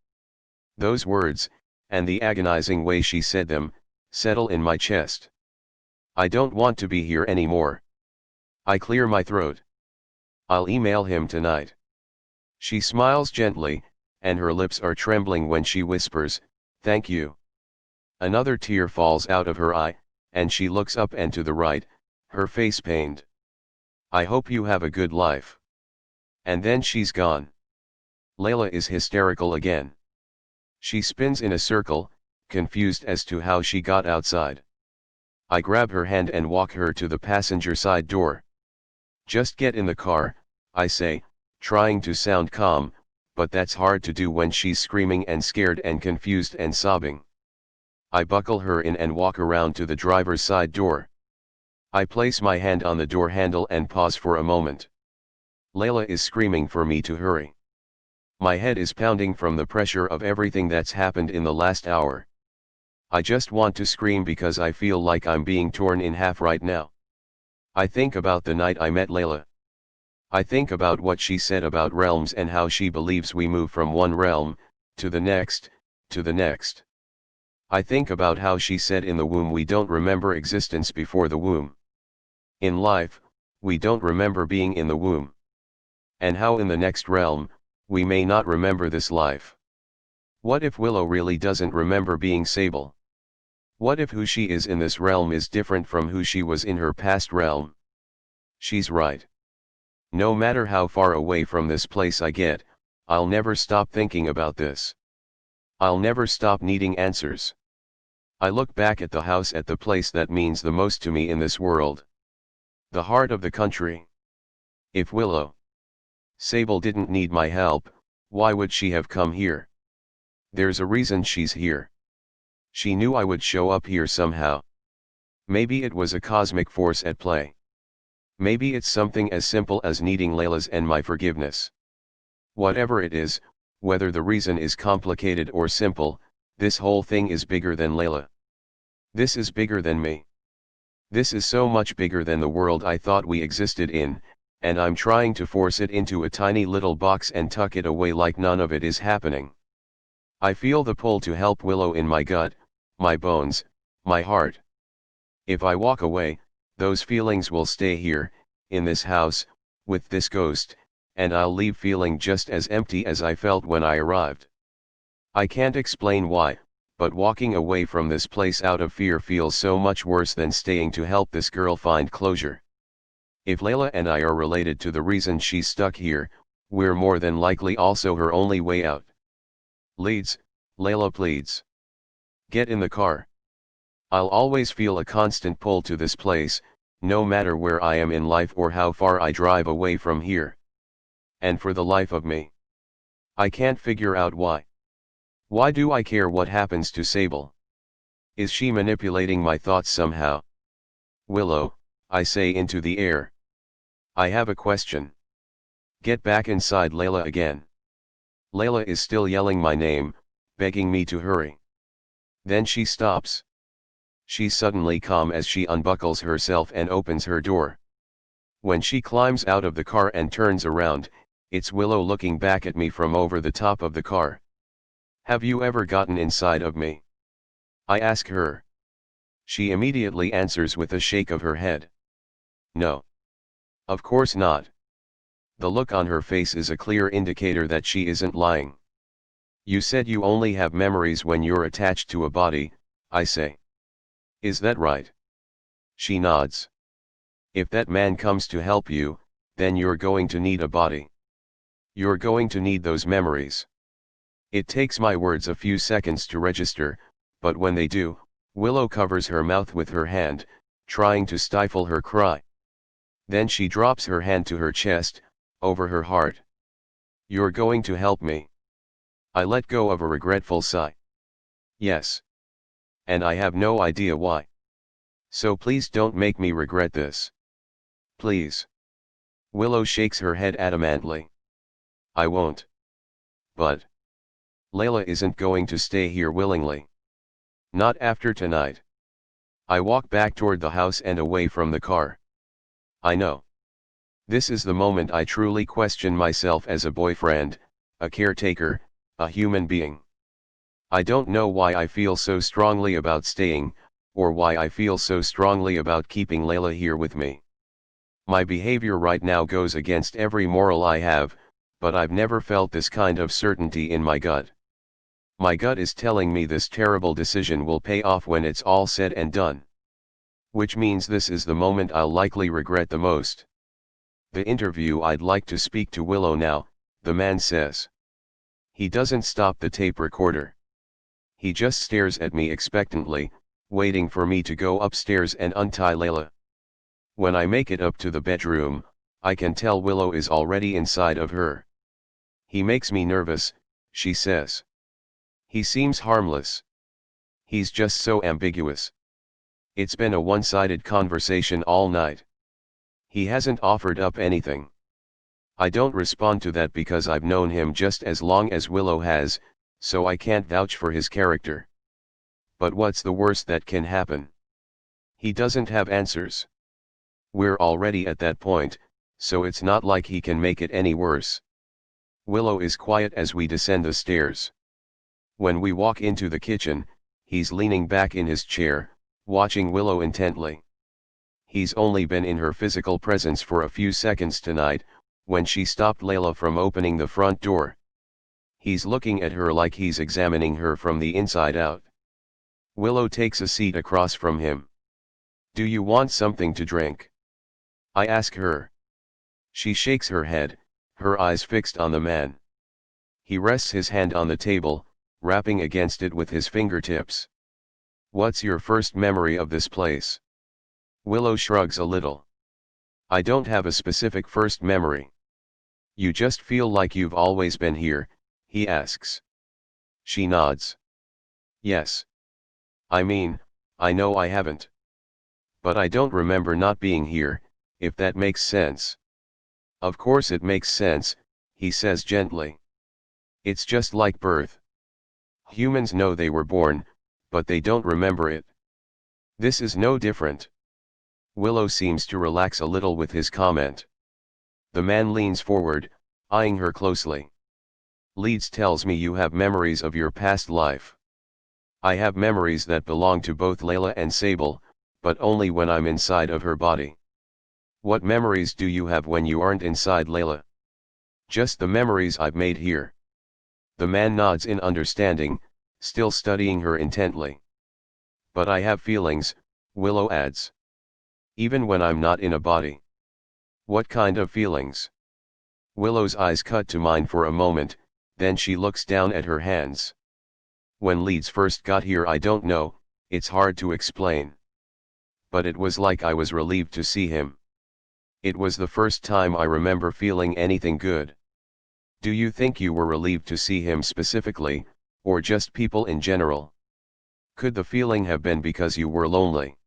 Those words, and the agonizing way she said them, settle in my chest. I don't want to be here anymore. I clear my throat. I'll email him tonight. She smiles gently, and her lips are trembling when she whispers, "Thank you." Another tear falls out of her eye, and she looks up and to the right, her face pained. I hope you have a good life. And then she's gone. Layla is hysterical again. She spins in a circle, confused as to how she got outside. I grab her hand and walk her to the passenger side door. Just get in the car, I say, trying to sound calm, but that's hard to do when she's screaming and scared and confused and sobbing. I buckle her in and walk around to the driver's side door. I place my hand on the door handle and pause for a moment. Layla is screaming for me to hurry. My head is pounding from the pressure of everything that's happened in the last hour. I just want to scream because I feel like I'm being torn in half right now. I think about the night I met Layla. I think about what she said about realms and how she believes we move from one realm, to the next, to the next. I think about how she said in the womb we don't remember existence before the womb. In life, we don't remember being in the womb. And how in the next realm, we may not remember this life. What if Willow really doesn't remember being Sable? What if who she is in this realm is different from who she was in her past realm? She's right. No matter how far away from this place I get, I'll never stop thinking about this. I'll never stop needing answers. I look back at the house at the place that means the most to me in this world. The heart of the country. If Willow, Sable didn't need my help, why would she have come here? There's a reason she's here. She knew I would show up here somehow. Maybe it was a cosmic force at play. Maybe it's something as simple as needing Layla's and my forgiveness. Whatever it is, whether the reason is complicated or simple, this whole thing is bigger than Layla. This is bigger than me. This is so much bigger than the world I thought we existed in, and I'm trying to force it into a tiny little box and tuck it away like none of it is happening. I feel the pull to help Willow in my gut, my bones, my heart. If I walk away, those feelings will stay here, in this house, with this ghost, and I'll leave feeling just as empty as I felt when I arrived. I can't explain why, but walking away from this place out of fear feels so much worse than staying to help this girl find closure. If Layla and I are related to the reason she's stuck here, we're more than likely also her only way out. Leeds, Layla pleads. Get in the car. I'll always feel a constant pull to this place, no matter where I am in life or how far I drive away from here. And for the life of me, I can't figure out why. Why do I care what happens to Sable? Is she manipulating my thoughts somehow? Willow, I say into the air. I have a question. Get back inside Layla again. Layla is still yelling my name, begging me to hurry. Then she stops. She's suddenly calm as she unbuckles herself and opens her door. When she climbs out of the car and turns around, it's Willow looking back at me from over the top of the car. Have you ever gotten inside of me? I ask her. She immediately answers with a shake of her head. No. Of course not. The look on her face is a clear indicator that she isn't lying. You said you only have memories when you're attached to a body, I say. Is that right? She nods. If that man comes to help you, then you're going to need a body. You're going to need those memories. It takes my words a few seconds to register, but when they do, Willow covers her mouth with her hand, trying to stifle her cry. Then she drops her hand to her chest, over her heart. You're going to help me. I let go of a regretful sigh. Yes. And I have no idea why. So please don't make me regret this. Please. Willow shakes her head adamantly. I won't. But Layla isn't going to stay here willingly. Not after tonight. I walk back toward the house and away from the car. I know. This is the moment I truly question myself as a boyfriend, a caretaker, a human being. I don't know why I feel so strongly about staying, or why I feel so strongly about keeping Layla here with me. My behavior right now goes against every moral I have, but I've never felt this kind of certainty in my gut. My gut is telling me this terrible decision will pay off when it's all said and done. Which means this is the moment I'll likely regret the most. The interview. I'd like to speak to Willow now, the man says. He doesn't stop the tape recorder. He just stares at me expectantly, waiting for me to go upstairs and untie Layla. When I make it up to the bedroom, I can tell Willow is already inside of her. He makes me nervous, she says. He seems harmless. He's just so ambiguous. It's been a one-sided conversation all night. He hasn't offered up anything. I don't respond to that because I've known him just as long as Willow has, so I can't vouch for his character. But what's the worst that can happen? He doesn't have answers. We're already at that point, so it's not like he can make it any worse. Willow is quiet as we descend the stairs. When we walk into the kitchen, he's leaning back in his chair, watching Willow intently. He's only been in her physical presence for a few seconds tonight, when she stopped Layla from opening the front door. He's looking at her like he's examining her from the inside out. Willow takes a seat across from him. Do you want something to drink? I ask her. She shakes her head, her eyes fixed on the man. He rests his hand on the table, rapping against it with his fingertips. What's your first memory of this place? Willow shrugs a little. I don't have a specific first memory. You just feel like you've always been here, he asks. She nods. Yes. I mean, I know I haven't. But I don't remember not being here, if that makes sense. Of course it makes sense, he says gently. It's just like birth. Humans know they were born, but they don't remember it. This is no different. Willow seems to relax a little with his comment. The man leans forward, eyeing her closely. Leeds tells me you have memories of your past life. I have memories that belong to both Layla and Sable, but only when I'm inside of her body. What memories do you have when you aren't inside Layla? Just the memories I've made here. The man nods in understanding, still studying her intently. But I have feelings, Willow adds. Even when I'm not in a body. What kind of feelings? Willow's eyes cut to mine for a moment, then she looks down at her hands. When Leeds first got here, I don't know, it's hard to explain. But it was like I was relieved to see him. It was the first time I remember feeling anything good. Do you think you were relieved to see him specifically, or just people in general? Could the feeling have been because you were lonely?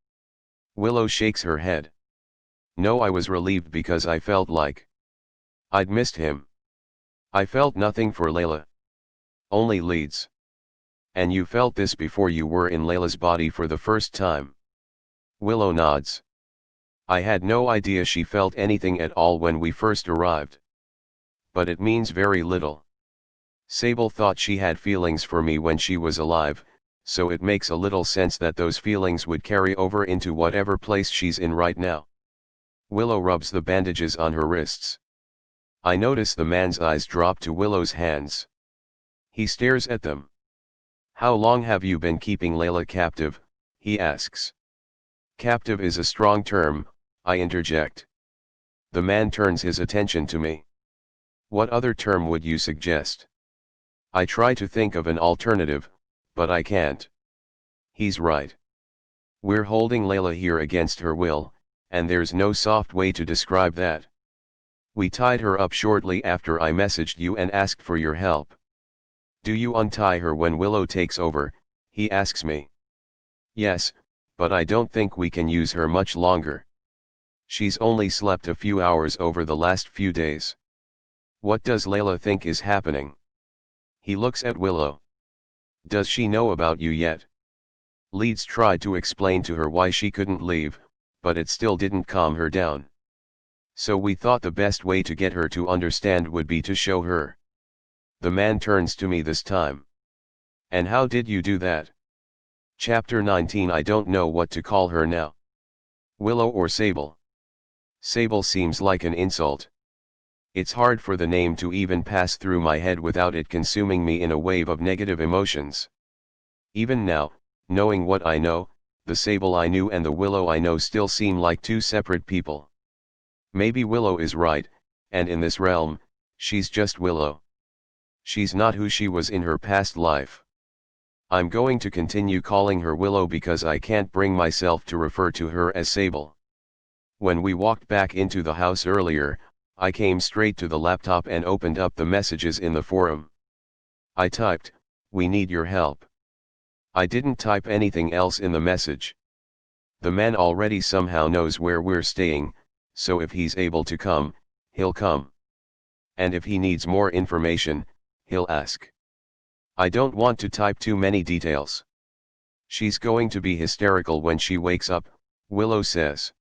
Willow shakes her head. No, I was relieved because I felt like I'd missed him. I felt nothing for Layla. Only Leeds. And you felt this before you were in Layla's body for the first time? Willow nods. I had no idea she felt anything at all when we first arrived. But it means very little. Sable thought she had feelings for me when she was alive, so it makes a little sense that those feelings would carry over into whatever place she's in right now. Willow rubs the bandages on her wrists. I notice the man's eyes drop to Willow's hands. He stares at them. How long have you been keeping Layla captive? He asks. Captive is a strong term, I interject. The man turns his attention to me. What other term would you suggest? I try to think of an alternative, but I can't. He's right. We're holding Layla here against her will, and there's no soft way to describe that. We tied her up shortly after I messaged you and asked for your help. Do you untie her when Willow takes over? He asks me. Yes, but I don't think we can use her much longer. She's only slept a few hours over the last few days. What does Layla think is happening? He looks at Willow. Does she know about you yet? Leeds tried to explain to her why she couldn't leave, but it still didn't calm her down. So we thought the best way to get her to understand would be to show her. The man turns to me this time. And how did you do that? Chapter 19. I don't know what to call her now. Willow or Sable? Sable seems like an insult. It's hard for the name to even pass through my head without it consuming me in a wave of negative emotions. Even now, knowing what I know, the Sable I knew and the Willow I know still seem like two separate people. Maybe Willow is right, and in this realm, she's just Willow. She's not who she was in her past life. I'm going to continue calling her Willow because I can't bring myself to refer to her as Sable. When we walked back into the house earlier, I came straight to the laptop and opened up the messages in the forum. I typed, "We need your help." I didn't type anything else in the message. The man already somehow knows where we're staying, so if he's able to come, he'll come. And if he needs more information, he'll ask. I don't want to type too many details. She's going to be hysterical when she wakes up, Willow says.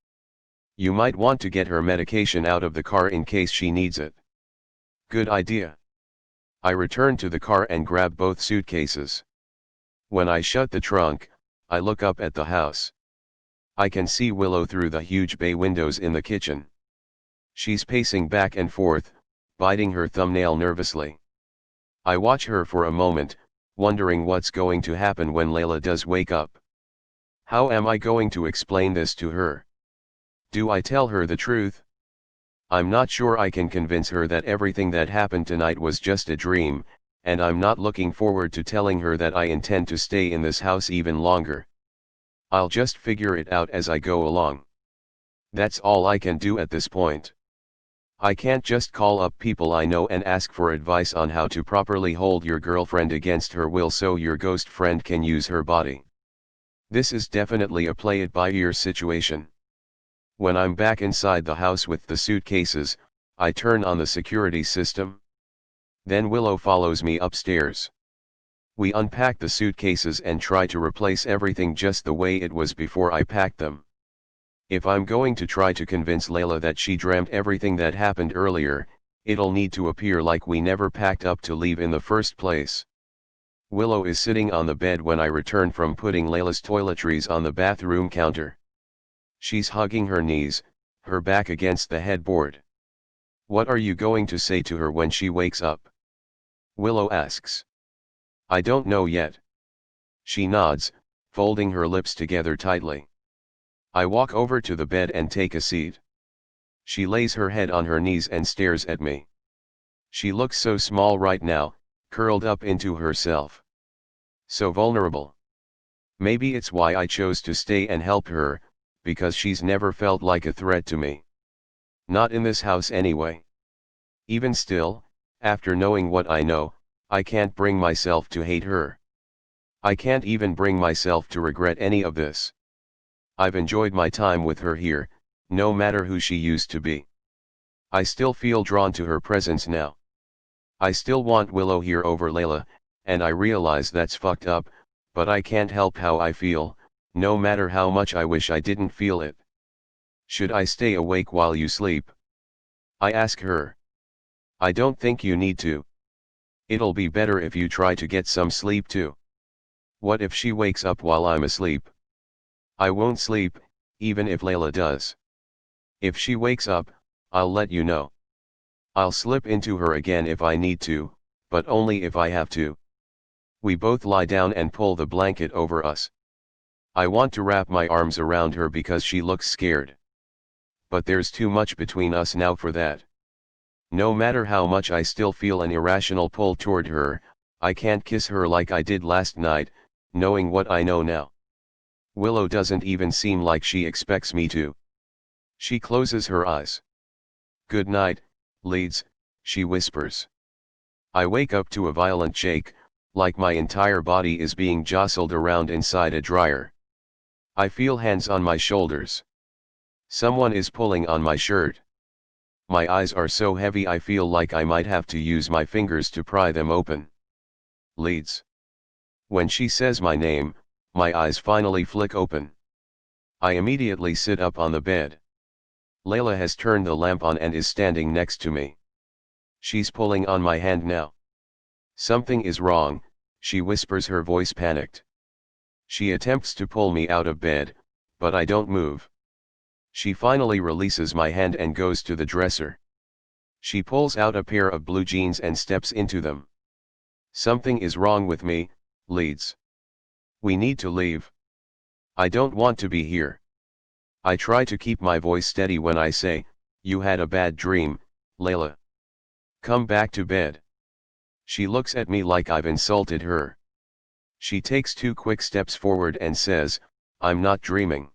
You might want to get her medication out of the car in case she needs it. Good idea. I return to the car and grab both suitcases. When I shut the trunk, I look up at the house. I can see Willow through the huge bay windows in the kitchen. She's pacing back and forth, biting her thumbnail nervously. I watch her for a moment, wondering what's going to happen when Layla does wake up. How am I going to explain this to her? Do I tell her the truth? I'm not sure I can convince her that everything that happened tonight was just a dream, and I'm not looking forward to telling her that I intend to stay in this house even longer. I'll just figure it out as I go along. That's all I can do at this point. I can't just call up people I know and ask for advice on how to properly hold your girlfriend against her will so your ghost friend can use her body. This is definitely a play it by ear situation. When I'm back inside the house with the suitcases, I turn on the security system. Then Willow follows me upstairs. We unpack the suitcases and try to replace everything just the way it was before I packed them. If I'm going to try to convince Layla that she dreamt everything that happened earlier, it'll need to appear like we never packed up to leave in the first place. Willow is sitting on the bed when I return from putting Layla's toiletries on the bathroom counter. She's hugging her knees, her back against the headboard. "What are you going to say to her when she wakes up?" Willow asks. "I don't know yet." She nods, folding her lips together tightly. I walk over to the bed and take a seat. She lays her head on her knees and stares at me. She looks so small right now, curled up into herself. So vulnerable. Maybe it's why I chose to stay and help her, because she's never felt like a threat to me. Not in this house anyway. Even still, after knowing what I know, I can't bring myself to hate her. I can't even bring myself to regret any of this. I've enjoyed my time with her here, no matter who she used to be. I still feel drawn to her presence now. I still want Willow here over Layla, and I realize that's fucked up, but I can't help how I feel, no matter how much I wish I didn't feel it. "Should I stay awake while you sleep?" I ask her. "I don't think you need to. It'll be better if you try to get some sleep too." "What if she wakes up while I'm asleep?" "I won't sleep, even if Layla does. If she wakes up, I'll let you know. I'll slip into her again if I need to, but only if I have to." We both lie down and pull the blanket over us. I want to wrap my arms around her because she looks scared. But there's too much between us now for that. No matter how much I still feel an irrational pull toward her, I can't kiss her like I did last night, knowing what I know now. Willow doesn't even seem like she expects me to. She closes her eyes. "Good night, Leeds," she whispers. I wake up to a violent shake, like my entire body is being jostled around inside a dryer. I feel hands on my shoulders. Someone is pulling on my shirt. My eyes are so heavy I feel like I might have to use my fingers to pry them open. "Leeds." When she says my name, my eyes finally flick open. I immediately sit up on the bed. Layla has turned the lamp on and is standing next to me. She's pulling on my hand now. "Something is wrong," she whispers, her voice panicked. She attempts to pull me out of bed, but I don't move. She finally releases my hand and goes to the dresser. She pulls out a pair of blue jeans and steps into them. "Something is wrong with me, Leeds. We need to leave. I don't want to be here." I try to keep my voice steady when I say, "You had a bad dream, Layla. Come back to bed." She looks at me like I've insulted her. She takes 2 quick steps forward and says, "I'm not dreaming."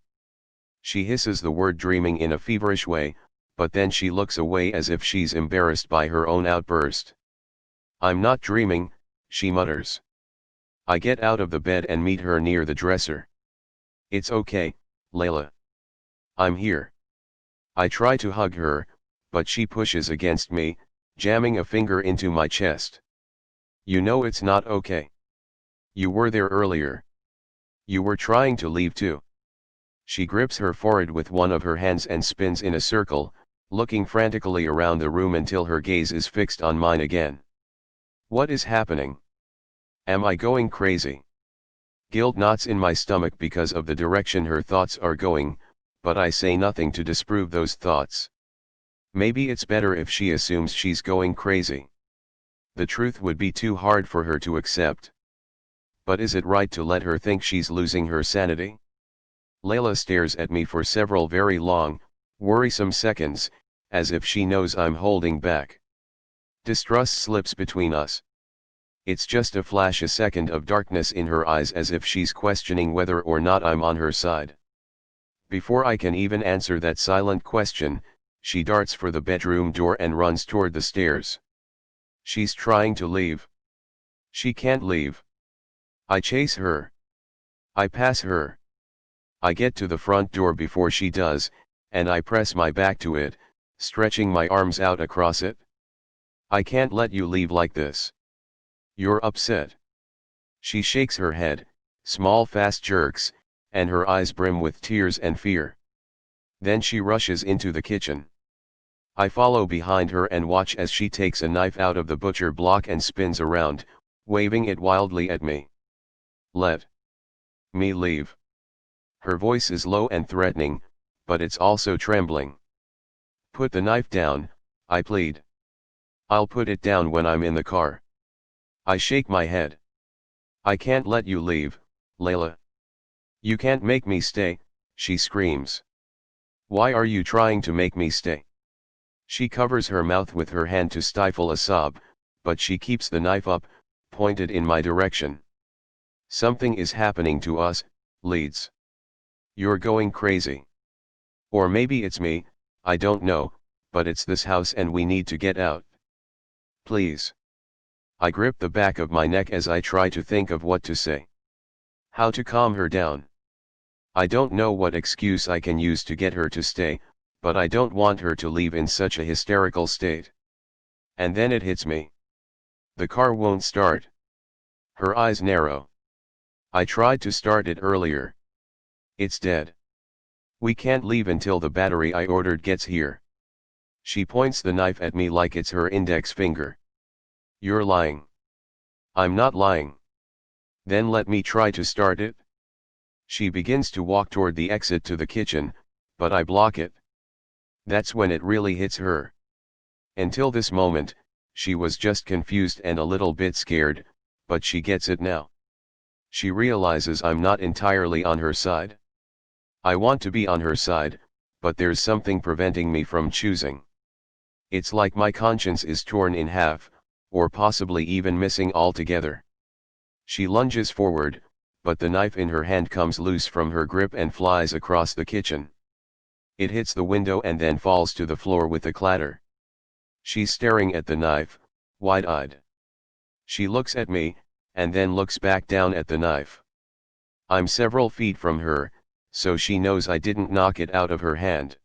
She hisses the word dreaming in a feverish way, but then she looks away as if she's embarrassed by her own outburst. "I'm not dreaming," she mutters. I get out of the bed and meet her near the dresser. "It's okay, Layla. I'm here." I try to hug her, but she pushes against me, jamming a finger into my chest. "You know it's not okay. You were there earlier. You were trying to leave too." She grips her forehead with one of her hands and spins in a circle, looking frantically around the room until her gaze is fixed on mine again. What is happening? Am I going crazy? Guilt knots in my stomach because of the direction her thoughts are going, but I say nothing to disprove those thoughts. Maybe it's better if she assumes she's going crazy. The truth would be too hard for her to accept. But is it right to let her think she's losing her sanity? Layla stares at me for several very long, worrisome seconds, as if she knows I'm holding back. Distrust slips between us. It's just a flash, a second of darkness in her eyes, as if she's questioning whether or not I'm on her side. Before I can even answer that silent question, she darts for the bedroom door and runs toward the stairs. She's trying to leave. She can't leave. I chase her. I pass her. I get to the front door before she does, and I press my back to it, stretching my arms out across it. "I can't let you leave like this. You're upset." She shakes her head, small fast jerks, and her eyes brim with tears and fear. Then she rushes into the kitchen. I follow behind her and watch as she takes a knife out of the butcher block and spins around, waving it wildly at me. "Let me leave." Her voice is low and threatening, but it's also trembling. Put the knife down, I plead. I'll put it down when I'm in the car. I shake my head. I can't let you leave, Layla. You can't make me stay, she screams. Why are you trying to make me stay? She covers her mouth with her hand to stifle a sob, but she keeps the knife up, pointed in my direction. Something is happening to us, Leeds. You're going crazy. Or maybe it's me, I don't know, but it's this house and we need to get out. Please. I grip the back of my neck as I try to think of what to say. How to calm her down. I don't know what excuse I can use to get her to stay, but I don't want her to leave in such a hysterical state. And then it hits me. The car won't start. Her eyes narrow. I tried to start it earlier. It's dead. We can't leave until the battery I ordered gets here. She points the knife at me like it's her index finger. You're lying. I'm not lying. Then let me try to start it. She begins to walk toward the exit to the kitchen, but I block it. That's when it really hits her. Until this moment, she was just confused and a little bit scared, but she gets it now. She realizes I'm not entirely on her side. I want to be on her side, but there's something preventing me from choosing. It's like my conscience is torn in half, or possibly even missing altogether. She lunges forward, but the knife in her hand comes loose from her grip and flies across the kitchen. It hits the window and then falls to the floor with a clatter. She's staring at the knife, wide-eyed. She looks at me, and then looks back down at the knife. I'm several feet from her, so she knows I didn't knock it out of her hand.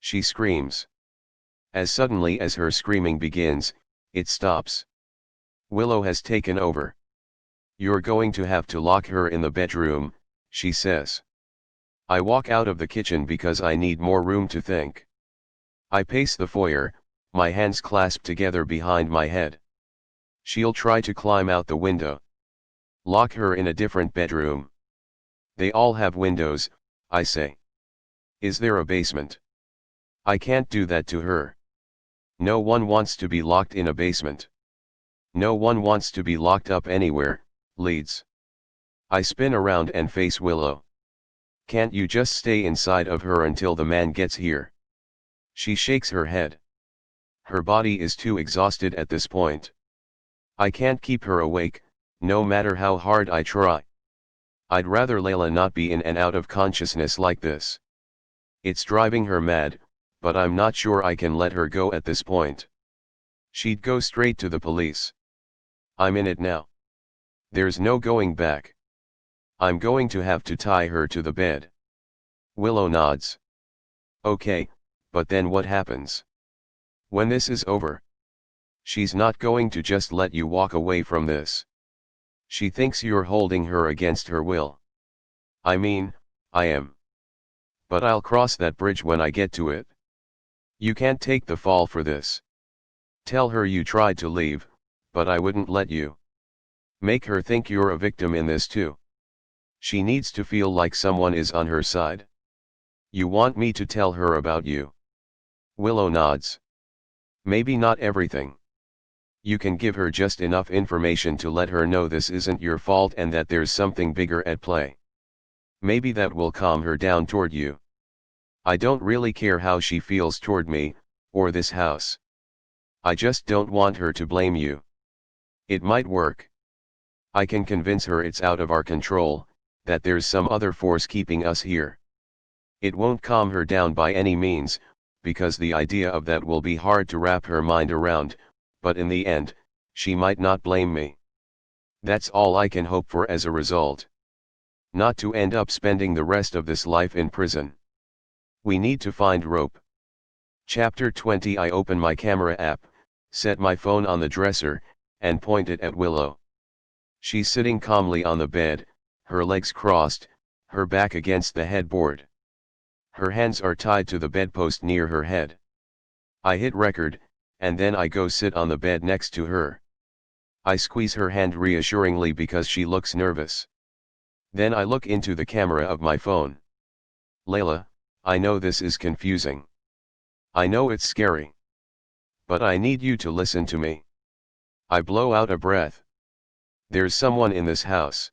She screams. As suddenly as her screaming begins, it stops. Willow has taken over. You're going to have to lock her in the bedroom, she says. I walk out of the kitchen because I need more room to think. I pace the foyer, my hands clasped together behind my head. She'll try to climb out the window. Lock her in a different bedroom. They all have windows, I say. Is there a basement? I can't do that to her. No one wants to be locked in a basement. No one wants to be locked up anywhere, Leeds. I spin around and face Willow. Can't you just stay inside of her until the man gets here? She shakes her head. Her body is too exhausted at this point. I can't keep her awake, no matter how hard I try. I'd rather Layla not be in and out of consciousness like this. It's driving her mad, but I'm not sure I can let her go at this point. She'd go straight to the police. I'm in it now. There's no going back. I'm going to have to tie her to the bed. Willow nods. Okay, but then what happens? When this is over? She's not going to just let you walk away from this. She thinks you're holding her against her will. I mean, I am. But I'll cross that bridge when I get to it. You can't take the fall for this. Tell her you tried to leave, but I wouldn't let you. Make her think you're a victim in this too. She needs to feel like someone is on her side. You want me to tell her about you? Willow nods. Maybe not everything. You can give her just enough information to let her know this isn't your fault and that there's something bigger at play. Maybe that will calm her down toward you. I don't really care how she feels toward me, or this house. I just don't want her to blame you. It might work. I can convince her it's out of our control, that there's some other force keeping us here. It won't calm her down by any means, because the idea of that will be hard to wrap her mind around, but in the end, she might not blame me. That's all I can hope for as a result. Not to end up spending the rest of this life in prison. We need to find rope. Chapter 20. I open my camera app, set my phone on the dresser, and point it at Willow. She's sitting calmly on the bed, her legs crossed, her back against the headboard. Her hands are tied to the bedpost near her head. I hit record, and then I go sit on the bed next to her. I squeeze her hand reassuringly because she looks nervous. Then I look into the camera of my phone. Layla, I know this is confusing. I know it's scary. But I need you to listen to me. I blow out a breath. There's someone in this house.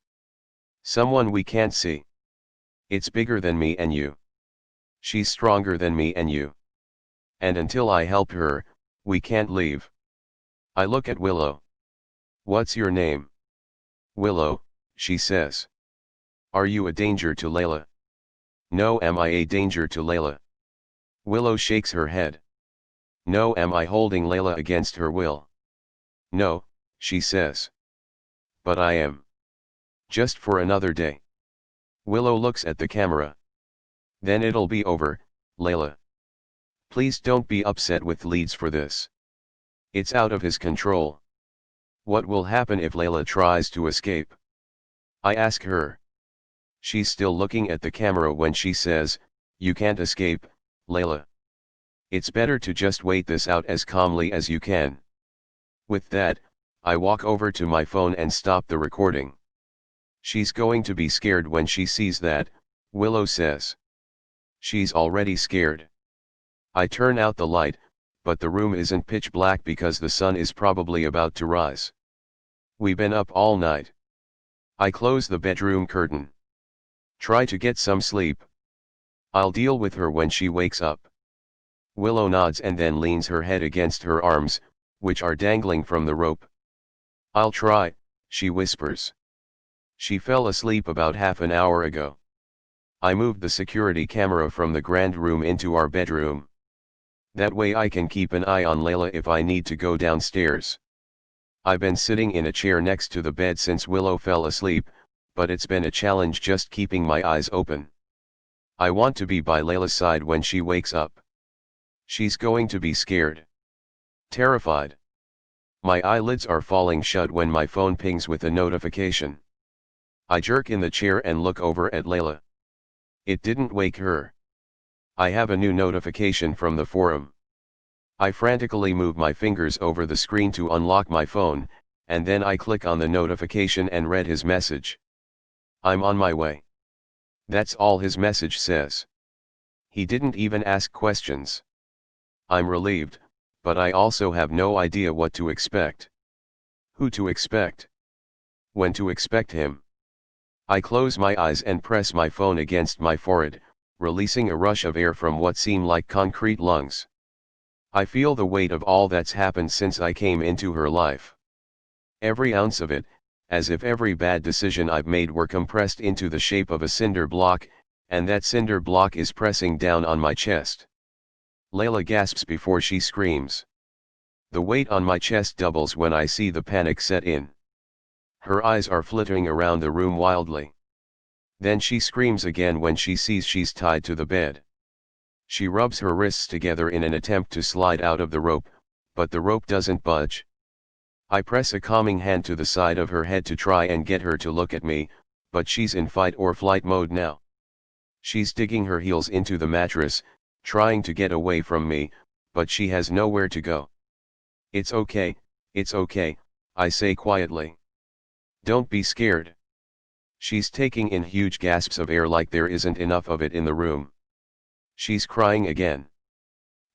Someone we can't see. It's bigger than me and you. She's stronger than me and you. And until I help her, we can't leave. I look at Willow. What's your name? Willow, she says. Are you a danger to Layla? No, am I a danger to Layla? Willow shakes her head. No, am I holding Layla against her will? No, she says. But I am. Just for another day. Willow looks at the camera. Then it'll be over, Layla. Please don't be upset with Leeds for this. It's out of his control. What will happen if Layla tries to escape? I ask her. She's still looking at the camera when she says, you can't escape, Layla. It's better to just wait this out as calmly as you can. With that, I walk over to my phone and stop the recording. She's going to be scared when she sees that, Willow says. She's already scared. I turn out the light, but the room isn't pitch black because the sun is probably about to rise. We've been up all night. I close the bedroom curtain. Try to get some sleep. I'll deal with her when she wakes up. Willow nods and then leans her head against her arms, which are dangling from the rope. I'll try, she whispers. She fell asleep about half an hour ago. I moved the security camera from the grand room into our bedroom. That way I can keep an eye on Layla if I need to go downstairs. I've been sitting in a chair next to the bed since Willow fell asleep, but it's been a challenge just keeping my eyes open. I want to be by Layla's side when she wakes up. She's going to be scared. Terrified. My eyelids are falling shut when my phone pings with a notification. I jerk in the chair and look over at Layla. It didn't wake her. I have a new notification from the forum. I frantically move my fingers over the screen to unlock my phone, and then I click on the notification and read his message. I'm on my way. That's all his message says. He didn't even ask questions. I'm relieved, but I also have no idea what to expect. Who to expect? When to expect him? I close my eyes and press my phone against my forehead, releasing a rush of air from what seem like concrete lungs. I feel the weight of all that's happened since I came into her life. Every ounce of it, as if every bad decision I've made were compressed into the shape of a cinder block, and that cinder block is pressing down on my chest. Layla gasps before she screams. The weight on my chest doubles when I see the panic set in. Her eyes are flitting around the room wildly. Then she screams again when she sees she's tied to the bed. She rubs her wrists together in an attempt to slide out of the rope, but the rope doesn't budge. I press a calming hand to the side of her head to try and get her to look at me, but she's in fight or flight mode now. She's digging her heels into the mattress, trying to get away from me, but she has nowhere to go. It's okay, I say quietly. Don't be scared. She's taking in huge gasps of air like there isn't enough of it in the room. She's crying again.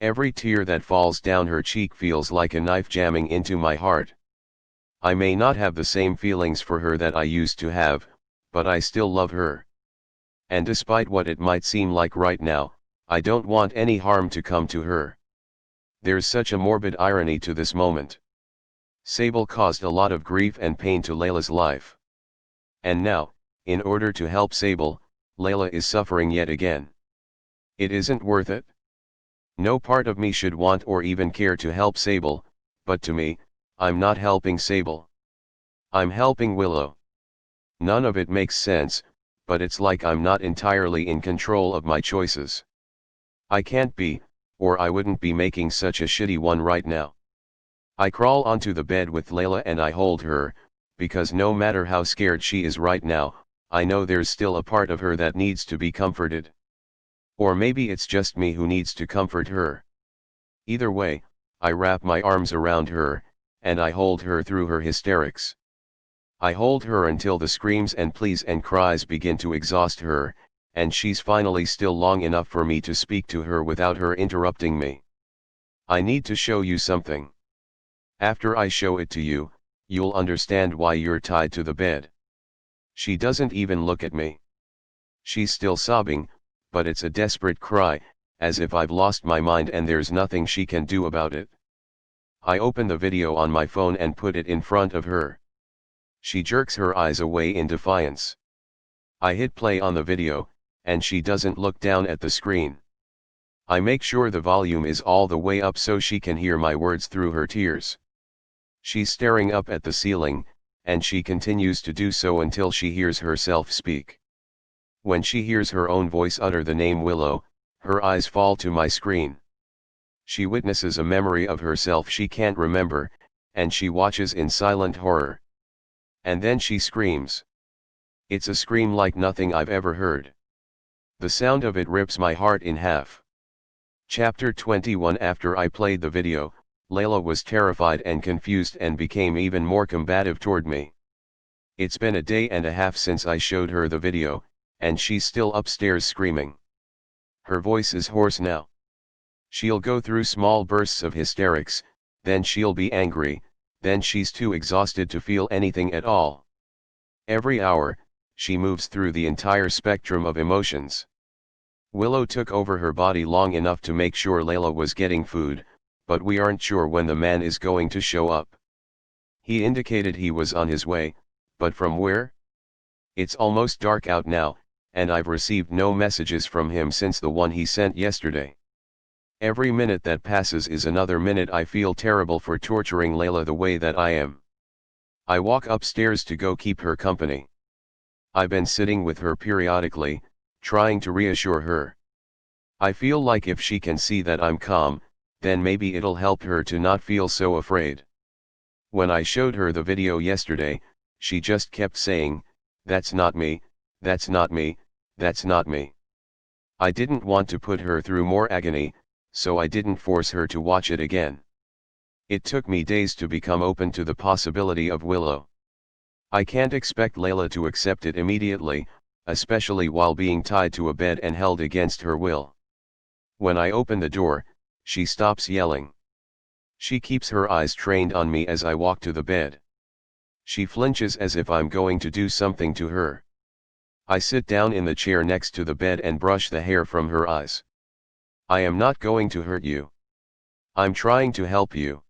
Every tear that falls down her cheek feels like a knife jamming into my heart. I may not have the same feelings for her that I used to have, but I still love her. And despite what it might seem like right now, I don't want any harm to come to her. There's such a morbid irony to this moment. Sable caused a lot of grief and pain to Layla's life. And now, in order to help Sable, Layla is suffering yet again. It isn't worth it. No part of me should want or even care to help Sable, but to me, I'm not helping Sable. I'm helping Willow. None of it makes sense, but it's like I'm not entirely in control of my choices. I can't be, or I wouldn't be making such a shitty one right now. I crawl onto the bed with Layla and I hold her, because no matter how scared she is right now, I know there's still a part of her that needs to be comforted. Or maybe it's just me who needs to comfort her. Either way, I wrap my arms around her, and I hold her through her hysterics. I hold her until the screams and pleas and cries begin to exhaust her, and she's finally still long enough for me to speak to her without her interrupting me. I need to show you something. After I show it to you, you'll understand why you're tied to the bed. She doesn't even look at me. She's still sobbing, but it's a desperate cry, as if I've lost my mind and there's nothing she can do about it. I open the video on my phone and put it in front of her. She jerks her eyes away in defiance. I hit play on the video, and she doesn't look down at the screen. I make sure the volume is all the way up so she can hear my words through her tears. She's staring up at the ceiling, and she continues to do so until she hears herself speak. When she hears her own voice utter the name Willow, her eyes fall to my screen. She witnesses a memory of herself she can't remember, and she watches in silent horror. And then she screams. It's a scream like nothing I've ever heard. The sound of it rips my heart in half. Chapter 21. After I played the video, Layla was terrified and confused and became even more combative toward me. It's been a day and a half since I showed her the video, and she's still upstairs screaming. Her voice is hoarse now. She'll go through small bursts of hysterics, then she'll be angry, then she's too exhausted to feel anything at all. Every hour, she moves through the entire spectrum of emotions. Willow took over her body long enough to make sure Layla was getting food, but we aren't sure when the man is going to show up. He indicated he was on his way, but from where? It's almost dark out now, and I've received no messages from him since the one he sent yesterday. Every minute that passes is another minute I feel terrible for torturing Layla the way that I am. I walk upstairs to go keep her company. I've been sitting with her periodically, trying to reassure her. I feel like if she can see that I'm calm, then maybe it'll help her to not feel so afraid. When I showed her the video yesterday, she just kept saying, "That's not me, that's not me, that's not me." I didn't want to put her through more agony, so I didn't force her to watch it again. It took me days to become open to the possibility of Willow. I can't expect Layla to accept it immediately, especially while being tied to a bed and held against her will. When I open the door, she stops yelling. She keeps her eyes trained on me as I walk to the bed. She flinches as if I'm going to do something to her. I sit down in the chair next to the bed and brush the hair from her eyes. I am not going to hurt you. I'm trying to help you.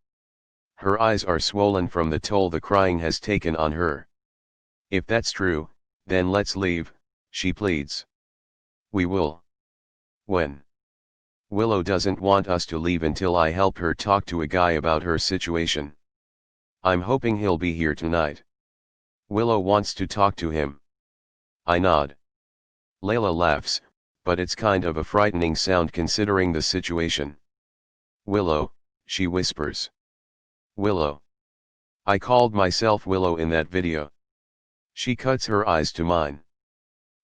Her eyes are swollen from the toll the crying has taken on her. If that's true, then let's leave, she pleads. We will. When? Willow doesn't want us to leave until I help her talk to a guy about her situation. I'm hoping he'll be here tonight. Willow wants to talk to him. I nod. Layla laughs, but it's kind of a frightening sound considering the situation. Willow, she whispers. Willow. I called myself Willow in that video. She cuts her eyes to mine.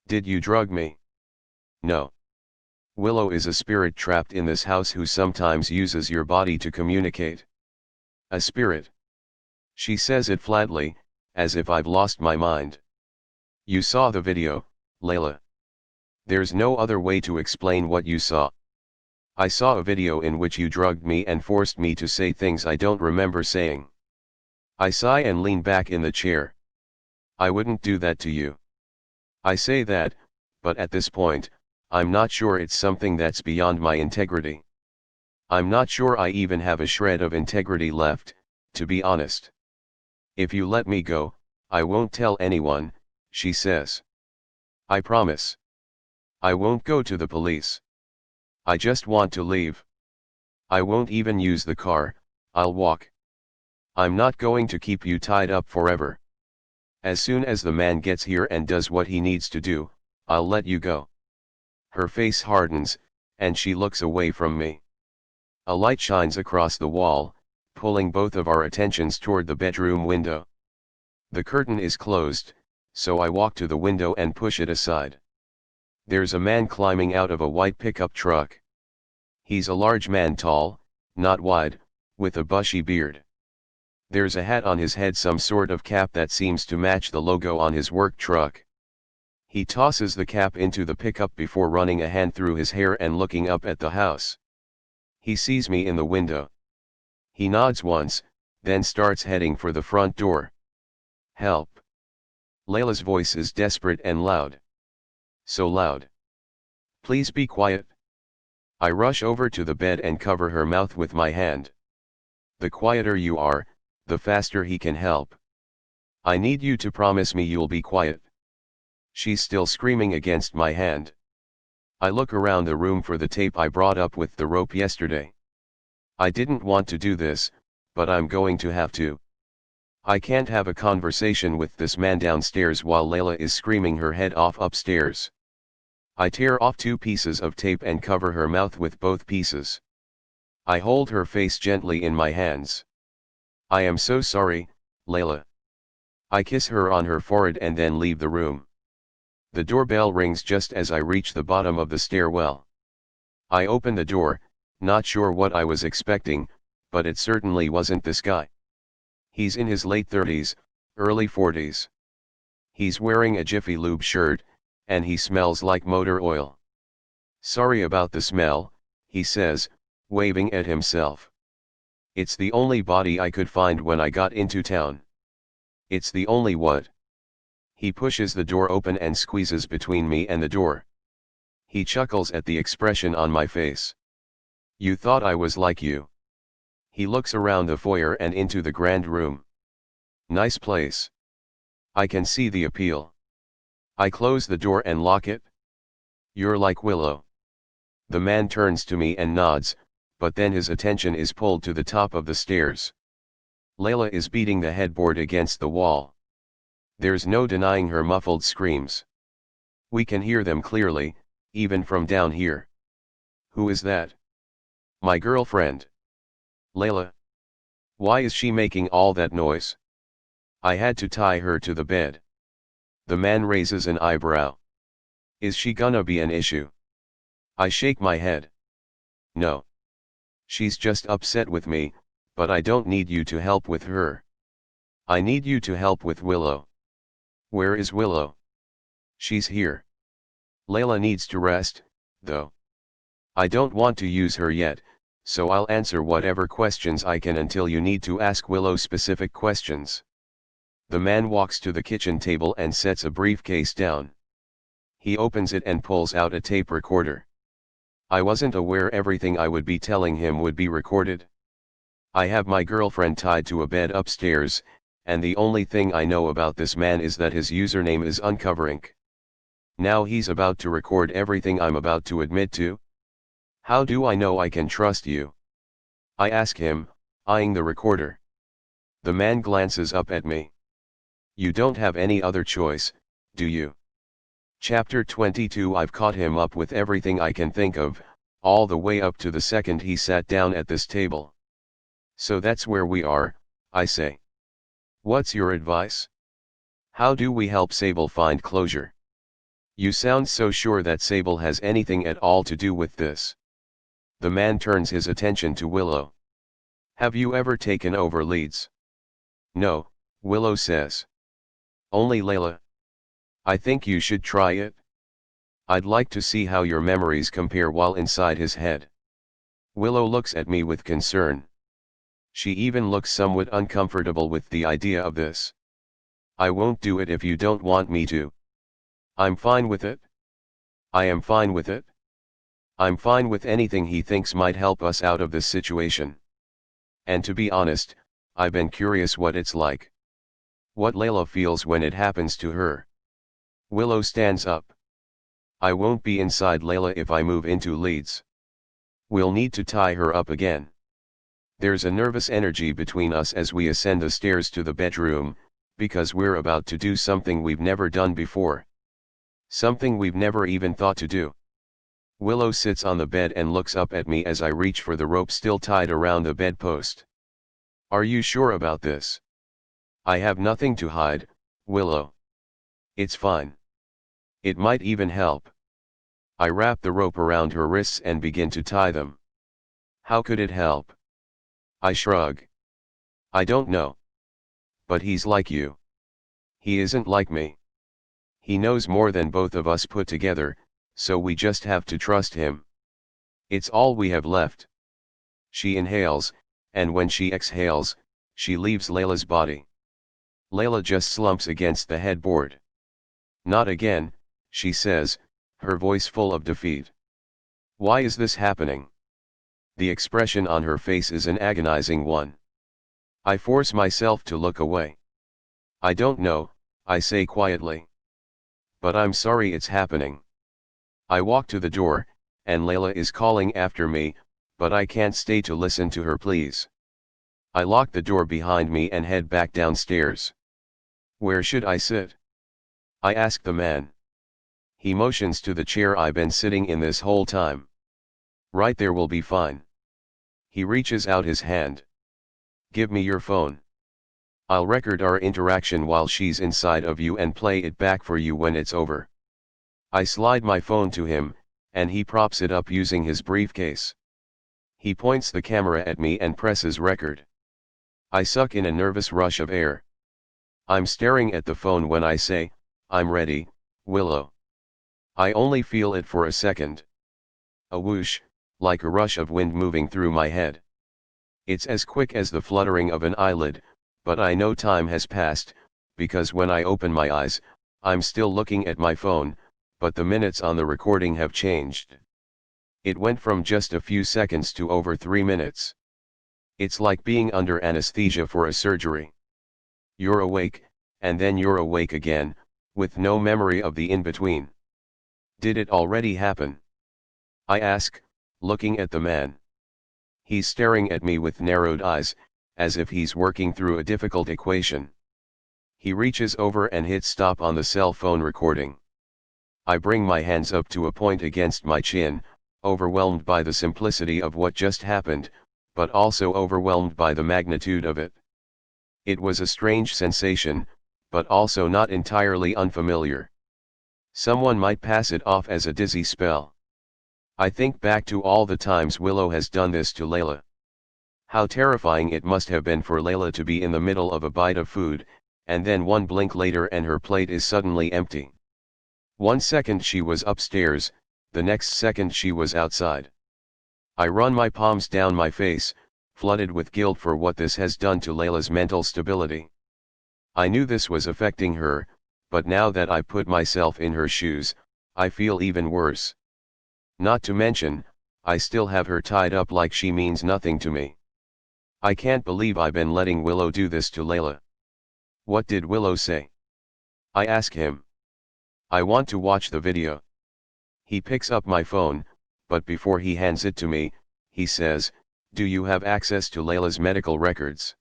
Did you drug me? No. Willow is a spirit trapped in this house who sometimes uses your body to communicate. A spirit. She says it flatly, as if I've lost my mind. You saw the video, Layla. There's no other way to explain what you saw. I saw a video in which you drugged me and forced me to say things I don't remember saying. I sigh and lean back in the chair. I wouldn't do that to you. I say that, but at this point, I'm not sure it's something that's beyond my integrity. I'm not sure I even have a shred of integrity left, to be honest. If you let me go, I won't tell anyone, she says. I promise. I won't go to the police. I just want to leave. I won't even use the car, I'll walk. I'm not going to keep you tied up forever. As soon as the man gets here and does what he needs to do, I'll let you go. Her face hardens, and she looks away from me. A light shines across the wall, pulling both of our attentions toward the bedroom window. The curtain is closed, so I walk to the window and push it aside. There's a man climbing out of a white pickup truck. He's a large man, tall, not wide, with a bushy beard. There's a hat on his head, some sort of cap that seems to match the logo on his work truck. He tosses the cap into the pickup before running a hand through his hair and looking up at the house. He sees me in the window. He nods once, then starts heading for the front door. Help! Layla's voice is desperate and loud. So loud. Please be quiet. I rush over to the bed and cover her mouth with my hand. The quieter you are, the faster he can help. I need you to promise me you'll be quiet. She's still screaming against my hand. I look around the room for the tape I brought up with the rope yesterday. I didn't want to do this, but I'm going to have to. I can't have a conversation with this man downstairs while Layla is screaming her head off upstairs. I tear off 2 pieces of tape and cover her mouth with both pieces. I hold her face gently in my hands. I am so sorry, Layla. I kiss her on her forehead and then leave the room. The doorbell rings just as I reach the bottom of the stairwell. I open the door, not sure what I was expecting, but it certainly wasn't this guy. He's in his late 30s, early 40s. He's wearing a Jiffy Lube shirt, and he smells like motor oil. Sorry about the smell, he says, waving at himself. It's the only body I could find when I got into town. It's the only what? He pushes the door open and squeezes between me and the door. He chuckles at the expression on my face. You thought I was like you. He looks around the foyer and into the grand room. Nice place. I can see the appeal. I close the door and lock it. You're like Willow. The man turns to me and nods, but then his attention is pulled to the top of the stairs. Layla is beating the headboard against the wall. There's no denying her muffled screams. We can hear them clearly, even from down here. Who is that? My girlfriend. Layla. Why is she making all that noise? I had to tie her to the bed. The man raises an eyebrow. Is she gonna be an issue? I shake my head. No. She's just upset with me, but I don't need you to help with her. I need you to help with Willow. Where is Willow? She's here. Layla needs to rest, though. I don't want to use her yet, so I'll answer whatever questions I can until you need to ask Willow specific questions. The man walks to the kitchen table and sets a briefcase down. He opens it and pulls out a tape recorder. I wasn't aware everything I would be telling him would be recorded. I have my girlfriend tied to a bed upstairs, and the only thing I know about this man is that his username is uncovering. Now he's about to record everything I'm about to admit to? How do I know I can trust you? I ask him, eyeing the recorder. The man glances up at me. You don't have any other choice, do you? Chapter 22. I've caught him up with everything I can think of, all the way up to the second he sat down at this table. So that's where we are, I say. What's your advice? How do we help Sable find closure? You sound so sure that Sable has anything at all to do with this. The man turns his attention to Willow. Have you ever taken over Leeds? No, Willow says. Only Layla. I think you should try it. I'd like to see how your memories compare while inside his head. Willow looks at me with concern. She even looks somewhat uncomfortable with the idea of this. I won't do it if you don't want me to. I'm fine with it. I am fine with it. I'm fine with anything he thinks might help us out of this situation. And to be honest, I've been curious what it's like. What Layla feels when it happens to her. Willow stands up. I won't be inside Layla if I move into Leeds. We'll need to tie her up again. There's a nervous energy between us as we ascend the stairs to the bedroom, because we're about to do something we've never done before. Something we've never even thought to do. Willow sits on the bed and looks up at me as I reach for the rope still tied around the bedpost. Are you sure about this? I have nothing to hide, Willow. It's fine. It might even help. I wrap the rope around her wrists and begin to tie them. How could it help? I shrug. I don't know. But he's like you. He isn't like me. He knows more than both of us put together, so we just have to trust him. It's all we have left. She inhales, and when she exhales, she leaves Layla's body. Layla just slumps against the headboard. "Not again," she says, her voice full of defeat. Why is this happening? The expression on her face is an agonizing one. I force myself to look away. "I don't know," I say quietly. "But I'm sorry it's happening." I walk to the door, and Layla is calling after me, but I can't stay to listen to her pleas. I lock the door behind me and head back downstairs. Where should I sit? I ask the man. He motions to the chair I've been sitting in this whole time. "Right there will be fine." He reaches out his hand. "Give me your phone. I'll record our interaction while she's inside of you and play it back for you when it's over." I slide my phone to him, and he props it up using his briefcase. He points the camera at me and presses record. I suck in a nervous rush of air. I'm staring at the phone when I say, "I'm ready, Willow." I only feel it for a second. A whoosh, like a rush of wind moving through my head. It's as quick as the fluttering of an eyelid, but I know time has passed, because when I open my eyes, I'm still looking at my phone, but the minutes on the recording have changed. It went from just a few seconds to over 3 minutes. It's like being under anesthesia for a surgery. You're awake, and then you're awake again, with no memory of the in-between. Did it already happen? I ask, looking at the man. He's staring at me with narrowed eyes, as if he's working through a difficult equation. He reaches over and hits stop on the cell phone recording. I bring my hands up to a point against my chin, overwhelmed by the simplicity of what just happened, but also overwhelmed by the magnitude of it. It was a strange sensation, but also not entirely unfamiliar. Someone might pass it off as a dizzy spell. I think back to all the times Willow has done this to Layla. How terrifying it must have been for Layla to be in the middle of a bite of food, and then one blink later and her plate is suddenly empty. 1 second she was upstairs, the next second she was outside. I run my palms down my face, flooded with guilt for what this has done to Layla's mental stability. I knew this was affecting her, but now that I put myself in her shoes, I feel even worse. Not to mention, I still have her tied up like she means nothing to me. I can't believe I've been letting Willow do this to Layla. What did Willow say? I ask him. I want to watch the video. He picks up my phone, but before he hands it to me, he says, "Do you have access to Layla's medical records?"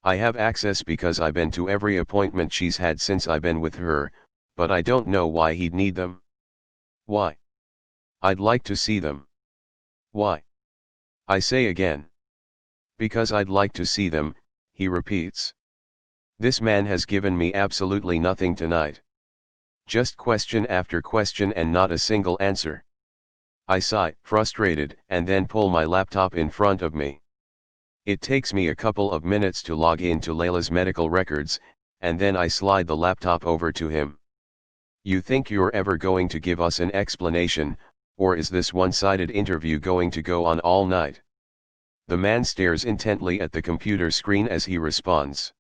I have access because I've been to every appointment she's had since I've been with her, but I don't know why he'd need them. Why? I'd like to see them. Why? I say again. Because I'd like to see them, he repeats. This man has given me absolutely nothing tonight. Just question after question and not a single answer. I sigh, frustrated, and then pull my laptop in front of me. It takes me a couple of minutes to log into Layla's medical records, and then I slide the laptop over to him. "You think you're ever going to give us an explanation, or is this one-sided interview going to go on all night?" The man stares intently at the computer screen as he responds.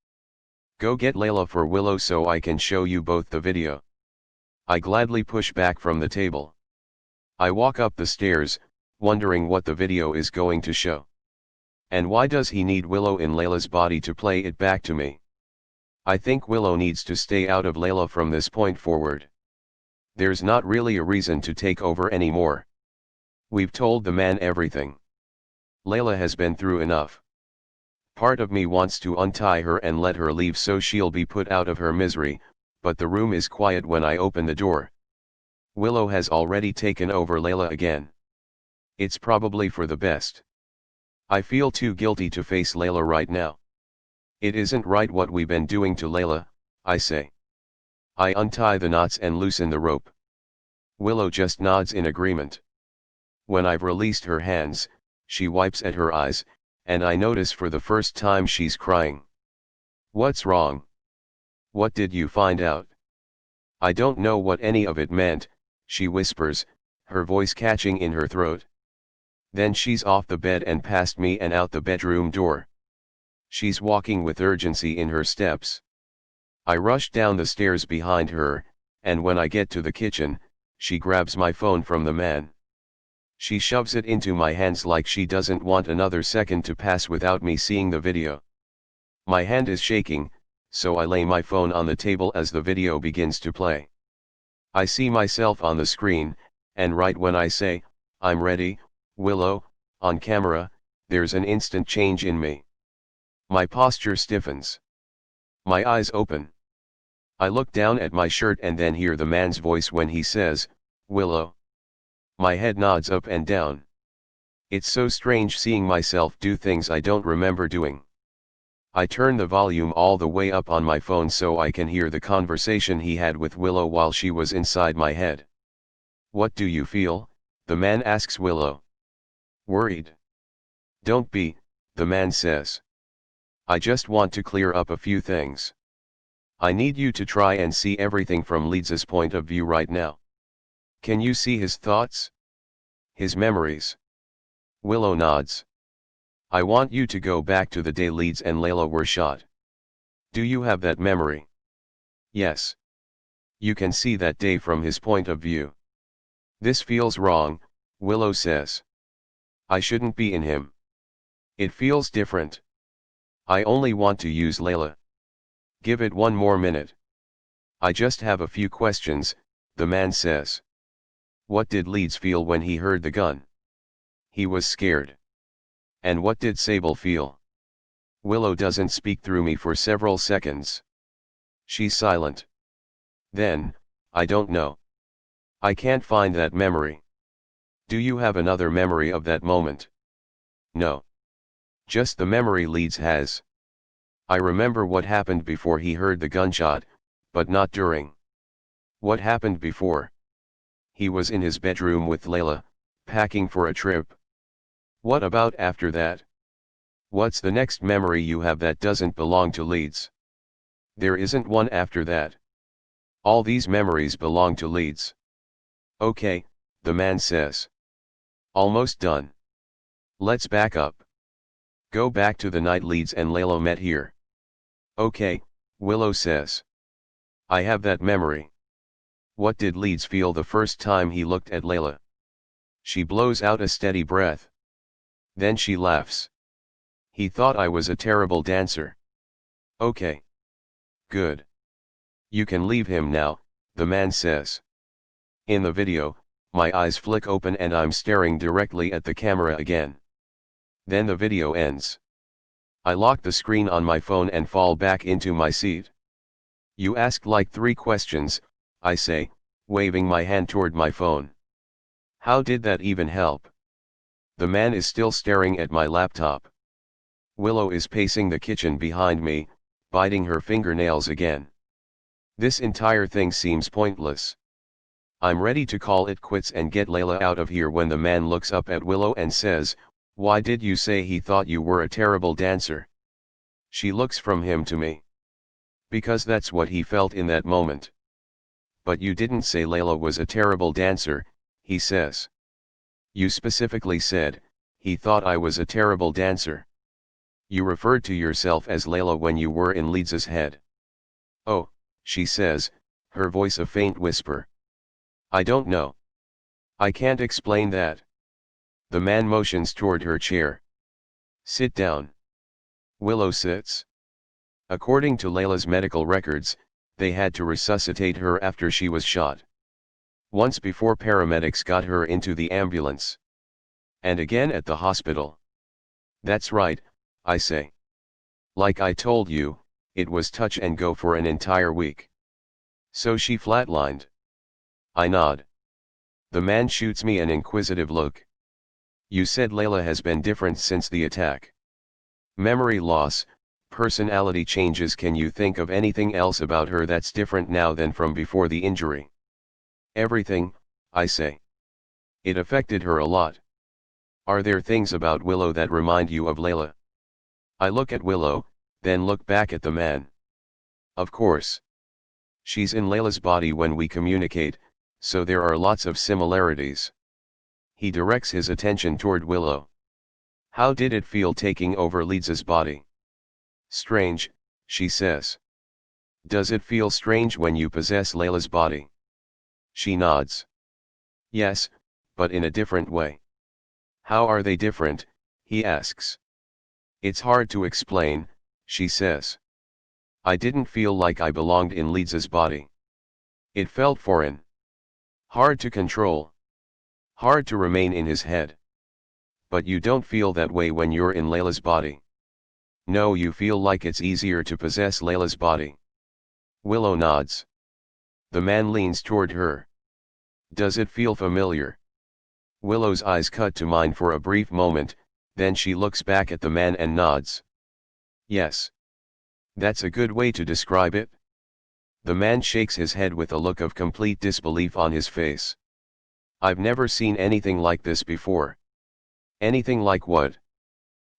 "Go get Layla for Willow so I can show you both the video." I gladly push back from the table. I walk up the stairs, wondering what the video is going to show. And why does he need Willow in Layla's body to play it back to me? I think Willow needs to stay out of Layla from this point forward. There's not really a reason to take over anymore. We've told the man everything. Layla has been through enough. Part of me wants to untie her and let her leave so she'll be put out of her misery, but the room is quiet when I open the door. Willow has already taken over Layla again. It's probably for the best. I feel too guilty to face Layla right now. "It isn't right what we've been doing to Layla," I say. I untie the knots and loosen the rope. Willow just nods in agreement. When I've released her hands, she wipes at her eyes, and I notice for the first time she's crying. "What's wrong? What did you find out?" "I don't know what any of it meant," she whispers, her voice catching in her throat. Then she's off the bed and past me and out the bedroom door. She's walking with urgency in her steps. I rush down the stairs behind her, and when I get to the kitchen, she grabs my phone from the man. She shoves it into my hands like she doesn't want another second to pass without me seeing the video. My hand is shaking, so I lay my phone on the table as the video begins to play. I see myself on the screen, and right when I say, "I'm ready, Willow," on camera, there's an instant change in me. My posture stiffens. My eyes open. I look down at my shirt and then hear the man's voice when he says, "Willow." My head nods up and down. It's so strange seeing myself do things I don't remember doing. I turn the volume all the way up on my phone so I can hear the conversation he had with Willow while she was inside my head. "What do you feel?" the man asks Willow. "Worried." "Don't be," the man says. "I just want to clear up a few things. I need you to try and see everything from Leeds' point of view right now. Can you see his thoughts? His memories?" Willow nods. "I want you to go back to the day Leeds and Layla were shot. Do you have that memory?" "Yes." "You can see that day from his point of view." "This feels wrong," Willow says. "I shouldn't be in him. It feels different. I only want to use Layla. Give it one more minute. I just have a few questions," the man says. "What did Leeds feel when he heard the gun?" "He was scared." "And what did Sable feel?" Willow doesn't speak through me for several seconds. She's silent. Then, "I don't know. I can't find that memory." "Do you have another memory of that moment?" "No. Just the memory Leeds has. I remember what happened before he heard the gunshot, but not during." "What happened before?" "He was in his bedroom with Layla, packing for a trip." "What about after that?" "What's the next memory you have that doesn't belong to Leeds?" "There isn't one after that. All these memories belong to Leeds." "Okay," the man says. "Almost done. Let's back up. Go back to the night Leeds and Layla met here." "Okay," Willow says. "I have that memory." "What did Leeds feel the first time he looked at Layla?" She blows out a steady breath. Then she laughs. "He thought I was a terrible dancer." "Okay. Good. You can leave him now," the man says. In the video, my eyes flick open and I'm staring directly at the camera again. Then the video ends. I lock the screen on my phone and fall back into my seat. "You asked like 3 questions, I say, waving my hand toward my phone. "How did that even help?" The man is still staring at my laptop. Willow is pacing the kitchen behind me, biting her fingernails again. This entire thing seems pointless. I'm ready to call it quits and get Layla out of here when the man looks up at Willow and says, "Why did you say he thought you were a terrible dancer?" She looks from him to me. "Because that's what he felt in that moment." "But you didn't say Layla was a terrible dancer," he says. "You specifically said, he thought I was a terrible dancer. You referred to yourself as Layla when you were in Leeds's head." "Oh," she says, her voice a faint whisper. "I don't know. I can't explain that." The man motions toward her chair. "Sit down." Willow sits. According to Layla's medical records, they had to resuscitate her after she was shot. Once before paramedics got her into the ambulance. And again at the hospital. "That's right," I say. "Like I told you, it was touch and go for an entire week." "So she flatlined?" I nod. The man shoots me an inquisitive look. "You said Layla has been different since the attack. Memory loss, personality changes. Can you think of anything else about her that's different now than from before the injury?" "Everything," I say. "It affected her a lot." "Are there things about Willow that remind you of Layla?" I look at Willow, then look back at the man. "Of course. She's in Layla's body when we communicate, so there are lots of similarities." He directs his attention toward Willow. How did it feel taking over Leeds's body? Strange, she says. Does it feel strange when you possess Layla's body? She nods. Yes, but in a different way. How are they different? He asks. It's hard to explain, she says. I didn't feel like I belonged in Leeds's body. It felt foreign. Hard to control. Hard to remain in his head. But you don't feel that way when you're in Layla's body. No, you feel like it's easier to possess Layla's body. Willow nods. The man leans toward her. Does it feel familiar? Willow's eyes cut to mine for a brief moment, then she looks back at the man and nods. Yes. That's a good way to describe it. The man shakes his head with a look of complete disbelief on his face. I've never seen anything like this before. Anything like what?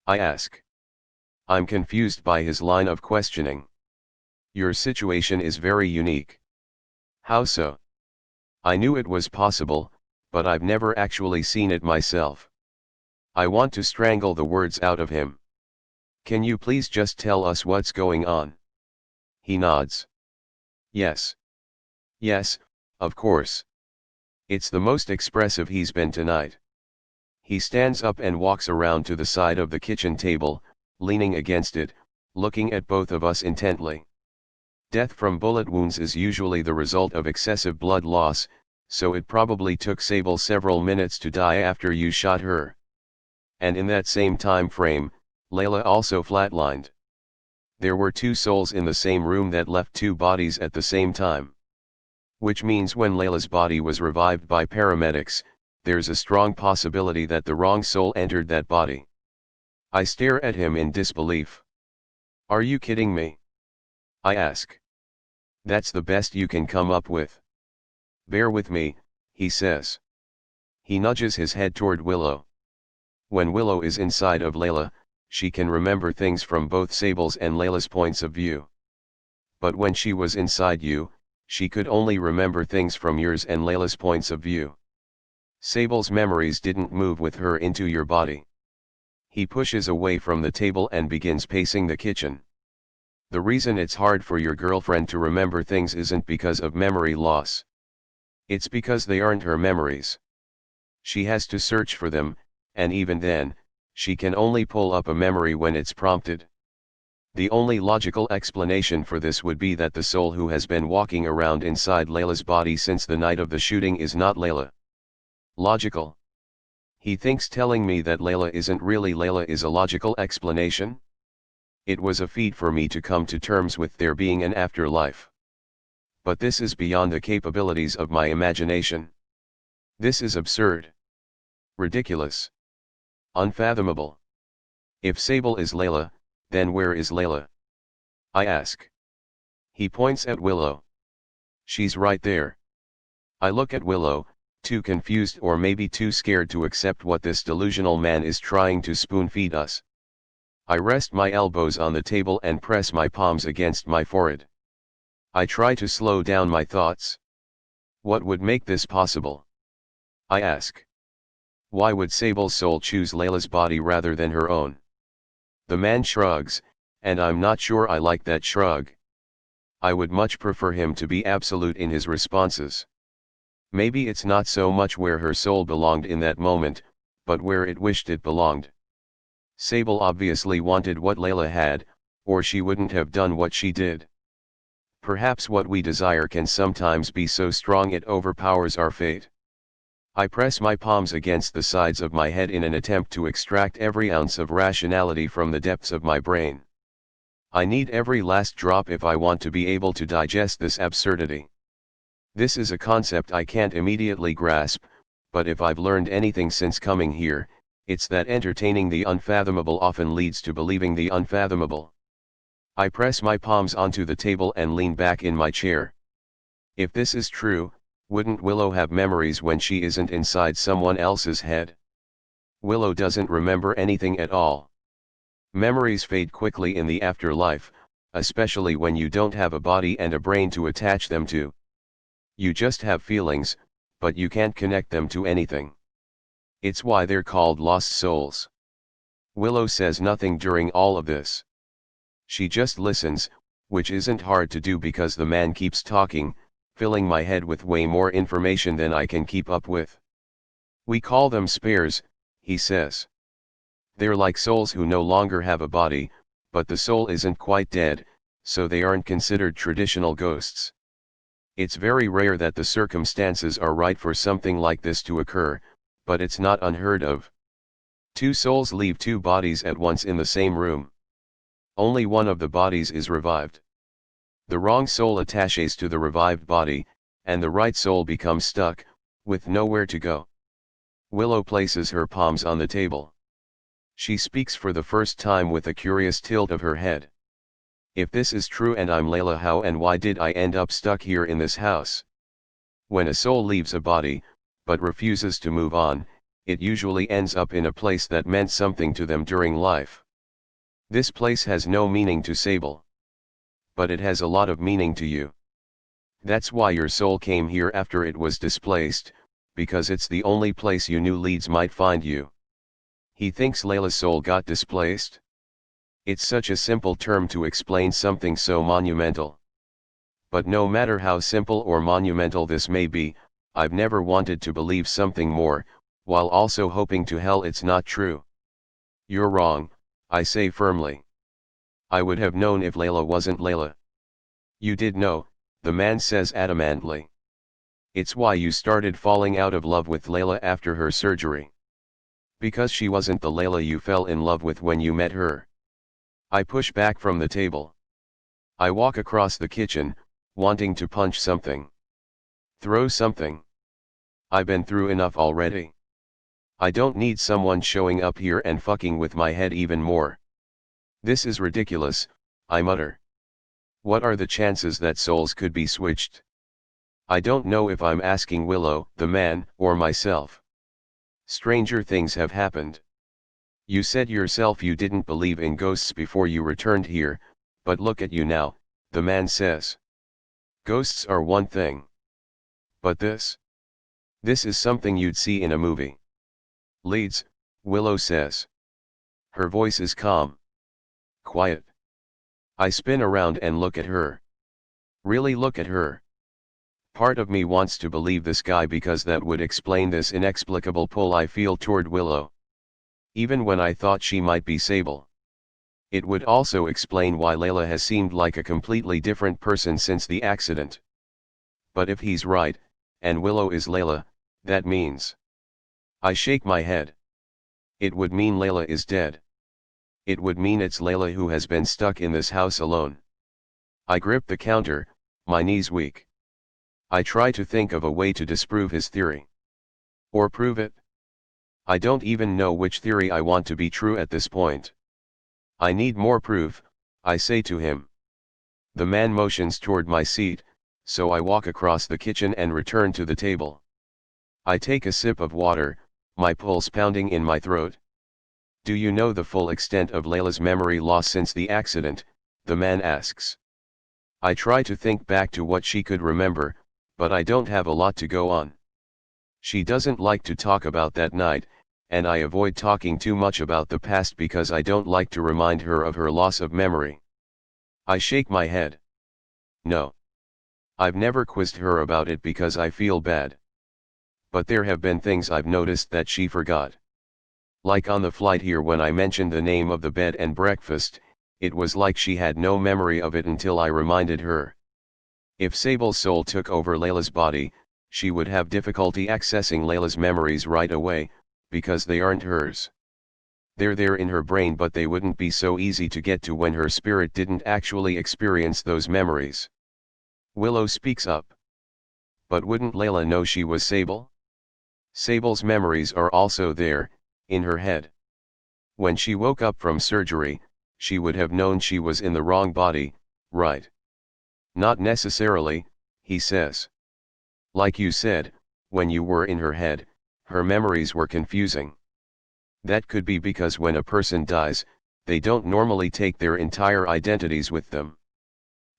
I ask. I'm confused by his line of questioning. Your situation is very unique. How so? I knew it was possible, but I've never actually seen it myself. I want to strangle the words out of him. Can you please just tell us what's going on? He nods. Yes. Yes, of course. It's the most expressive he's been tonight. He stands up and walks around to the side of the kitchen table, leaning against it, looking at both of us intently. Death from bullet wounds is usually the result of excessive blood loss, so it probably took Sable several minutes to die after you shot her. And in that same time frame, Layla also flatlined. There were two souls in the same room that left two bodies at the same time. Which means when Layla's body was revived by paramedics, there's a strong possibility that the wrong soul entered that body. I stare at him in disbelief. Are you kidding me? I ask. That's the best you can come up with. Bear with me, he says. He nudges his head toward Willow. When Willow is inside of Layla, she can remember things from both Sable's and Layla's points of view. But when she was inside you, she could only remember things from yours and Layla's points of view. Sable's memories didn't move with her into your body. He pushes away from the table and begins pacing the kitchen. The reason it's hard for your girlfriend to remember things isn't because of memory loss. It's because they aren't her memories. She has to search for them, and even then, she can only pull up a memory when it's prompted. The only logical explanation for this would be that the soul who has been walking around inside Layla's body since the night of the shooting is not Layla. Logical. He thinks telling me that Layla isn't really Layla is a logical explanation? It was a feat for me to come to terms with there being an afterlife. But this is beyond the capabilities of my imagination. This is absurd. Ridiculous. Unfathomable. If Sable is Layla, then where is Layla? I ask. He points at Willow. She's right there. I look at Willow, too confused or maybe too scared to accept what this delusional man is trying to spoon-feed us. I rest my elbows on the table and press my palms against my forehead. I try to slow down my thoughts. What would make this possible? I ask. Why would Sable's soul choose Layla's body rather than her own? The man shrugs, and I'm not sure I like that shrug. I would much prefer him to be absolute in his responses. Maybe it's not so much where her soul belonged in that moment, but where it wished it belonged. Sable obviously wanted what Layla had, or she wouldn't have done what she did. Perhaps what we desire can sometimes be so strong it overpowers our fate. I press my palms against the sides of my head in an attempt to extract every ounce of rationality from the depths of my brain. I need every last drop if I want to be able to digest this absurdity. This is a concept I can't immediately grasp, but if I've learned anything since coming here, it's that entertaining the unfathomable often leads to believing the unfathomable. I press my palms onto the table and lean back in my chair. If this is true, wouldn't Willow have memories when she isn't inside someone else's head? Willow doesn't remember anything at all. Memories fade quickly in the afterlife, especially when you don't have a body and a brain to attach them to. You just have feelings, but you can't connect them to anything. It's why they're called lost souls. Willow says nothing during all of this. She just listens, which isn't hard to do because the man keeps talking, filling my head with way more information than I can keep up with. We call them spares, he says. They're like souls who no longer have a body, but the soul isn't quite dead, so they aren't considered traditional ghosts. It's very rare that the circumstances are right for something like this to occur, but it's not unheard of. Two souls leave two bodies at once in the same room. Only one of the bodies is revived. The wrong soul attaches to the revived body, and the right soul becomes stuck, with nowhere to go. Willow places her palms on the table. She speaks for the first time with a curious tilt of her head. If this is true and I'm Layla, how and why did I end up stuck here in this house? When a soul leaves a body, but refuses to move on, it usually ends up in a place that meant something to them during life. This place has no meaning to Sable. But it has a lot of meaning to you. That's why your soul came here after it was displaced, because it's the only place you knew Leeds might find you. He thinks Layla's soul got displaced? It's such a simple term to explain something so monumental. But no matter how simple or monumental this may be, I've never wanted to believe something more, while also hoping to hell it's not true. You're wrong, I say firmly. I would have known if Layla wasn't Layla. You did know, the man says adamantly. It's why you started falling out of love with Layla after her surgery. Because she wasn't the Layla you fell in love with when you met her. I push back from the table. I walk across the kitchen, wanting to punch something. Throw something. I've been through enough already. I don't need someone showing up here and fucking with my head even more. This is ridiculous, I mutter. What are the chances that souls could be switched? I don't know if I'm asking Willow, the man, or myself. Stranger things have happened. You said yourself you didn't believe in ghosts before you returned here, but look at you now, the man says. Ghosts are one thing. But this? This is something you'd see in a movie. Leeds, Willow says. Her voice is calm. Quiet. I spin around and look at her. Really look at her. Part of me wants to believe this guy because that would explain this inexplicable pull I feel toward Willow. Even when I thought she might be Sable. It would also explain why Layla has seemed like a completely different person since the accident. But if he's right, and Willow is Layla, that means. I shake my head. It would mean Layla is dead. It would mean it's Layla who has been stuck in this house alone. I grip the counter, my knees weak. I try to think of a way to disprove his theory. Or prove it. I don't even know which theory I want to be true at this point. I need more proof, I say to him. The man motions toward my seat, so I walk across the kitchen and return to the table. I take a sip of water, my pulse pounding in my throat. Do you know the full extent of Layla's memory loss since the accident? The man asks. I try to think back to what she could remember, but I don't have a lot to go on. She doesn't like to talk about that night, and I avoid talking too much about the past because I don't like to remind her of her loss of memory. I shake my head. No. I've never quizzed her about it because I feel bad. But there have been things I've noticed that she forgot. Like on the flight here when I mentioned the name of the bed and breakfast, it was like she had no memory of it until I reminded her. If Sable's soul took over Layla's body, she would have difficulty accessing Layla's memories right away, because they aren't hers. They're there in her brain, but they wouldn't be so easy to get to when her spirit didn't actually experience those memories. Willow speaks up. But wouldn't Layla know she was Sable? Sable's memories are also there, in her head. When she woke up from surgery, she would have known she was in the wrong body, right? Not necessarily, he says. Like you said, when you were in her head, her memories were confusing. That could be because when a person dies, they don't normally take their entire identities with them.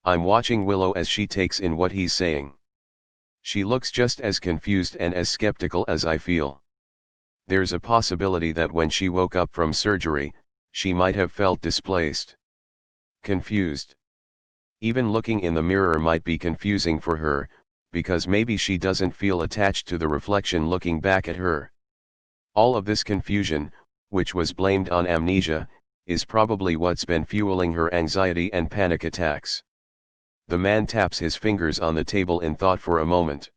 I'm watching Willow as she takes in what he's saying. She looks just as confused and as skeptical as I feel. There's a possibility that when she woke up from surgery, she might have felt displaced, confused. Even looking in the mirror might be confusing for her, because maybe she doesn't feel attached to the reflection looking back at her. All of this confusion, which was blamed on amnesia, is probably what's been fueling her anxiety and panic attacks. The man taps his fingers on the table in thought for a moment.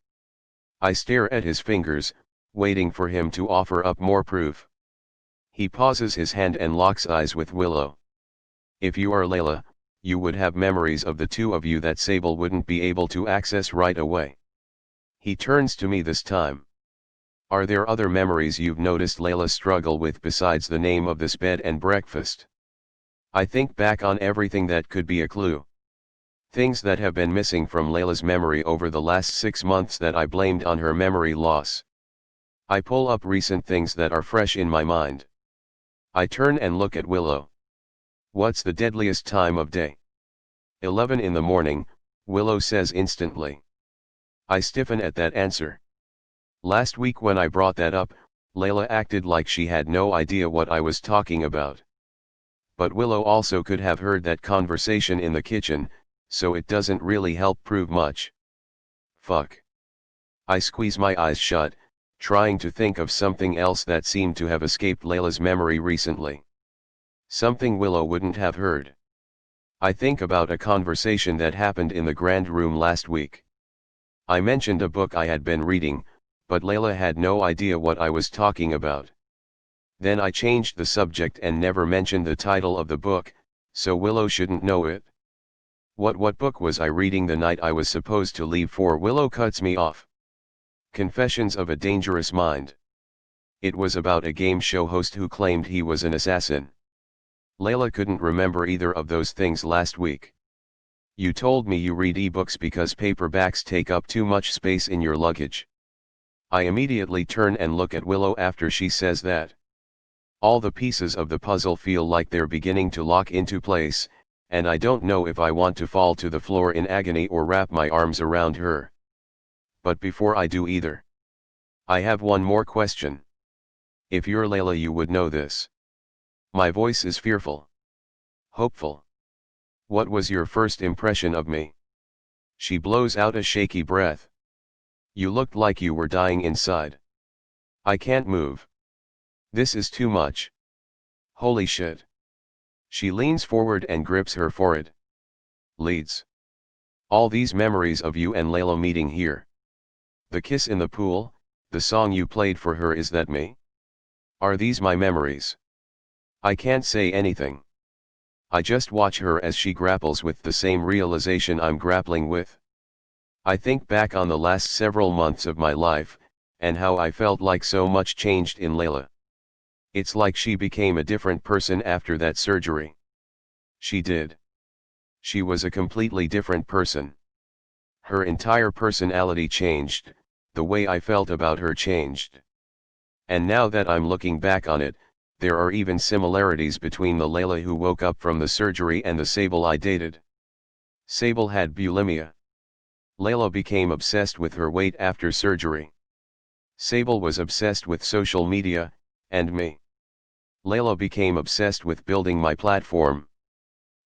I stare at his fingers, waiting for him to offer up more proof. He pauses his hand and locks eyes with Willow. If you are Layla, you would have memories of the two of you that Sable wouldn't be able to access right away. He turns to me this time. Are there other memories you've noticed Layla struggle with besides the name of this bed and breakfast? I think back on everything that could be a clue. Things that have been missing from Layla's memory over the last 6 months that I blamed on her memory loss. I pull up recent things that are fresh in my mind. I turn and look at Willow. What's the deadliest time of day? 11 in the morning, Willow says instantly. I stiffen at that answer. Last week when I brought that up, Layla acted like she had no idea what I was talking about. But Willow also could have heard that conversation in the kitchen, so it doesn't really help prove much. Fuck. I squeeze my eyes shut, trying to think of something else that seemed to have escaped Layla's memory recently. Something Willow wouldn't have heard. I think about a conversation that happened in the grand room last week. I mentioned a book I had been reading, but Layla had no idea what I was talking about. Then I changed the subject and never mentioned the title of the book, so Willow shouldn't know it. What book was I reading the night I was supposed to leave for? Willow cuts me off. Confessions of a Dangerous Mind. It was about a game show host who claimed he was an assassin. Layla couldn't remember either of those things last week. You told me you read ebooks because paperbacks take up too much space in your luggage. I immediately turn and look at Willow after she says that. All the pieces of the puzzle feel like they're beginning to lock into place, and I don't know if I want to fall to the floor in agony or wrap my arms around her. But before I do either, I have one more question. If you're Layla, you would know this. My voice is fearful. Hopeful. What was your first impression of me? She blows out a shaky breath. You looked like you were dying inside. I can't move. This is too much. Holy shit. She leans forward and grips her forehead. Leeds. All these memories of you and Layla meeting here. The kiss in the pool, the song you played for her, is that me? Are these my memories? I can't say anything. I just watch her as she grapples with the same realization I'm grappling with. I think back on the last several months of my life, and how I felt like so much changed in Layla. It's like she became a different person after that surgery. She did. She was a completely different person. Her entire personality changed, the way I felt about her changed. And now that I'm looking back on it, there are even similarities between the Layla who woke up from the surgery and the Sable I dated. Sable had bulimia. Layla became obsessed with her weight after surgery. Sable was obsessed with social media, and me. Layla became obsessed with building my platform.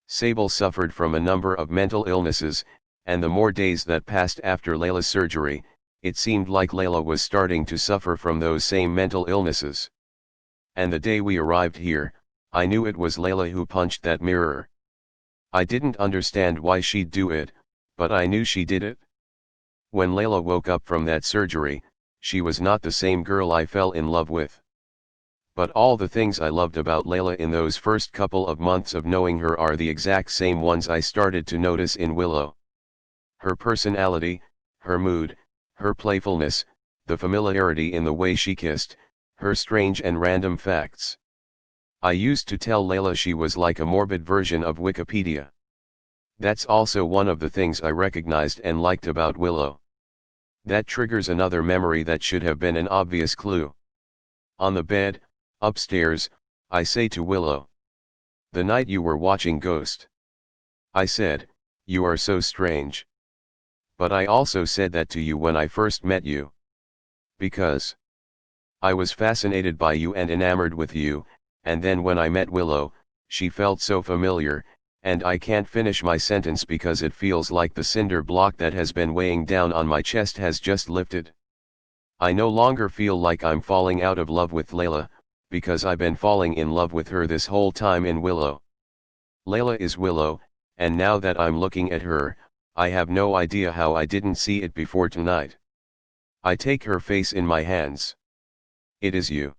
Sable suffered from a number of mental illnesses, and the more days that passed after Layla's surgery, it seemed like Layla was starting to suffer from those same mental illnesses. And the day we arrived here, I knew it was Layla who punched that mirror. I didn't understand why she'd do it, but I knew she did it. When Layla woke up from that surgery, she was not the same girl I fell in love with. But all the things I loved about Layla in those first couple of months of knowing her are the exact same ones I started to notice in Willow. Her personality, her mood, her playfulness, the familiarity in the way she kissed, her strange and random facts. I used to tell Layla she was like a morbid version of Wikipedia. That's also one of the things I recognized and liked about Willow. That triggers another memory that should have been an obvious clue. On the bed, upstairs, I say to Willow. The night you were watching Ghost. I said, you are so strange. But I also said that to you when I first met you. Because I was fascinated by you and enamored with you, and then when I met Willow, she felt so familiar, and I can't finish my sentence because it feels like the cinder block that has been weighing down on my chest has just lifted. I no longer feel like I'm falling out of love with Layla, because I've been falling in love with her this whole time in Willow. Layla is Willow, and now that I'm looking at her, I have no idea how I didn't see it before tonight. I take her face in my hands. It is you.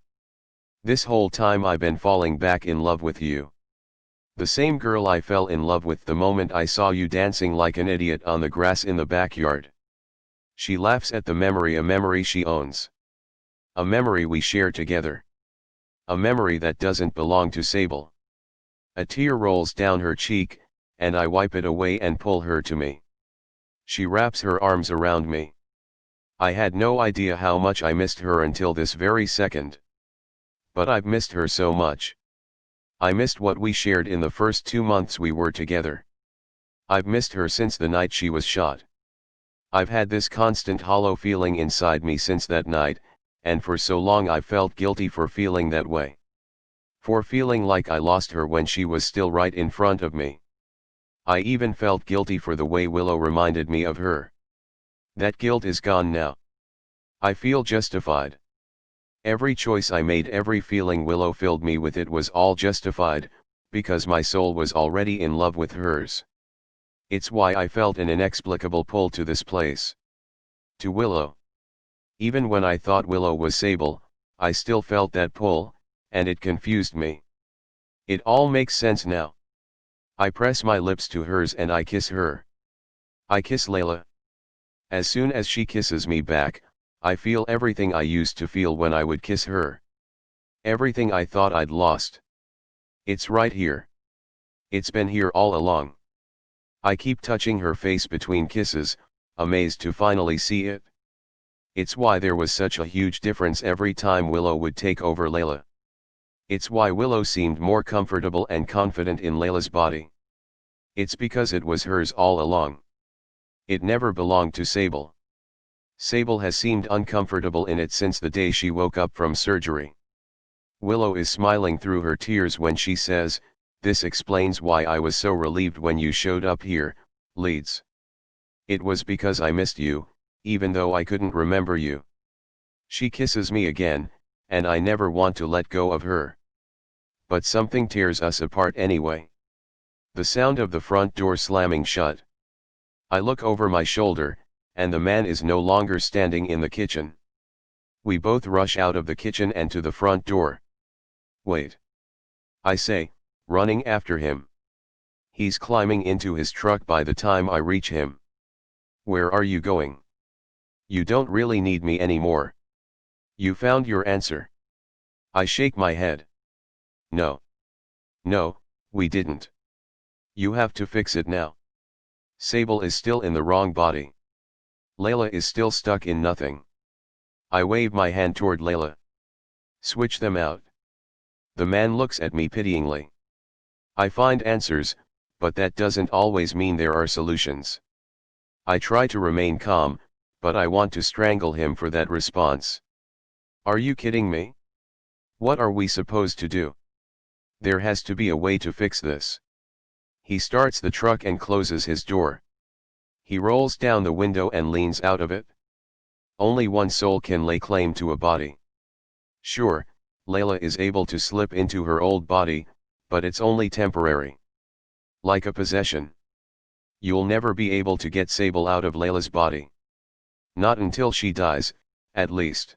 This whole time I've been falling back in love with you. The same girl I fell in love with the moment I saw you dancing like an idiot on the grass in the backyard. She laughs at the memory, a memory she owns. A memory we share together. A memory that doesn't belong to Sable. A tear rolls down her cheek, and I wipe it away and pull her to me. She wraps her arms around me. I had no idea how much I missed her until this very second. But I've missed her so much. I missed what we shared in the first 2 months we were together. I've missed her since the night she was shot. I've had this constant hollow feeling inside me since that night, and for so long I felt guilty for feeling that way. For feeling like I lost her when she was still right in front of me. I even felt guilty for the way Willow reminded me of her. That guilt is gone now. I feel justified. Every choice I made, every feeling Willow filled me with, it was all justified, because my soul was already in love with hers. It's why I felt an inexplicable pull to this place. To Willow. Even when I thought Willow was Sable, I still felt that pull, and it confused me. It all makes sense now. I press my lips to hers and I kiss her. I kiss Layla. As soon as she kisses me back, I feel everything I used to feel when I would kiss her. Everything I thought I'd lost. It's right here. It's been here all along. I keep touching her face between kisses, amazed to finally see it. It's why there was such a huge difference every time Willow would take over Layla. It's why Willow seemed more comfortable and confident in Layla's body. It's because it was hers all along. It never belonged to Sable. Sable has seemed uncomfortable in it since the day she woke up from surgery. Willow is smiling through her tears when she says, "This explains why I was so relieved when you showed up here, Leeds. It was because I missed you, even though I couldn't remember you." She kisses me again, and I never want to let go of her. But something tears us apart anyway. The sound of the front door slamming shut. I look over my shoulder, and the man is no longer standing in the kitchen. We both rush out of the kitchen and to the front door. "Wait," I say, running after him. He's climbing into his truck by the time I reach him. "Where are you going? You don't really need me anymore. You found your answer." I shake my head. "No. No, we didn't. You have to fix it now. Sable is still in the wrong body. Layla is still stuck in nothing." I wave my hand toward Layla. "Switch them out." The man looks at me pityingly. I find answers, but that doesn't always mean there are solutions. I try to remain calm, but I want to strangle him for that response. "Are you kidding me? What are we supposed to do? There has to be a way to fix this." He starts the truck and closes his door. He rolls down the window and leans out of it. Only one soul can lay claim to a body. Sure, Layla is able to slip into her old body, but it's only temporary. Like a possession. You'll never be able to get Sable out of Layla's body. Not until she dies, at least.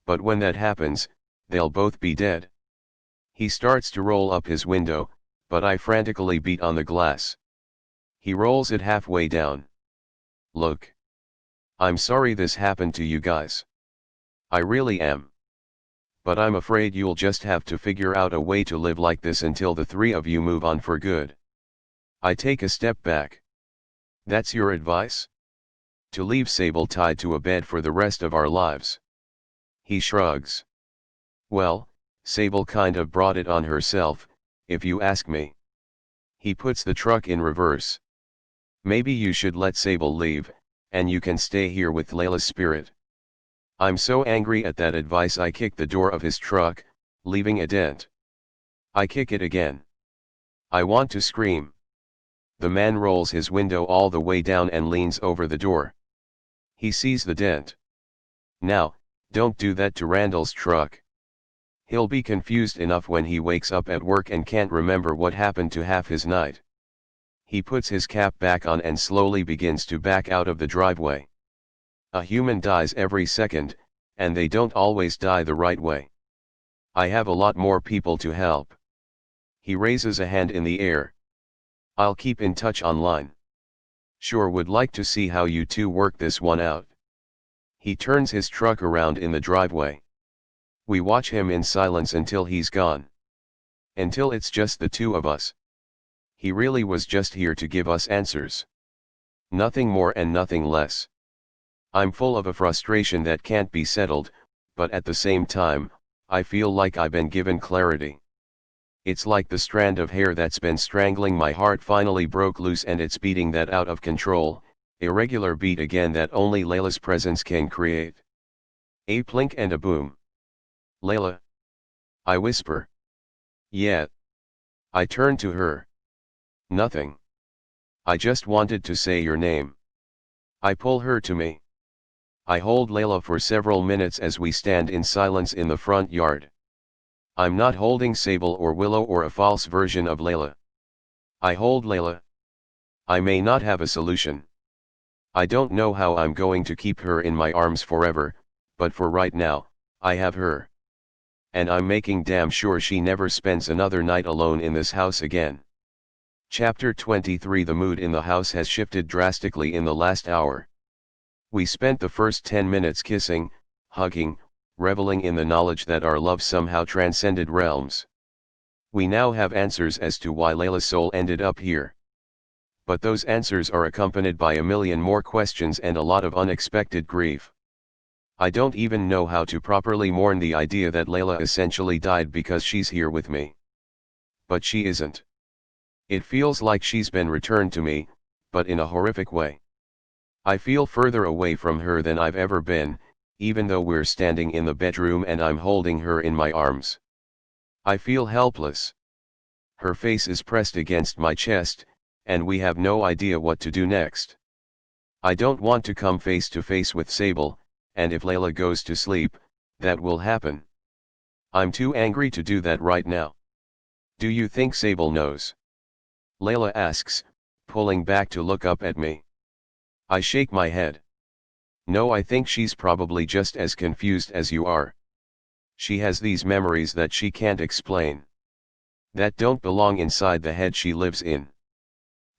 But when that happens, they'll both be dead. He starts to roll up his window, but I frantically beat on the glass. He rolls it halfway down. "Look. I'm sorry this happened to you guys. I really am. But I'm afraid you'll just have to figure out a way to live like this until the three of you move on for good." I take a step back. "That's your advice? To leave Sable tied to a bed for the rest of our lives?" He shrugs. "Well, Sable kind of brought it on herself, if you ask me." He puts the truck in reverse. "Maybe you should let Sable leave, and you can stay here with Layla's spirit." I'm so angry at that advice I kick the door of his truck, leaving a dent. I kick it again. I want to scream. The man rolls his window all the way down and leans over the door. He sees the dent. Now, don't do that to Randall's truck. He'll be confused enough when he wakes up at work and can't remember what happened to half his night. He puts his cap back on and slowly begins to back out of the driveway. A human dies every second, and they don't always die the right way. I have a lot more people to help. He raises a hand in the air. I'll keep in touch online. Sure would like to see how you two work this one out. He turns his truck around in the driveway. We watch him in silence until he's gone. Until it's just the two of us. He really was just here to give us answers. Nothing more and nothing less. I'm full of a frustration that can't be settled, but at the same time, I feel like I've been given clarity. It's like the strand of hair that's been strangling my heart finally broke loose and it's beating that out of control, irregular beat again that only Layla's presence can create. A plink and a boom. Layla. I whisper. Yeah. I turn to her. Nothing. I just wanted to say your name. I pull her to me. I hold Layla for several minutes as we stand in silence in the front yard. I'm not holding Sable or Willow or a false version of Layla. I hold Layla. I may not have a solution. I don't know how I'm going to keep her in my arms forever, but for right now, I have her. And I'm making damn sure she never spends another night alone in this house again. Chapter 23. The mood in the house has shifted drastically in the last hour. We spent the first 10 minutes kissing, hugging, reveling in the knowledge that our love somehow transcended realms. We now have answers as to why Layla's soul ended up here. But those answers are accompanied by a million more questions and a lot of unexpected grief. I don't even know how to properly mourn the idea that Layla essentially died because she's here with me. But she isn't. It feels like she's been returned to me, but in a horrific way. I feel further away from her than I've ever been, even though we're standing in the bedroom and I'm holding her in my arms. I feel helpless. Her face is pressed against my chest, and we have no idea what to do next. I don't want to come face to face with Sable, and if Layla goes to sleep, that will happen. I'm too angry to do that right now. Do you think Sable knows? Layla asks, pulling back to look up at me. I shake my head. No, I think she's probably just as confused as you are. She has these memories that she can't explain. That don't belong inside the head she lives in.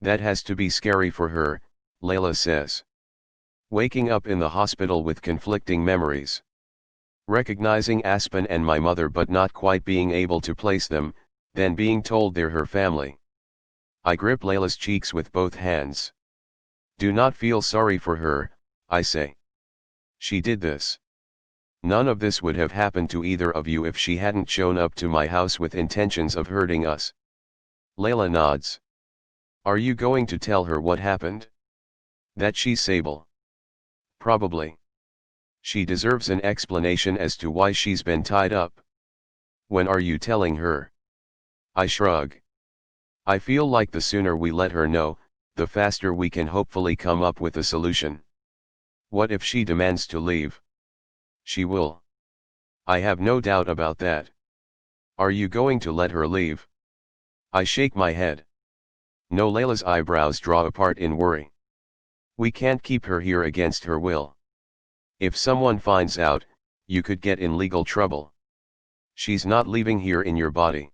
That has to be scary for her, Layla says. Waking up in the hospital with conflicting memories. Recognizing Aspen and my mother but not quite being able to place them, then being told they're her family. I grip Layla's cheeks with both hands. Do not feel sorry for her, I say. She did this. None of this would have happened to either of you if she hadn't shown up to my house with intentions of hurting us. Layla nods. Are you going to tell her what happened? That she's Sable? Probably. She deserves an explanation as to why she's been tied up. When are you telling her? I shrug. I feel like the sooner we let her know, the faster we can hopefully come up with a solution. What if she demands to leave? She will. I have no doubt about that. Are you going to let her leave? I shake my head. No. Layla's eyebrows draw apart in worry. We can't keep her here against her will. If someone finds out, you could get in legal trouble. She's not leaving here in your body.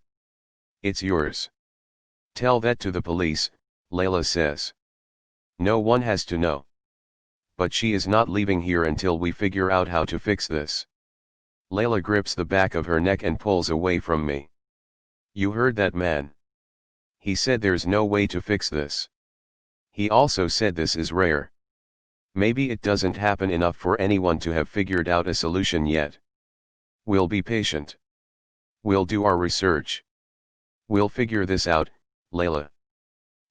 It's yours. Tell that to the police, Layla says. No one has to know. But she is not leaving here until we figure out how to fix this. Layla grips the back of her neck and pulls away from me. You heard that man. He said there's no way to fix this. He also said this is rare. Maybe it doesn't happen enough for anyone to have figured out a solution yet. We'll be patient. We'll do our research. We'll figure this out, Layla.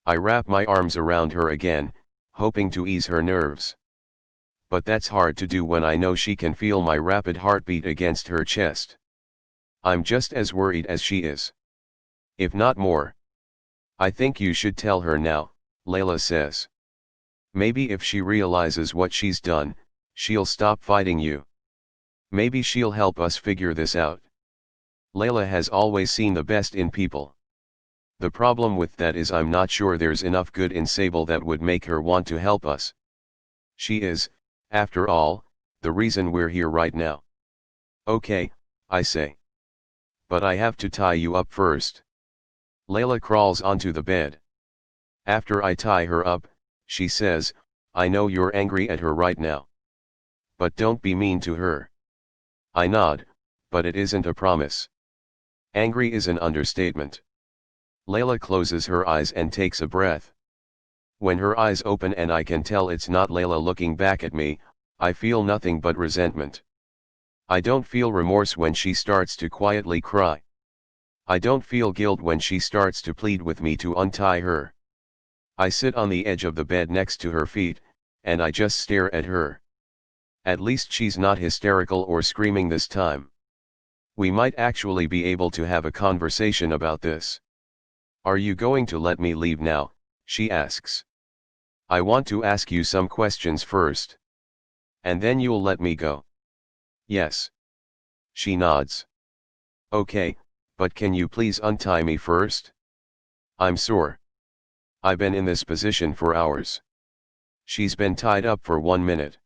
I wrap my arms around her again, hoping to ease her nerves. But that's hard to do when I know she can feel my rapid heartbeat against her chest. I'm just as worried as she is. If not more. I think you should tell her now, Layla says. Maybe if she realizes what she's done, she'll stop fighting you. Maybe she'll help us figure this out. Layla has always seen the best in people. The problem with that is I'm not sure there's enough good in Sable that would make her want to help us. She is, after all, the reason we're here right now. Okay, I say. But I have to tie you up first. Layla crawls onto the bed. After I tie her up, she says, I know you're angry at her right now. But don't be mean to her. I nod, but it isn't a promise. Angry is an understatement. Layla closes her eyes and takes a breath. When her eyes open and I can tell it's not Layla looking back at me, I feel nothing but resentment. I don't feel remorse when she starts to quietly cry. I don't feel guilt when she starts to plead with me to untie her. I sit on the edge of the bed next to her feet, and I just stare at her. At least she's not hysterical or screaming this time. We might actually be able to have a conversation about this. Are you going to let me leave now? She asks. I want to ask you some questions first. And then you'll let me go. Yes. She nods. Okay, but can you please untie me first? I'm sore. I've been in this position for hours. She's been tied up for 1 minute.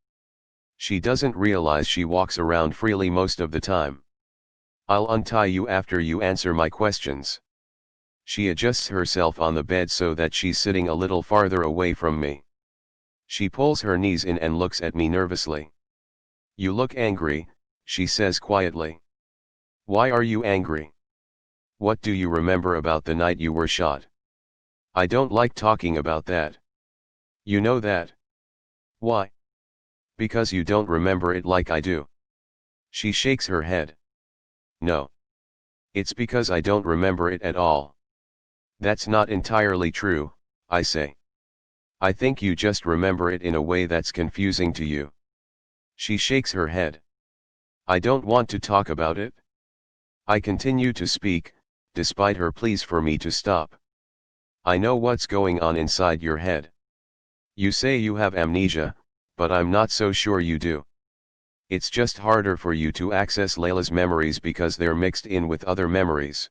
She doesn't realize she walks around freely most of the time. I'll untie you after you answer my questions. She adjusts herself on the bed so that she's sitting a little farther away from me. She pulls her knees in and looks at me nervously. You look angry, she says quietly. Why are you angry? What do you remember about the night you were shot? I don't like talking about that. You know that. Why? Because you don't remember it like I do. She shakes her head. No. It's because I don't remember it at all. That's not entirely true, I say. I think you just remember it in a way that's confusing to you. She shakes her head. I don't want to talk about it. I continue to speak, despite her pleas for me to stop. I know what's going on inside your head. You say you have amnesia, but I'm not so sure you do. It's just harder for you to access Layla's memories because they're mixed in with other memories.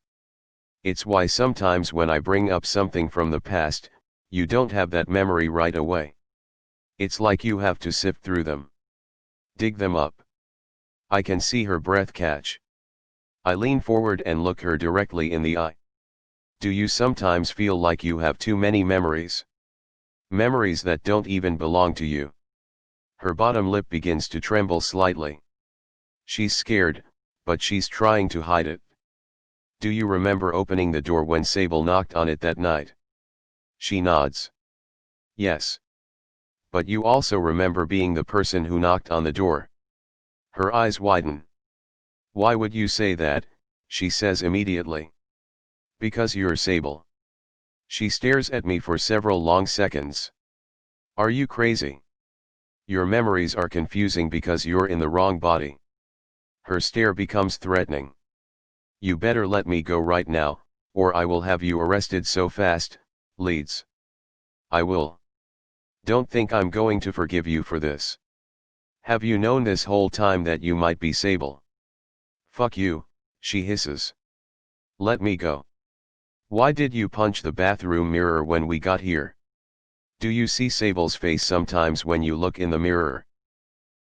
It's why sometimes when I bring up something from the past, you don't have that memory right away. It's like you have to sift through them. Dig them up. I can see her breath catch. I lean forward and look her directly in the eye. Do you sometimes feel like you have too many memories? Memories that don't even belong to you. Her bottom lip begins to tremble slightly. She's scared, but she's trying to hide it. Do you remember opening the door when Sable knocked on it that night? She nods. Yes. But you also remember being the person who knocked on the door. Her eyes widen. Why would you say that? She says immediately. Because you're Sable. She stares at me for several long seconds. Are you crazy? Your memories are confusing because you're in the wrong body. Her stare becomes threatening. You better let me go right now, or I will have you arrested so fast, Leeds. I will. Don't think I'm going to forgive you for this. Have you known this whole time that you might be Sable? Fuck you, she hisses. Let me go. Why did you punch the bathroom mirror when we got here? Do you see Sable's face sometimes when you look in the mirror?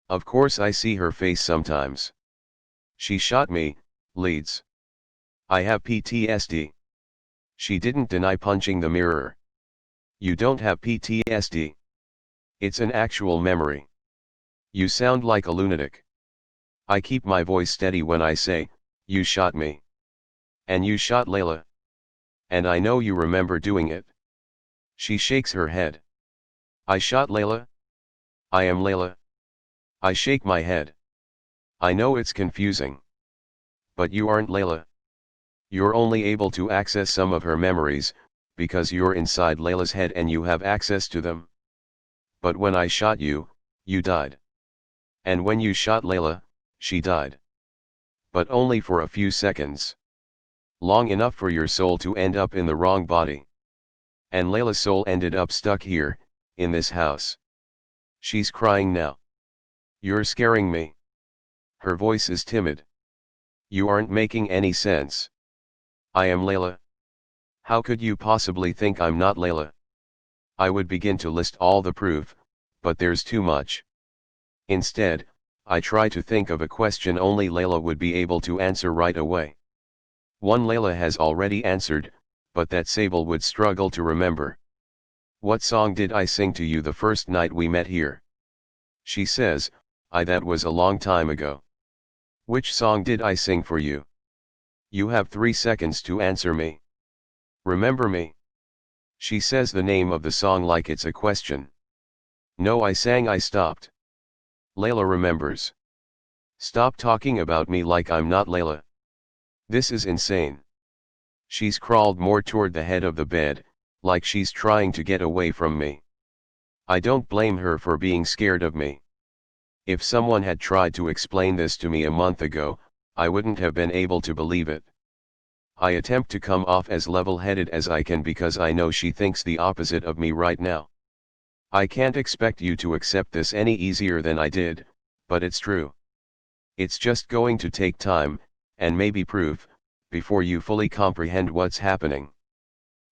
Of course I see her face sometimes. She shot me, Leeds. I have PTSD. She didn't deny punching the mirror. You don't have PTSD. It's an actual memory. You sound like a lunatic. I keep my voice steady when I say, you shot me. And you shot Layla. And I know you remember doing it. She shakes her head. I shot Layla? I am Layla. I shake my head. I know it's confusing. But you aren't Layla. You're only able to access some of her memories, because you're inside Layla's head and you have access to them. But when I shot you, you died. And when you shot Layla, she died. But only for a few seconds. Long enough for your soul to end up in the wrong body. And Layla's soul ended up stuck here, in this house. She's crying now. You're scaring me. Her voice is timid. You aren't making any sense. I am Layla. How could you possibly think I'm not Layla? I would begin to list all the proof, but there's too much. Instead, I try to think of a question only Layla would be able to answer right away. One Layla has already answered, but that Sable would struggle to remember. What song did I sing to you the first night we met here? She says, that was a long time ago. Which song did I sing for you? You have 3 seconds to answer me. Remember me? She says the name of the song like it's a question. No, I sang. I stopped. Layla remembers. Stop talking about me like I'm not Layla. This is insane. She's crawled more toward the head of the bed, like she's trying to get away from me. I don't blame her for being scared of me. If someone had tried to explain this to me a month ago, I wouldn't have been able to believe it. I attempt to come off as level-headed as I can because I know she thinks the opposite of me right now. I can't expect you to accept this any easier than I did, but it's true. It's just going to take time, and maybe proof, before you fully comprehend what's happening.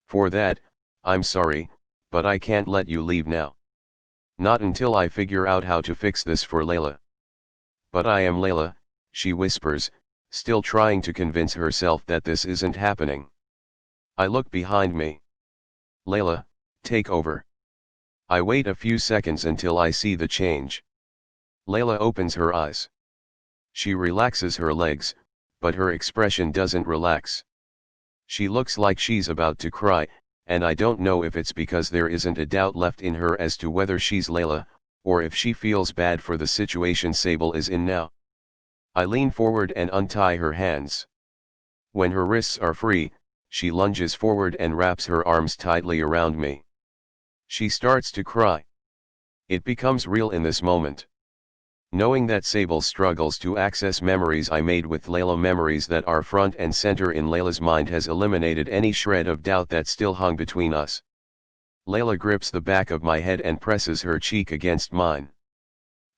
For that, I'm sorry, but I can't let you leave now. Not until I figure out how to fix this for Layla. But I am Layla, she whispers, still trying to convince herself that this isn't happening. I look behind me. Layla, take over. I wait a few seconds until I see the change. Layla opens her eyes. She relaxes her legs, but her expression doesn't relax. She looks like she's about to cry, and I don't know if it's because there isn't a doubt left in her as to whether she's Layla, or if she feels bad for the situation Sable is in now. I lean forward and untie her hands. When her wrists are free, she lunges forward and wraps her arms tightly around me. She starts to cry. It becomes real in this moment. Knowing that Sable struggles to access memories I made with Layla, memories that are front and center in Layla's mind, has eliminated any shred of doubt that still hung between us. Layla grips the back of my head and presses her cheek against mine.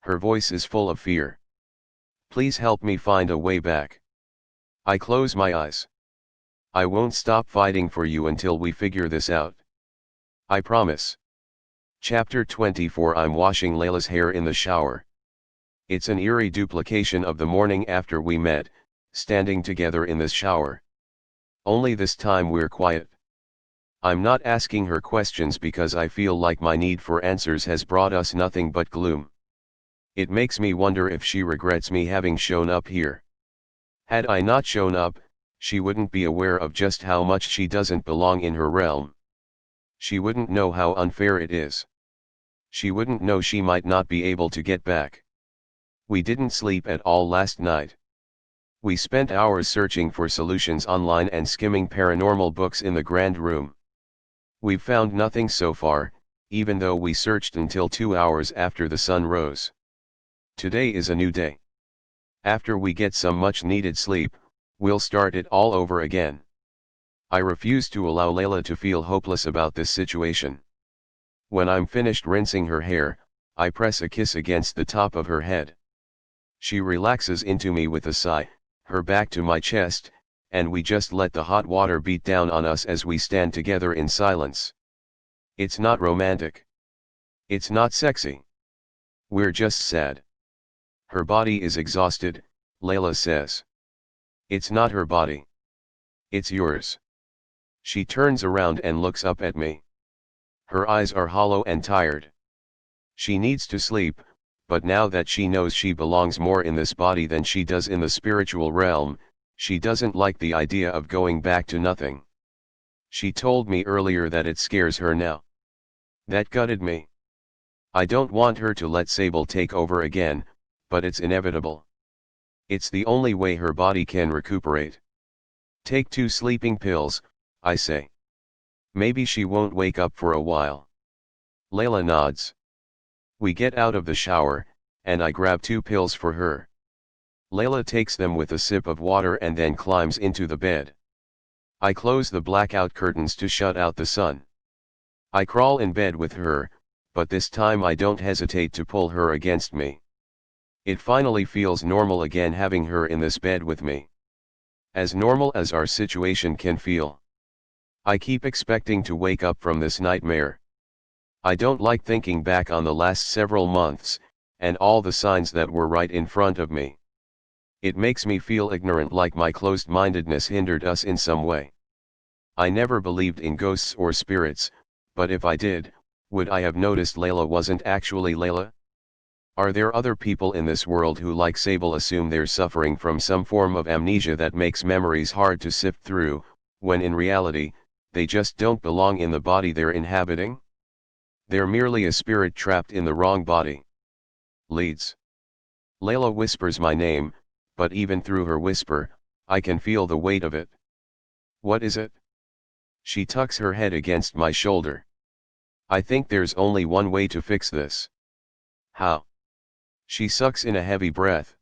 Her voice is full of fear. Please help me find a way back. I close my eyes. I won't stop fighting for you until we figure this out. I promise. Chapter 24. I'm washing Layla's hair in the shower. It's an eerie duplication of the morning after we met, standing together in this shower. Only this time we're quiet. I'm not asking her questions because I feel like my need for answers has brought us nothing but gloom. It makes me wonder if she regrets me having shown up here. Had I not shown up, she wouldn't be aware of just how much she doesn't belong in her realm. She wouldn't know how unfair it is. She wouldn't know she might not be able to get back. We didn't sleep at all last night. We spent hours searching for solutions online and skimming paranormal books in the grand room. We've found nothing so far, even though we searched until 2 hours after the sun rose. Today is a new day. After we get some much-needed sleep, we'll start it all over again. I refuse to allow Layla to feel hopeless about this situation. When I'm finished rinsing her hair, I press a kiss against the top of her head. She relaxes into me with a sigh, her back to my chest, and we just let the hot water beat down on us as we stand together in silence. It's not romantic. It's not sexy. We're just sad. Her body is exhausted, Layla says. It's not her body. It's yours. She turns around and looks up at me. Her eyes are hollow and tired. She needs to sleep, but now that she knows she belongs more in this body than she does in the spiritual realm, she doesn't like the idea of going back to nothing. She told me earlier that it scares her now. That gutted me. I don't want her to let Sable take over again, but it's inevitable. It's the only way her body can recuperate. Take 2 sleeping pills, I say. Maybe she won't wake up for a while. Layla nods. We get out of the shower, and I grab 2 pills for her. Layla takes them with a sip of water and then climbs into the bed. I close the blackout curtains to shut out the sun. I crawl in bed with her, but this time I don't hesitate to pull her against me. It finally feels normal again having her in this bed with me. As normal as our situation can feel. I keep expecting to wake up from this nightmare. I don't like thinking back on the last several months, and all the signs that were right in front of me. It makes me feel ignorant, like my closed-mindedness hindered us in some way. I never believed in ghosts or spirits, but if I did, would I have noticed Layla wasn't actually Layla? Are there other people in this world who, like Sable, assume they're suffering from some form of amnesia that makes memories hard to sift through, when in reality, they just don't belong in the body they're inhabiting? They're merely a spirit trapped in the wrong body. Leeds. Layla whispers my name, but even through her whisper, I can feel the weight of it. What is it? She tucks her head against my shoulder. I think there's only one way to fix this. How? She sucks in a heavy breath.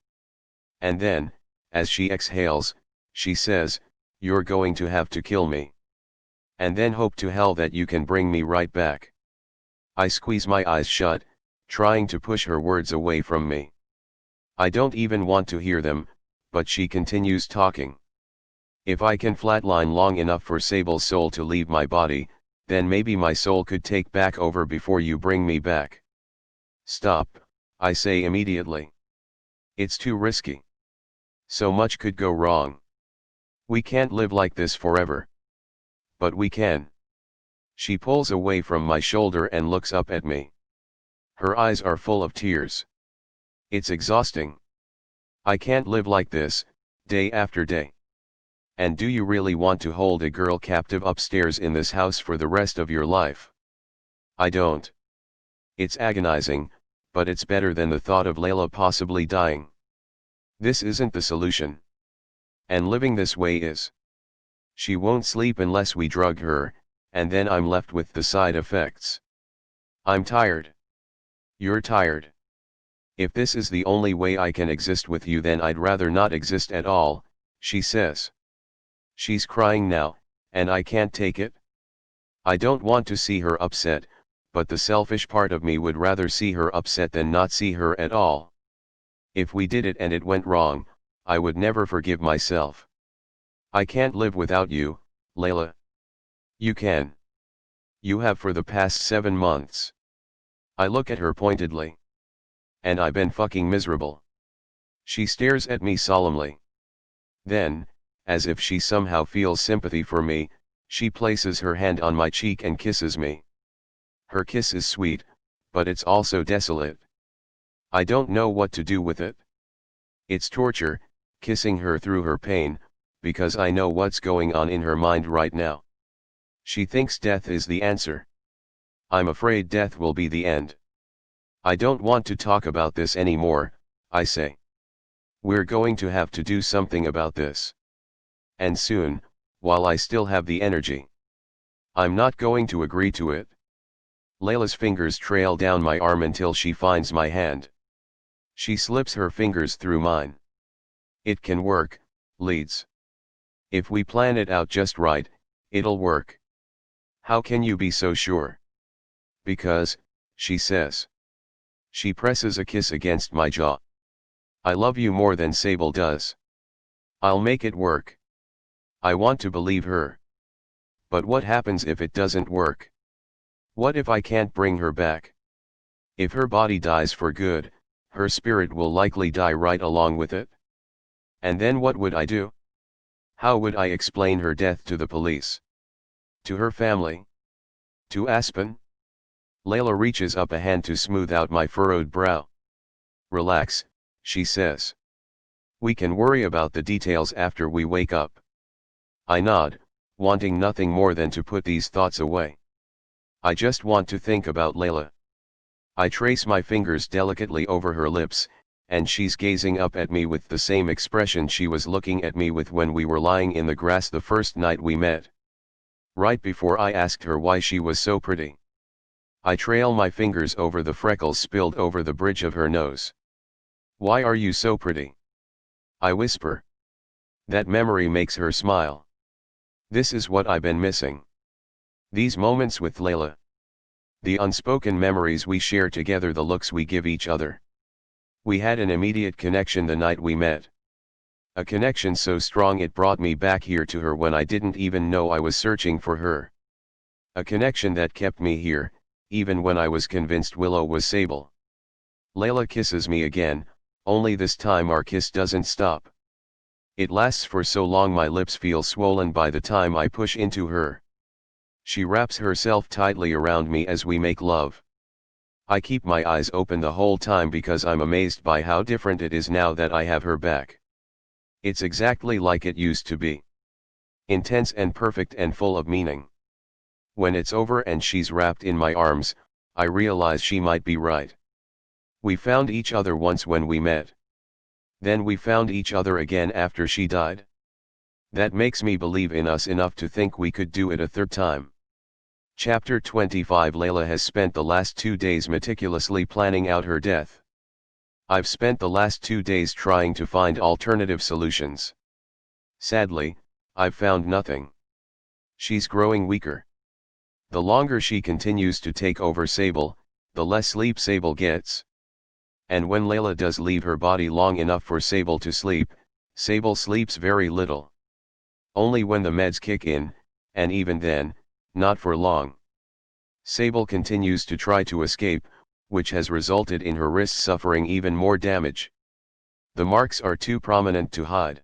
And then, as she exhales, she says, "You're going to have to kill me. And then hope to hell that you can bring me right back." I squeeze my eyes shut, trying to push her words away from me. I don't even want to hear them, but she continues talking. If I can flatline long enough for Sable's soul to leave my body, then maybe my soul could take back over before you bring me back. Stop, I say immediately. It's too risky. So much could go wrong. We can't live like this forever. But we can. She pulls away from my shoulder and looks up at me. Her eyes are full of tears. It's exhausting. I can't live like this, day after day. And do you really want to hold a girl captive upstairs in this house for the rest of your life? I don't. It's agonizing, but it's better than the thought of Layla possibly dying. This isn't the solution. And living this way is. She won't sleep unless we drug her, and then I'm left with the side effects. I'm tired. You're tired. If this is the only way I can exist with you, then I'd rather not exist at all, she says. She's crying now, and I can't take it. I don't want to see her upset, but the selfish part of me would rather see her upset than not see her at all. If we did it and it went wrong, I would never forgive myself. I can't live without you, Layla. You can. You have for the past 7 months. I look at her pointedly. And I've been fucking miserable. She stares at me solemnly. Then, as if she somehow feels sympathy for me, she places her hand on my cheek and kisses me. Her kiss is sweet, but it's also desolate. I don't know what to do with it. It's torture, kissing her through her pain, because I know what's going on in her mind right now. She thinks death is the answer. I'm afraid death will be the end. I don't want to talk about this anymore, I say. We're going to have to do something about this. And soon, while I still have the energy. I'm not going to agree to it. Layla's fingers trail down my arm until she finds my hand. She slips her fingers through mine. It can work, Leeds. If we plan it out just right, it'll work. How can you be so sure? Because, she says. She presses a kiss against my jaw. I love you more than Sable does. I'll make it work. I want to believe her. But what happens if it doesn't work? What if I can't bring her back? If her body dies for good, her spirit will likely die right along with it. And then what would I do? How would I explain her death to the police? To her family? To Aspen? Layla reaches up a hand to smooth out my furrowed brow. Relax, she says. We can worry about the details after we wake up. I nod, wanting nothing more than to put these thoughts away. I just want to think about Layla. I trace my fingers delicately over her lips, and she's gazing up at me with the same expression she was looking at me with when we were lying in the grass the first night we met. Right before I asked her why she was so pretty. I trail my fingers over the freckles spilled over the bridge of her nose. Why are you so pretty? I whisper. That memory makes her smile. This is what I've been missing. These moments with Layla. The unspoken memories we share together, the looks we give each other. We had an immediate connection the night we met. A connection so strong it brought me back here to her when I didn't even know I was searching for her. A connection that kept me here, even when I was convinced Willow was Sable. Layla kisses me again, only this time our kiss doesn't stop. It lasts for so long my lips feel swollen by the time I push into her. She wraps herself tightly around me as we make love. I keep my eyes open the whole time because I'm amazed by how different it is now that I have her back. It's exactly like it used to be. Intense and perfect and full of meaning. When it's over and she's wrapped in my arms, I realize she might be right. We found each other once when we met. Then we found each other again after she died. That makes me believe in us enough to think we could do it a third time. Chapter 25. Layla has spent the last 2 days meticulously planning out her death. I've spent the last 2 days trying to find alternative solutions. Sadly, I've found nothing. She's growing weaker. The longer she continues to take over Sable, the less sleep Sable gets. And when Layla does leave her body long enough for Sable to sleep, Sable sleeps very little. Only when the meds kick in, and even then, not for long. Sable continues to try to escape, which has resulted in her wrists suffering even more damage. The marks are too prominent to hide.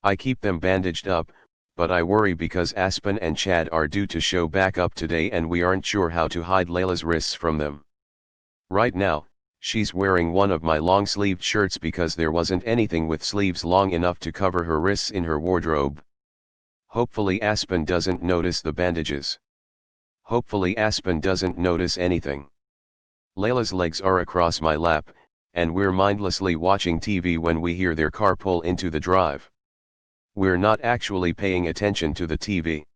I keep them bandaged up, but I worry because Aspen and Chad are due to show back up today and we aren't sure how to hide Layla's wrists from them. Right now, she's wearing one of my long-sleeved shirts because there wasn't anything with sleeves long enough to cover her wrists in her wardrobe. Hopefully Aspen doesn't notice the bandages. Hopefully Aspen doesn't notice anything. Layla's legs are across my lap, and we're mindlessly watching TV when we hear their car pull into the drive. We're not actually paying attention to the TV.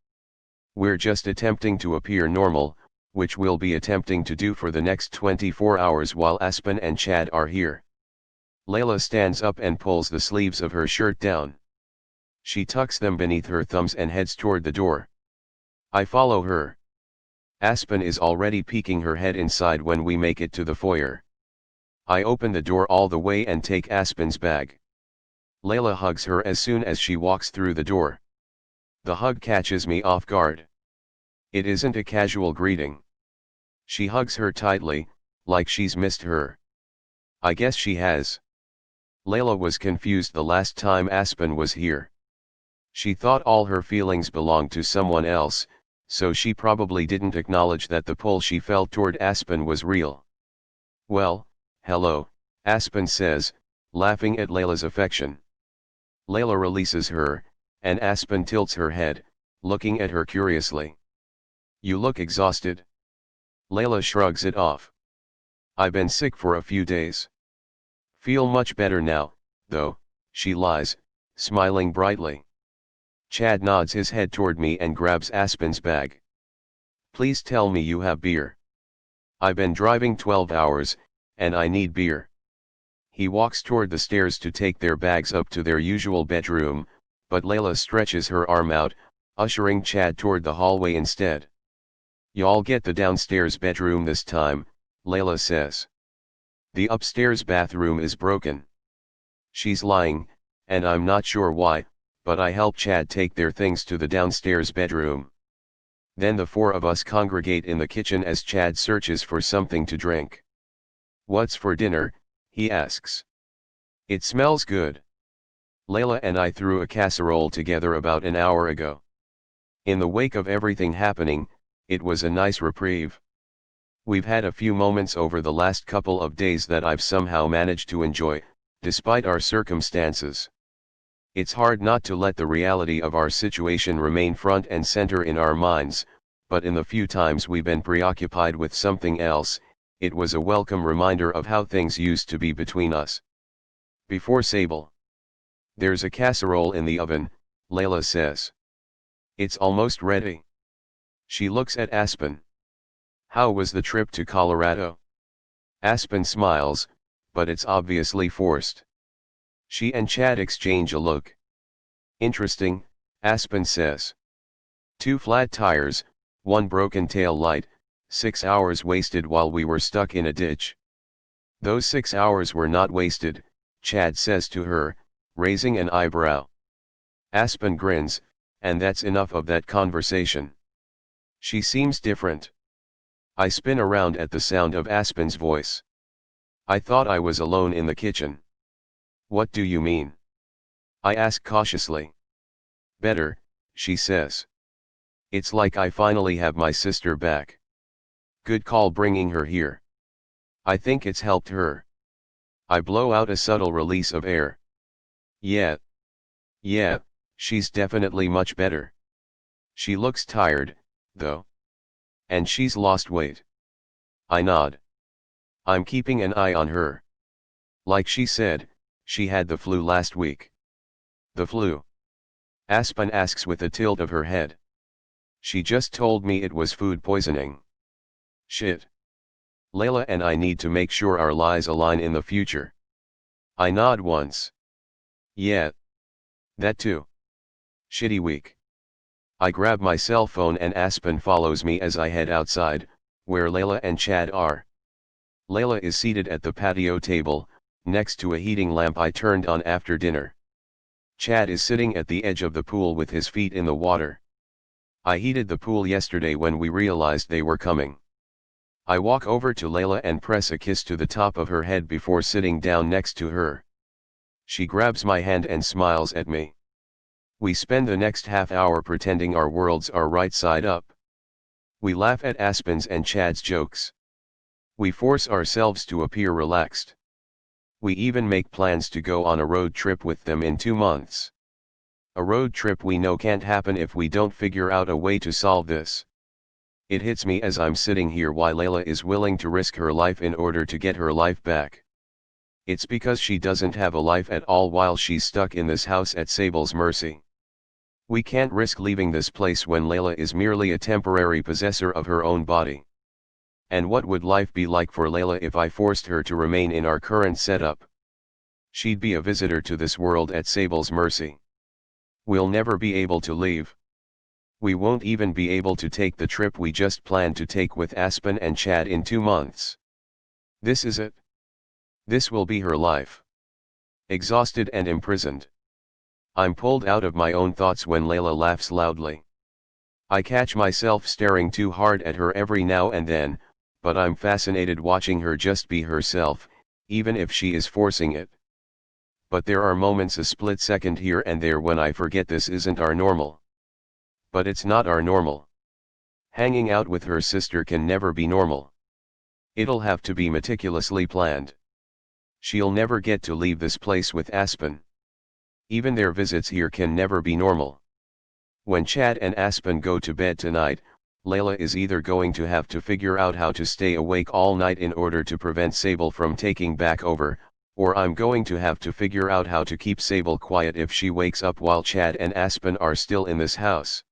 We're just attempting to appear normal, which we'll be attempting to do for the next 24 hours while Aspen and Chad are here. Layla stands up and pulls the sleeves of her shirt down. She tucks them beneath her thumbs and heads toward the door. I follow her. Aspen is already peeking her head inside when we make it to the foyer. I open the door all the way and take Aspen's bag. Layla hugs her as soon as she walks through the door. The hug catches me off guard. It isn't a casual greeting. She hugs her tightly, like she's missed her. I guess she has. Layla was confused the last time Aspen was here. She thought all her feelings belonged to someone else, so she probably didn't acknowledge that the pull she felt toward Aspen was real. Well, hello, Aspen says, laughing at Layla's affection. Layla releases her, and Aspen tilts her head, looking at her curiously. You look exhausted. Layla shrugs it off. I've been sick for a few days. Feel much better now, though, she lies, smiling brightly. Chad nods his head toward me and grabs Aspen's bag. Please tell me you have beer. I've been driving 12 hours, and I need beer. He walks toward the stairs to take their bags up to their usual bedroom, but Layla stretches her arm out, ushering Chad toward the hallway instead. Y'all get the downstairs bedroom this time, Layla says. The upstairs bathroom is broken. She's lying, and I'm not sure why, but I help Chad take their things to the downstairs bedroom. Then the four of us congregate in the kitchen as Chad searches for something to drink. What's for dinner? He asks. It smells good. Layla and I threw a casserole together about an hour ago. In the wake of everything happening, it was a nice reprieve. We've had a few moments over the last couple of days that I've somehow managed to enjoy, despite our circumstances. It's hard not to let the reality of our situation remain front and center in our minds, but in the few times we've been preoccupied with something else, it was a welcome reminder of how things used to be between us. Before Sable. There's a casserole in the oven, Layla says. It's almost ready. She looks at Aspen. How was the trip to Colorado? Aspen smiles, but it's obviously forced. She and Chad exchange a look. Interesting, Aspen says. 2 flat tires, 1 broken tail light, 6 hours wasted while we were stuck in a ditch. Those 6 hours were not wasted, Chad says to her, raising an eyebrow. Aspen grins, and that's enough of that conversation. She seems different. I spin around at the sound of Aspen's voice. I thought I was alone in the kitchen. What do you mean? I ask cautiously. Better, she says. It's like I finally have my sister back. Good call bringing her here. I think it's helped her. I blow out a subtle release of air. Yeah, she's definitely much better. She looks tired, though. And she's lost weight. I nod. I'm keeping an eye on her. Like she said, she had the flu last week. The flu? Aspen asks with a tilt of her head. She just told me it was food poisoning. Shit. Layla and I need to make sure our lies align in the future. I nod once. Yeah. That too. Shitty week. I grab my cell phone and Aspen follows me as I head outside, where Layla and Chad are. Layla is seated at the patio table, next to a heating lamp I turned on after dinner. Chad is sitting at the edge of the pool with his feet in the water. I heated the pool yesterday when we realized they were coming. I walk over to Layla and press a kiss to the top of her head before sitting down next to her. She grabs my hand and smiles at me. We spend the next half hour pretending our worlds are right side up. We laugh at Aspen's and Chad's jokes. We force ourselves to appear relaxed. We even make plans to go on a road trip with them in 2 months. A road trip we know can't happen if we don't figure out a way to solve this. It hits me as I'm sitting here why Layla is willing to risk her life in order to get her life back. It's because she doesn't have a life at all while she's stuck in this house at Sable's mercy. We can't risk leaving this place when Layla is merely a temporary possessor of her own body. And what would life be like for Layla if I forced her to remain in our current setup? She'd be a visitor to this world at Sable's mercy. We'll never be able to leave. We won't even be able to take the trip we just planned to take with Aspen and Chad in 2 months. This is it. This will be her life. Exhausted and imprisoned. I'm pulled out of my own thoughts when Layla laughs loudly. I catch myself staring too hard at her every now and then, but I'm fascinated watching her just be herself, even if she is forcing it. But there are moments a split second here and there when I forget this isn't our normal. But it's not our normal. Hanging out with her sister can never be normal. It'll have to be meticulously planned. She'll never get to leave this place with Aspen. Even their visits here can never be normal. When Chad and Aspen go to bed tonight, Layla is either going to have to figure out how to stay awake all night in order to prevent Sable from taking back over, or I'm going to have to figure out how to keep Sable quiet if she wakes up while Chad and Aspen are still in this house.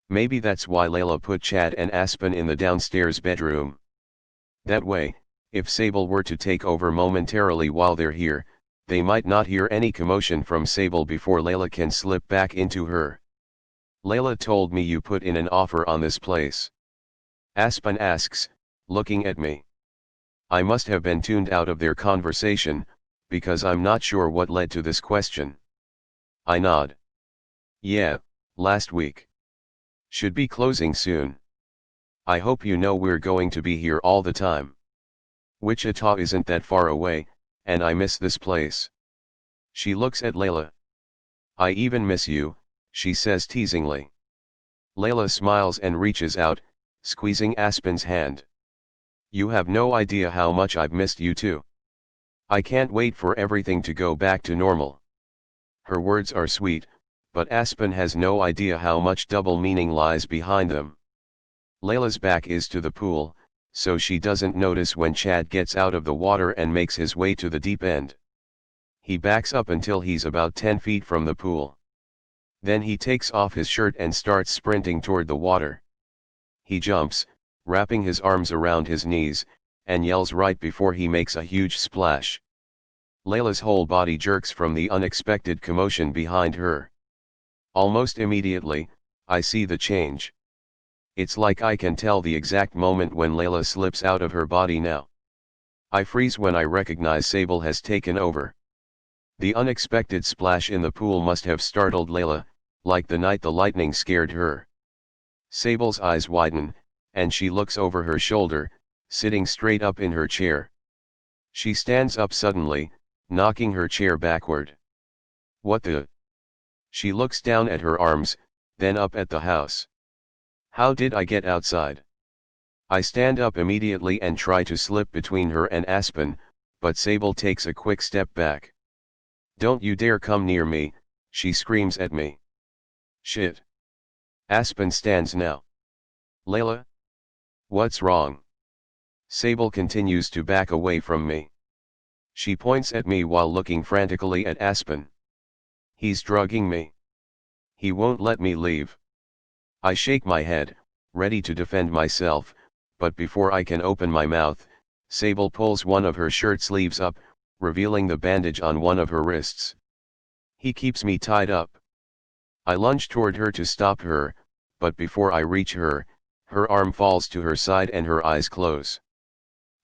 Maybe that's why Layla put Chad and Aspen in the downstairs bedroom. That way, if Sable were to take over momentarily while they're here, they might not hear any commotion from Sable before Layla can slip back into her. Layla told me you put in an offer on this place. Aspen asks, looking at me. I must have been tuned out of their conversation, because I'm not sure what led to this question. I nod. Yeah, last week. Should be closing soon. I hope you know we're going to be here all the time. Wichita isn't that far away, and I miss this place. She looks at Layla. I even miss you, she says teasingly. Layla smiles and reaches out, squeezing Aspen's hand. You have no idea how much I've missed you too. I can't wait for everything to go back to normal. Her words are sweet, but Aspen has no idea how much double meaning lies behind them. Layla's back is to the pool, so she doesn't notice when Chad gets out of the water and makes his way to the deep end. He backs up until he's about 10 feet from the pool. Then he takes off his shirt and starts sprinting toward the water. He jumps, wrapping his arms around his knees, and yells right before he makes a huge splash. Layla's whole body jerks from the unexpected commotion behind her. Almost immediately, I see the change. It's like I can tell the exact moment when Layla slips out of her body now. I freeze when I recognize Sable has taken over. The unexpected splash in the pool must have startled Layla, like the night the lightning scared her. Sable's eyes widen, and she looks over her shoulder, sitting straight up in her chair. She stands up suddenly, knocking her chair backward. What the? She looks down at her arms, then up at the house. How did I get outside? I stand up immediately and try to slip between her and Aspen, but Sable takes a quick step back. Don't you dare come near me, she screams at me. Shit. Aspen stands now. Layla? What's wrong? Sable continues to back away from me. She points at me while looking frantically at Aspen. He's drugging me. He won't let me leave. I shake my head, ready to defend myself, but before I can open my mouth, Sable pulls one of her shirt sleeves up, revealing the bandage on one of her wrists. He keeps me tied up. I lunge toward her to stop her, but before I reach her, her arm falls to her side and her eyes close.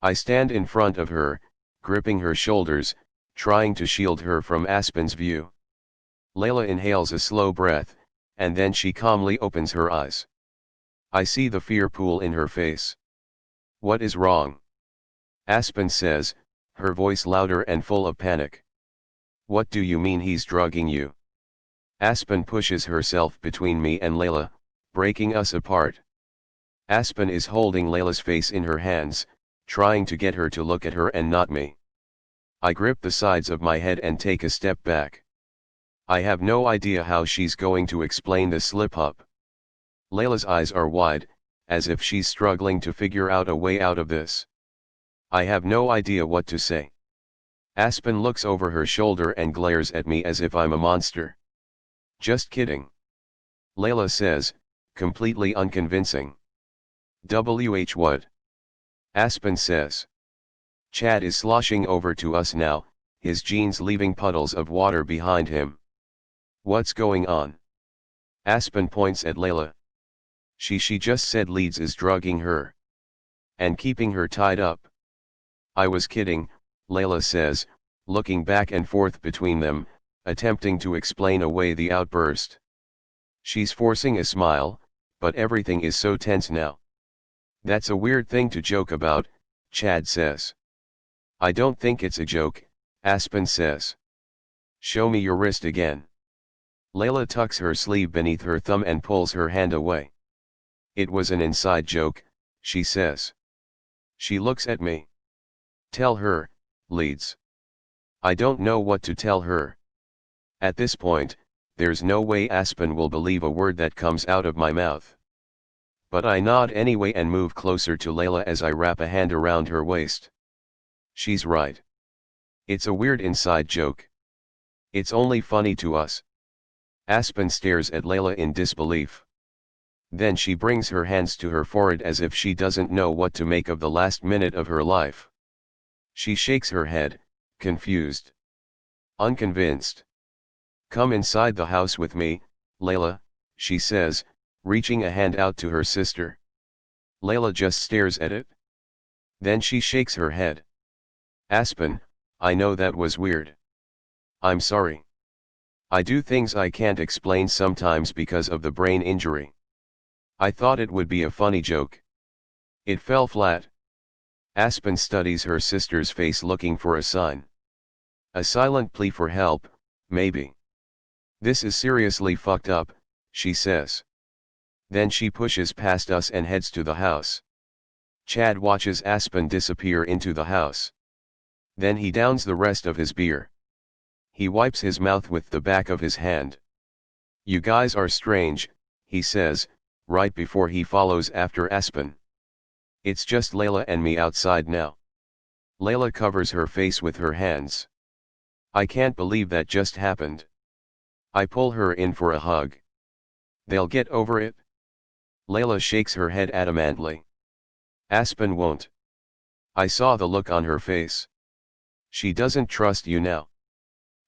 I stand in front of her, gripping her shoulders, trying to shield her from Aspen's view. Layla inhales a slow breath, and then she calmly opens her eyes. I see the fear pool in her face. What is wrong? Aspen says, her voice louder and full of panic. What do you mean he's drugging you? Aspen pushes herself between me and Layla, breaking us apart. Aspen is holding Layla's face in her hands, trying to get her to look at her and not me. I grip the sides of my head and take a step back. I have no idea how she's going to explain the slip-up. Layla's eyes are wide, as if she's struggling to figure out a way out of this. I have no idea what to say. Aspen looks over her shoulder and glares at me as if I'm a monster. Just kidding. Layla says, completely unconvincing. What? Aspen says. Chad is sloshing over to us now, his jeans leaving puddles of water behind him. What's going on? Aspen points at Layla. She just said Leeds is drugging her. And keeping her tied up. I was kidding, Layla says, looking back and forth between them, attempting to explain away the outburst. She's forcing a smile, but everything is so tense now. That's a weird thing to joke about, Chad says. I don't think it's a joke, Aspen says. Show me your wrist again. Layla tucks her sleeve beneath her thumb and pulls her hand away. It was an inside joke, she says. She looks at me. Tell her, Leeds. I don't know what to tell her. At this point, there's no way Aspen will believe a word that comes out of my mouth. But I nod anyway and move closer to Layla as I wrap a hand around her waist. She's right. It's a weird inside joke. It's only funny to us. Aspen stares at Layla in disbelief. Then she brings her hands to her forehead as if she doesn't know what to make of the last minute of her life. She shakes her head, confused. Unconvinced. Come inside the house with me, Layla, she says, reaching a hand out to her sister. Layla just stares at it. Then she shakes her head. Aspen, I know that was weird. I'm sorry. I do things I can't explain sometimes because of the brain injury. I thought it would be a funny joke. It fell flat. Aspen studies her sister's face looking for a sign. A silent plea for help, maybe. This is seriously fucked up, she says. Then she pushes past us and heads to the house. Chad watches Aspen disappear into the house. Then he downs the rest of his beer. He wipes his mouth with the back of his hand. You guys are strange, he says, right before he follows after Aspen. It's just Layla and me outside now. Layla covers her face with her hands. I can't believe that just happened. I pull her in for a hug. They'll get over it. Layla shakes her head adamantly. Aspen won't. I saw the look on her face. She doesn't trust you now.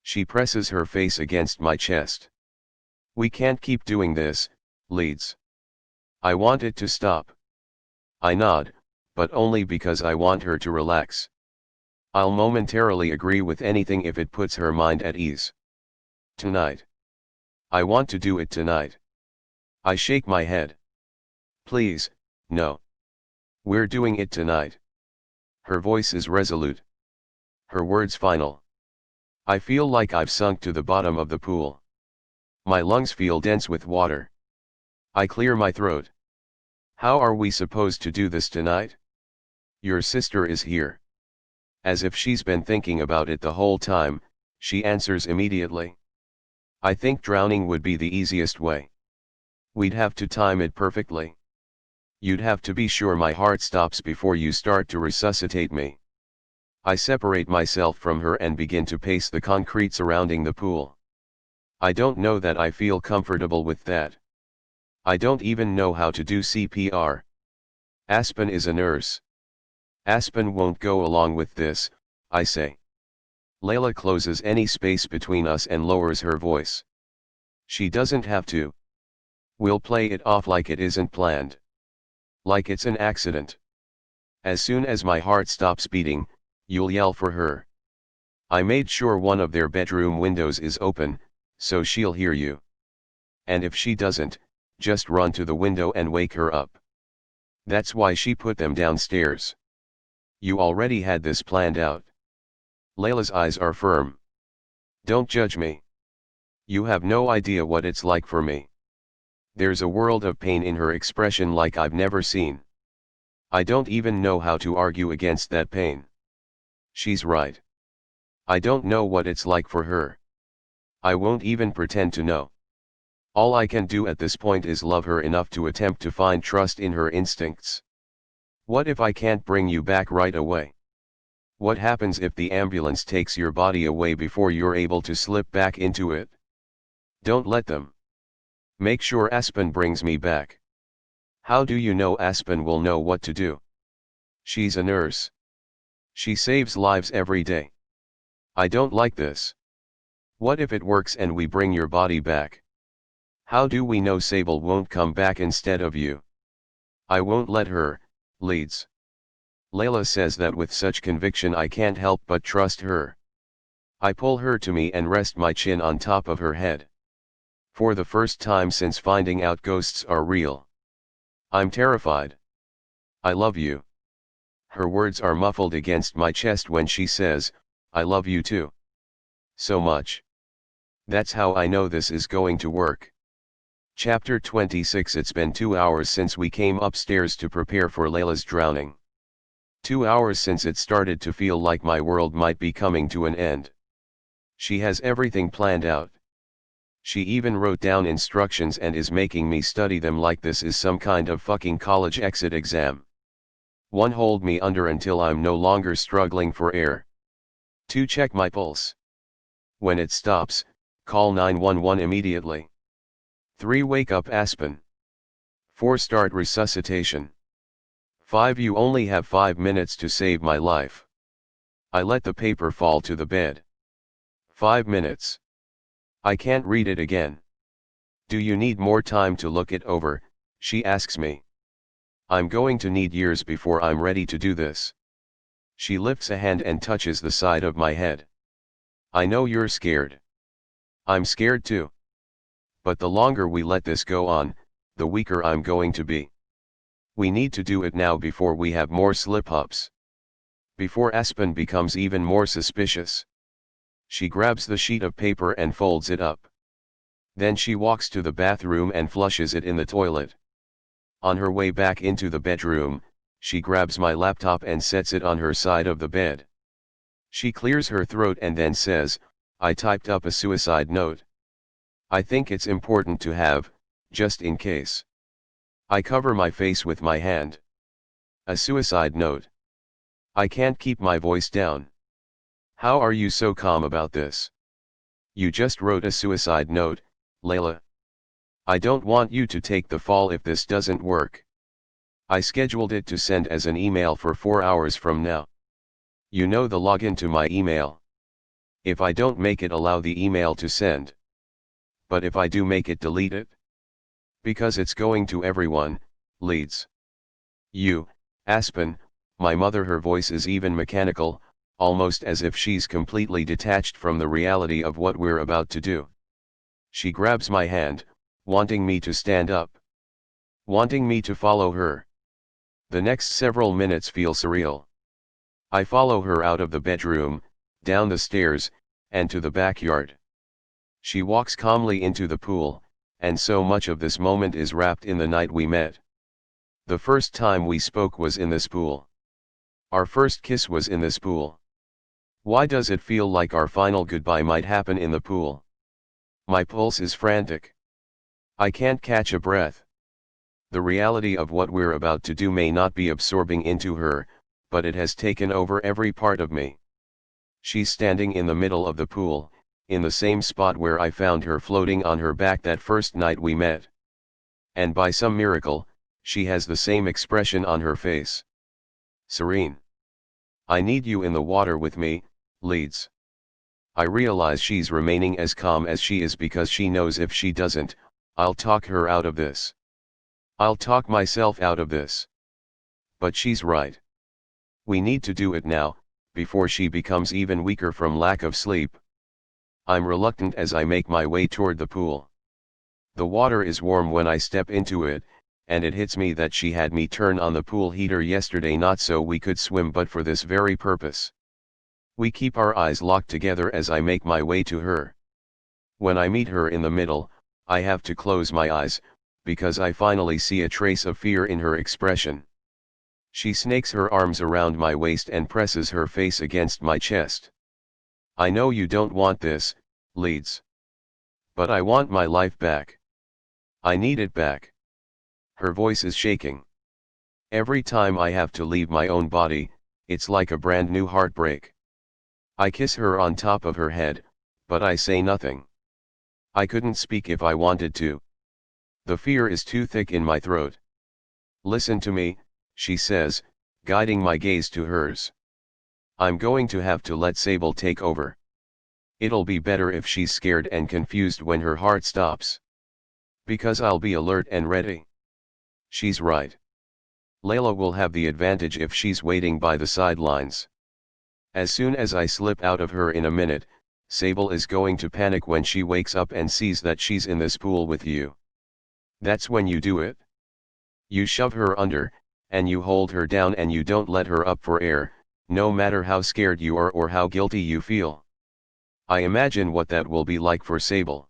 She presses her face against my chest. We can't keep doing this, Leeds. I want it to stop. I nod, but only because I want her to relax. I'll momentarily agree with anything if it puts her mind at ease. Tonight. I want to do it tonight. I shake my head. Please, no. We're doing it tonight. Her voice is resolute. Her words final. I feel like I've sunk to the bottom of the pool. My lungs feel dense with water. I clear my throat. How are we supposed to do this tonight? Your sister is here. As if she's been thinking about it the whole time, she answers immediately. I think drowning would be the easiest way. We'd have to time it perfectly. You'd have to be sure my heart stops before you start to resuscitate me. I separate myself from her and begin to pace the concrete surrounding the pool. I don't know that I feel comfortable with that. I don't even know how to do CPR. Aspen is a nurse. Aspen won't go along with this, I say. Layla closes any space between us and lowers her voice. She doesn't have to. We'll play it off like it isn't planned. Like it's an accident. As soon as my heart stops beating, you'll yell for her. I made sure one of their bedroom windows is open, so she'll hear you. And if she doesn't, just run to the window and wake her up. That's why she put them downstairs. You already had this planned out. Layla's eyes are firm. Don't judge me. You have no idea what it's like for me. There's a world of pain in her expression like I've never seen. I don't even know how to argue against that pain. She's right. I don't know what it's like for her. I won't even pretend to know. All I can do at this point is love her enough to attempt to find trust in her instincts. What if I can't bring you back right away? What happens if the ambulance takes your body away before you're able to slip back into it? Don't let them. Make sure Aspen brings me back. How do you know Aspen will know what to do? She's a nurse. She saves lives every day. I don't like this. What if it works and we bring your body back? How do we know Sable won't come back instead of you? I won't let her, Leeds. Layla says that with such conviction I can't help but trust her. I pull her to me and rest my chin on top of her head. For the first time since finding out ghosts are real. I'm terrified. I love you. Her words are muffled against my chest when she says, I love you too. So much. That's how I know this is going to work. Chapter 26. It's been 2 hours since we came upstairs to prepare for Layla's drowning. 2 hours since it started to feel like my world might be coming to an end. She has everything planned out. She even wrote down instructions and is making me study them like this is some kind of fucking college exit exam. 1. Hold me under until I'm no longer struggling for air. 2. Check my pulse. When it stops, call 911 immediately. 3. Wake up Aspen. 4. Start resuscitation. 5. You only have 5 minutes to save my life. I let the paper fall to the bed. 5 minutes. I can't read it again. Do you need more time to look it over? She asks me. I'm going to need years before I'm ready to do this. She lifts a hand and touches the side of my head. I know you're scared. I'm scared too. But the longer we let this go on, the weaker I'm going to be. We need to do it now before we have more slip-ups. Before Aspen becomes even more suspicious. She grabs the sheet of paper and folds it up. Then she walks to the bathroom and flushes it in the toilet. On her way back into the bedroom, she grabs my laptop and sets it on her side of the bed. She clears her throat and then says, I typed up a suicide note. I think it's important to have, just in case. I cover my face with my hand. A suicide note. I can't keep my voice down. How are you so calm about this? You just wrote a suicide note, Layla. I don't want you to take the fall if this doesn't work. I scheduled it to send as an email for 4 hours from now. You know the login to my email. If I don't make it, allow the email to send. But if I do make it, delete it. Because it's going to everyone, Leeds. You, Aspen, my mother. Her voice is even mechanical, almost as if she's completely detached from the reality of what we're about to do. She grabs my hand, wanting me to stand up. Wanting me to follow her. The next several minutes feel surreal. I follow her out of the bedroom, down the stairs, and to the backyard. She walks calmly into the pool, and so much of this moment is wrapped in the night we met. The first time we spoke was in this pool. Our first kiss was in this pool. Why does it feel like our final goodbye might happen in the pool? My pulse is frantic. I can't catch a breath. The reality of what we're about to do may not be absorbing into her, but it has taken over every part of me. She's standing in the middle of the pool, in the same spot where I found her floating on her back that first night we met. And by some miracle, she has the same expression on her face. Serene. I need you in the water with me, Leeds. I realize she's remaining as calm as she is because she knows if she doesn't, I'll talk her out of this. I'll talk myself out of this. But she's right. We need to do it now, before she becomes even weaker from lack of sleep. I'm reluctant as I make my way toward the pool. The water is warm when I step into it, and it hits me that she had me turn on the pool heater yesterday not so we could swim but for this very purpose. We keep our eyes locked together as I make my way to her. When I meet her in the middle, I have to close my eyes, because I finally see a trace of fear in her expression. She snakes her arms around my waist and presses her face against my chest. I know you don't want this, Leeds. But I want my life back. I need it back. Her voice is shaking. Every time I have to leave my own body, it's like a brand new heartbreak. I kiss her on top of her head, but I say nothing. I couldn't speak if I wanted to. The fear is too thick in my throat. Listen to me, she says, guiding my gaze to hers. I'm going to have to let Sable take over. It'll be better if she's scared and confused when her heart stops. Because I'll be alert and ready. She's right. Layla will have the advantage if she's waiting by the sidelines. As soon as I slip out of her in a minute, Sable is going to panic when she wakes up and sees that she's in this pool with you. That's when you do it. You shove her under, and you hold her down and you don't let her up for air, no matter how scared you are or how guilty you feel. I imagine what that will be like for Sable.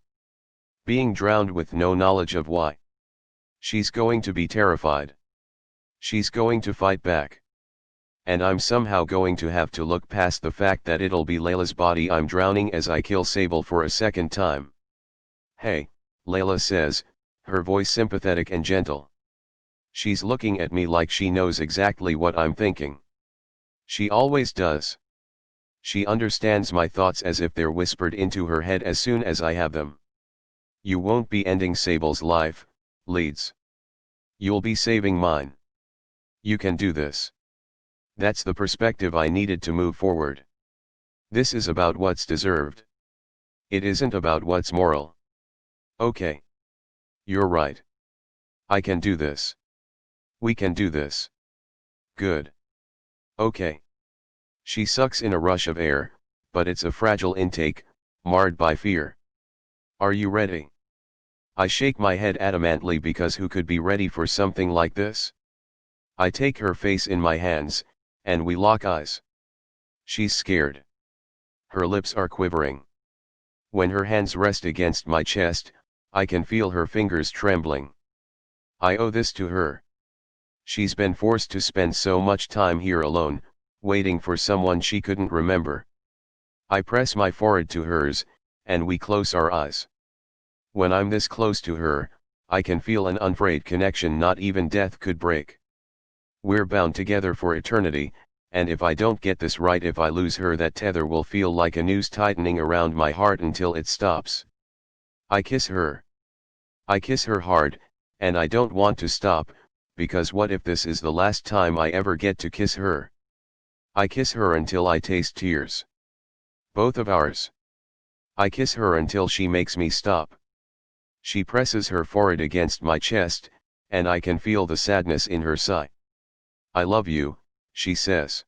Being drowned with no knowledge of why. She's going to be terrified. She's going to fight back. And I'm somehow going to have to look past the fact that it'll be Layla's body I'm drowning as I kill Sable for a second time. Hey, Layla says, her voice sympathetic and gentle. She's looking at me like she knows exactly what I'm thinking. She always does. She understands my thoughts as if they're whispered into her head as soon as I have them. You won't be ending Sable's life, Leeds. You'll be saving mine. You can do this. That's the perspective I needed to move forward. This is about what's deserved. It isn't about what's moral. Okay. You're right. I can do this. We can do this. Good. Okay. She sucks in a rush of air, but it's a fragile intake, marred by fear. Are you ready? I shake my head adamantly because who could be ready for something like this? I take her face in my hands, and we lock eyes. She's scared. Her lips are quivering. When her hands rest against my chest, I can feel her fingers trembling. I owe this to her. She's been forced to spend so much time here alone, waiting for someone she couldn't remember. I press my forehead to hers, and we close our eyes. When I'm this close to her, I can feel an unfrayed connection not even death could break. We're bound together for eternity, and if I don't get this right, if I lose her, that tether will feel like a noose tightening around my heart until it stops. I kiss her. I kiss her hard, and I don't want to stop, because what if this is the last time I ever get to kiss her? I kiss her until I taste tears. Both of ours. I kiss her until she makes me stop. She presses her forehead against my chest, and I can feel the sadness in her sigh. I love you, she says.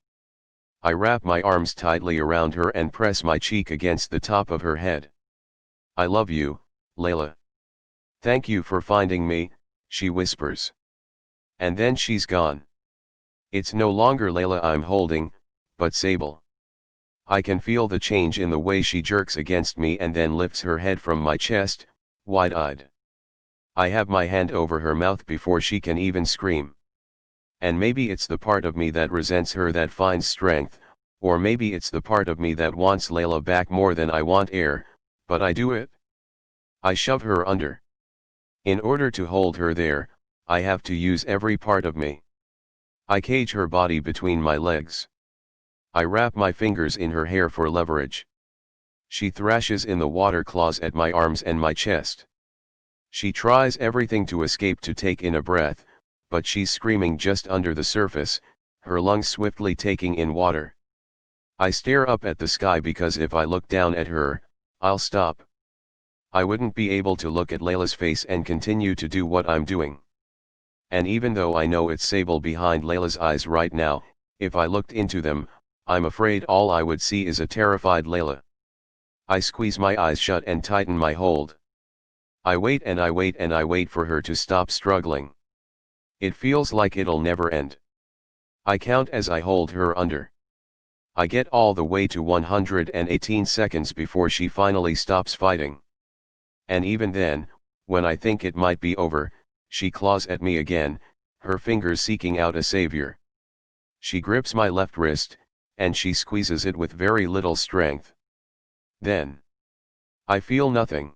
I wrap my arms tightly around her and press my cheek against the top of her head. I love you, Layla. Thank you for finding me, she whispers. And then she's gone. It's no longer Layla I'm holding, but Sable. I can feel the change in the way she jerks against me and then lifts her head from my chest, wide-eyed. I have my hand over her mouth before she can even scream. And maybe it's the part of me that resents her that finds strength, or maybe it's the part of me that wants Layla back more than I want air, but I do it. I shove her under. In order to hold her there, I have to use every part of me. I cage her body between my legs. I wrap my fingers in her hair for leverage. She thrashes in the water, claws at my arms and my chest. She tries everything to escape to take in a breath, but she's screaming just under the surface, her lungs swiftly taking in water. I stare up at the sky because if I look down at her, I'll stop. I wouldn't be able to look at Layla's face and continue to do what I'm doing. And even though I know it's Sable behind Layla's eyes right now, if I looked into them, I'm afraid all I would see is a terrified Layla. I squeeze my eyes shut and tighten my hold. I wait and I wait and I wait for her to stop struggling. It feels like it'll never end. I count as I hold her under. I get all the way to 118 seconds before she finally stops fighting. And even then, when I think it might be over, she claws at me again, her fingers seeking out a savior. She grips my left wrist, and she squeezes it with very little strength. Then, I feel nothing.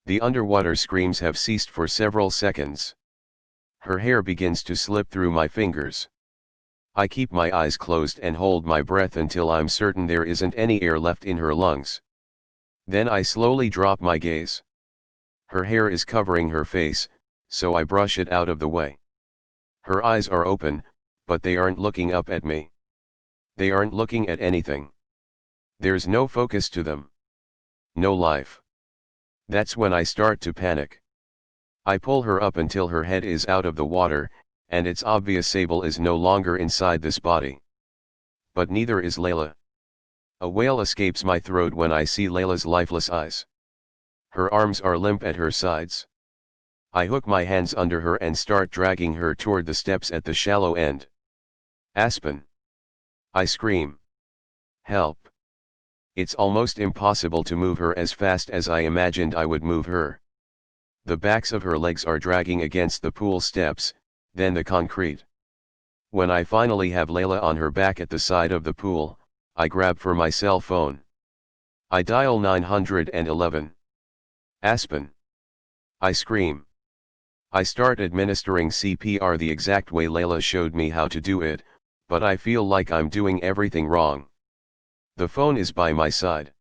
The underwater screams have ceased for several seconds. Her hair begins to slip through my fingers. I keep my eyes closed and hold my breath until I'm certain there isn't any air left in her lungs. Then I slowly drop my gaze. Her hair is covering her face, so I brush it out of the way. Her eyes are open, but they aren't looking up at me. They aren't looking at anything. There's no focus to them. No life. That's when I start to panic. I pull her up until her head is out of the water, and it's obvious Sable is no longer inside this body. But neither is Layla. A wail escapes my throat when I see Layla's lifeless eyes. Her arms are limp at her sides. I hook my hands under her and start dragging her toward the steps at the shallow end. Aspen! I scream. Help! It's almost impossible to move her as fast as I imagined I would move her. The backs of her legs are dragging against the pool steps, then the concrete. When I finally have Layla on her back at the side of the pool, I grab for my cell phone. I dial 911. Aspen! I scream. I start administering CPR the exact way Layla showed me how to do it, but I feel like I'm doing everything wrong. The phone is by my side.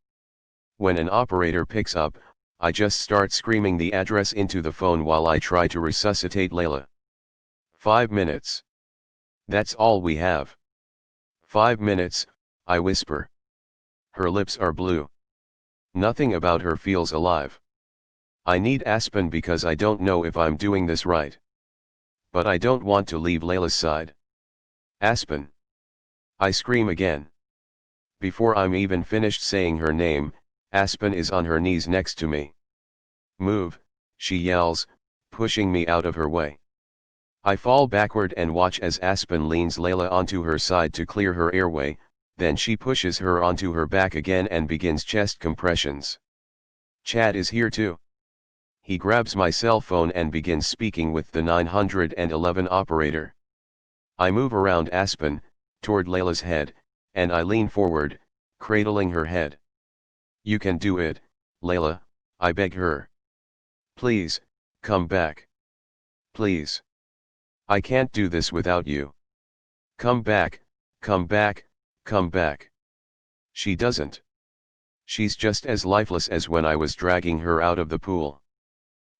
When an operator picks up, I just start screaming the address into the phone while I try to resuscitate Layla. 5 minutes. That's all we have. 5 minutes, I whisper. Her lips are blue. Nothing about her feels alive. I need Aspen because I don't know if I'm doing this right. But I don't want to leave Layla's side. Aspen! I scream again. Before I'm even finished saying her name, Aspen is on her knees next to me. Move, she yells, pushing me out of her way. I fall backward and watch as Aspen leans Layla onto her side to clear her airway, then she pushes her onto her back again and begins chest compressions. Chad is here too. He grabs my cell phone and begins speaking with the 911 operator. I move around Aspen, toward Layla's head, and I lean forward, cradling her head. You can do it, Layla, I beg her. Please, come back. Please. I can't do this without you. Come back, come back, come back. She doesn't. She's just as lifeless as when I was dragging her out of the pool.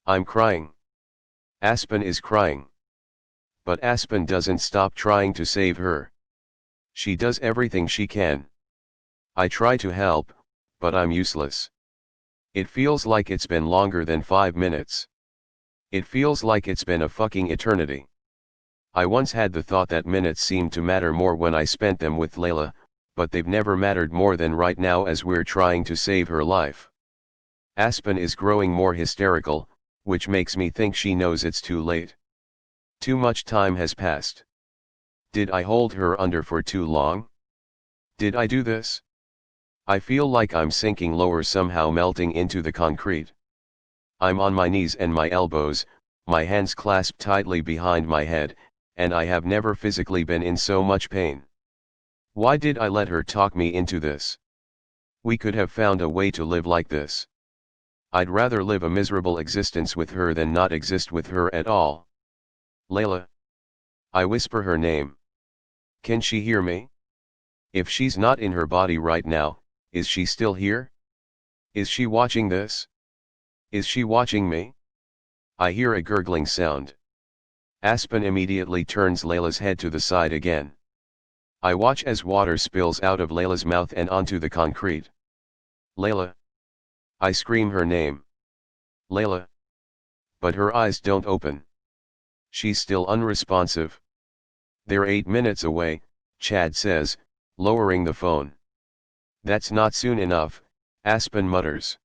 I'm crying. Aspen is crying. But Aspen doesn't stop trying to save her. She does everything she can. I try to help, but I'm useless. It feels like it's been longer than 5 minutes. It feels like it's been a fucking eternity. I once had the thought that minutes seemed to matter more when I spent them with Layla, but they've never mattered more than right now as we're trying to save her life. Aspen is growing more hysterical, which makes me think she knows it's too late. Too much time has passed. Did I hold her under for too long? Did I do this? I feel like I'm sinking lower, somehow melting into the concrete. I'm on my knees and my elbows, my hands clasped tightly behind my head, and I have never physically been in so much pain. Why did I let her talk me into this? We could have found a way to live like this. I'd rather live a miserable existence with her than not exist with her at all. Layla. I whisper her name. Can she hear me? If she's not in her body right now, is she still here? Is she watching this? Is she watching me? I hear a gurgling sound. Aspen immediately turns Layla's head to the side again. I watch as water spills out of Layla's mouth and onto the concrete. Layla. I scream her name. Layla. But her eyes don't open. She's still unresponsive. They're 8 minutes away, Chad says, lowering the phone. That's not soon enough, Aspen mutters.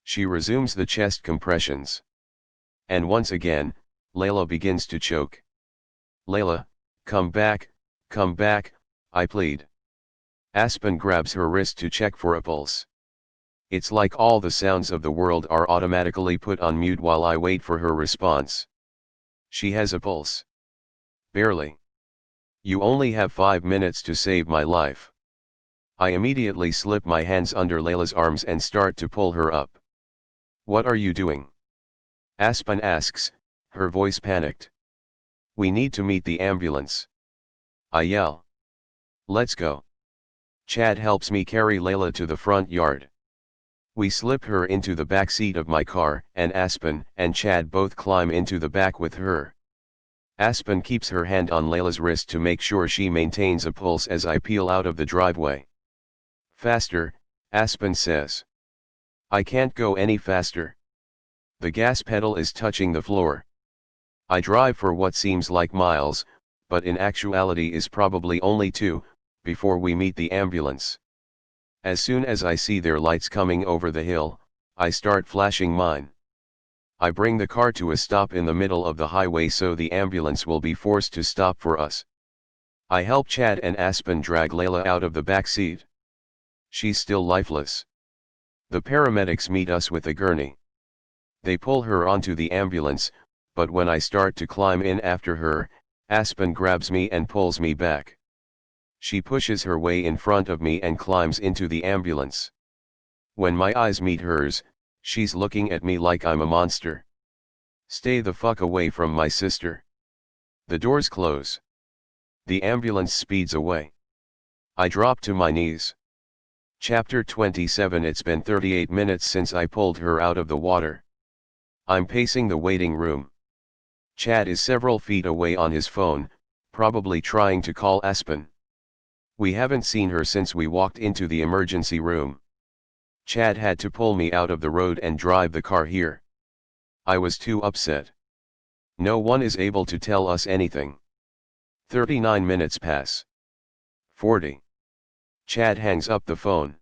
She resumes the chest compressions. And once again, Layla begins to choke. Layla, come back, I plead. Aspen grabs her wrist to check for a pulse. It's like all the sounds of the world are automatically put on mute while I wait for her response. She has a pulse. Barely. You only have 5 minutes to save my life. I immediately slip my hands under Layla's arms and start to pull her up. What are you doing? Aspen asks, her voice panicked. We need to meet the ambulance. I yell. Let's go. Chad helps me carry Layla to the front yard. We slip her into the back seat of my car, and Aspen and Chad both climb into the back with her. Aspen keeps her hand on Layla's wrist to make sure she maintains a pulse as I peel out of the driveway. Faster, Aspen says. I can't go any faster. The gas pedal is touching the floor. I drive for what seems like miles, but in actuality is probably only 2, before we meet the ambulance. As soon as I see their lights coming over the hill, I start flashing mine. I bring the car to a stop in the middle of the highway so the ambulance will be forced to stop for us. I help Chad and Aspen drag Layla out of the back seat. She's still lifeless. The paramedics meet us with a gurney. They pull her onto the ambulance, but when I start to climb in after her, Aspen grabs me and pulls me back. She pushes her way in front of me and climbs into the ambulance. When my eyes meet hers, she's looking at me like I'm a monster. Stay the fuck away from my sister. The doors close. The ambulance speeds away. I drop to my knees. Chapter 27. It's been 38 minutes since I pulled her out of the water. I'm pacing the waiting room. Chad is several feet away on his phone, probably trying to call Aspen. We haven't seen her since we walked into the emergency room. Chad had to pull me out of the road and drive the car here. I was too upset. No one is able to tell us anything. 39 minutes pass. 40. Chad hangs up the phone.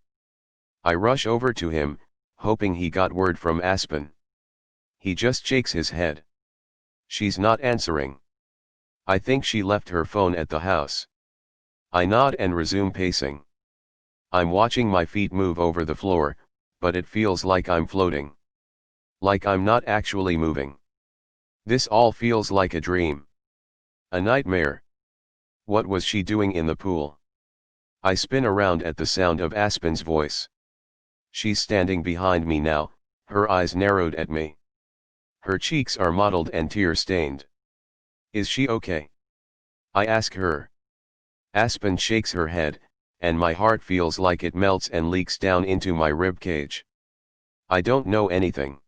I rush over to him, hoping he got word from Aspen. He just shakes his head. She's not answering. I think she left her phone at the house. I nod and resume pacing. I'm watching my feet move over the floor, but it feels like I'm floating. Like I'm not actually moving. This all feels like a dream. A nightmare. What was she doing in the pool? I spin around at the sound of Aspen's voice. She's standing behind me now, her eyes narrowed at me. Her cheeks are mottled and tear-stained. Is she okay? I ask her. Aspen shakes her head, and my heart feels like it melts and leaks down into my ribcage. I don't know anything.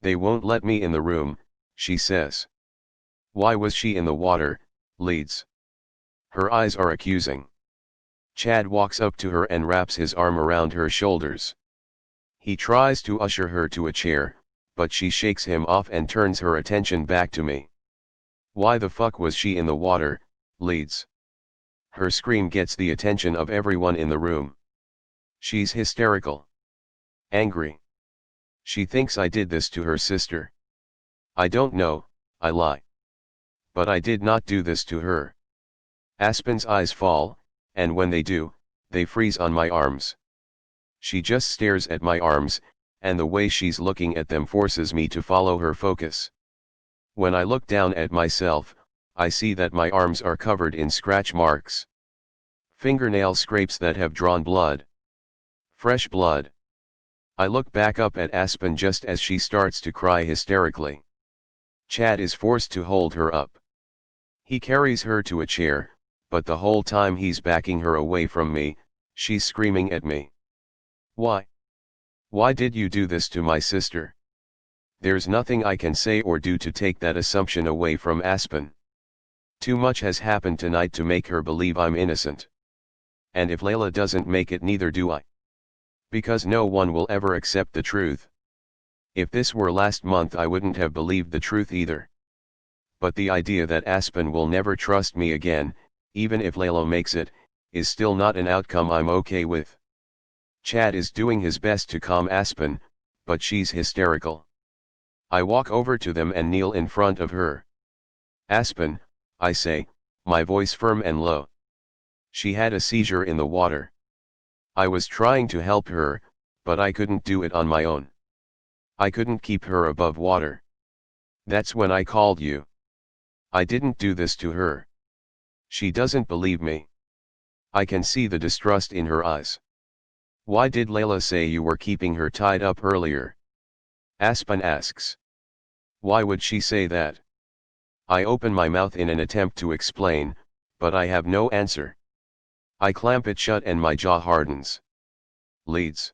They won't let me in the room, she says. Why was she in the water, Leeds? Her eyes are accusing. Chad walks up to her and wraps his arm around her shoulders. He tries to usher her to a chair, but she shakes him off and turns her attention back to me. Why the fuck was she in the water, Leeds? Her scream gets the attention of everyone in the room. She's hysterical. Angry. She thinks I did this to her sister. I don't know, I lie. But I did not do this to her. Aspen's eyes fall, and when they do, they freeze on my arms. She just stares at my arms, and the way she's looking at them forces me to follow her focus. When I look down at myself, I see that my arms are covered in scratch marks. Fingernail scrapes that have drawn blood. Fresh blood. I look back up at Aspen just as she starts to cry hysterically. Chad is forced to hold her up. He carries her to a chair, but the whole time he's backing her away from me, she's screaming at me. Why? Why did you do this to my sister? There's nothing I can say or do to take that assumption away from Aspen. Too much has happened tonight to make her believe I'm innocent. And if Layla doesn't make it, neither do I. Because no one will ever accept the truth. If this were last month, I wouldn't have believed the truth either. But the idea that Aspen will never trust me again, even if Layla makes it, is still not an outcome I'm okay with. Chad is doing his best to calm Aspen, but she's hysterical. I walk over to them and kneel in front of her. Aspen, I say, my voice firm and low. She had a seizure in the water. I was trying to help her, but I couldn't do it on my own. I couldn't keep her above water. That's when I called you. I didn't do this to her. She doesn't believe me. I can see the distrust in her eyes. Why did Layla say you were keeping her tied up earlier? Aspen asks. Why would she say that? I open my mouth in an attempt to explain, but I have no answer. I clamp it shut and my jaw hardens. Leeds.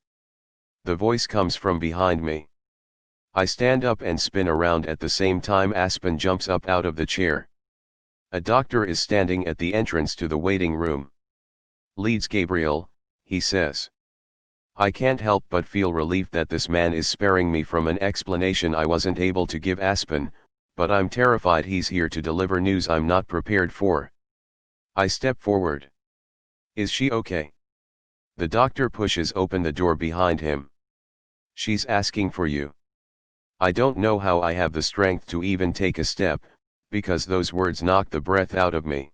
The voice comes from behind me. I stand up and spin around at the same time Aspen jumps up out of the chair. A doctor is standing at the entrance to the waiting room. Leeds Gabriel, he says. I can't help but feel relief that this man is sparing me from an explanation I wasn't able to give Aspen, but I'm terrified he's here to deliver news I'm not prepared for. I step forward. Is she okay? The doctor pushes open the door behind him. She's asking for you. I don't know how I have the strength to even take a step, because those words knock the breath out of me.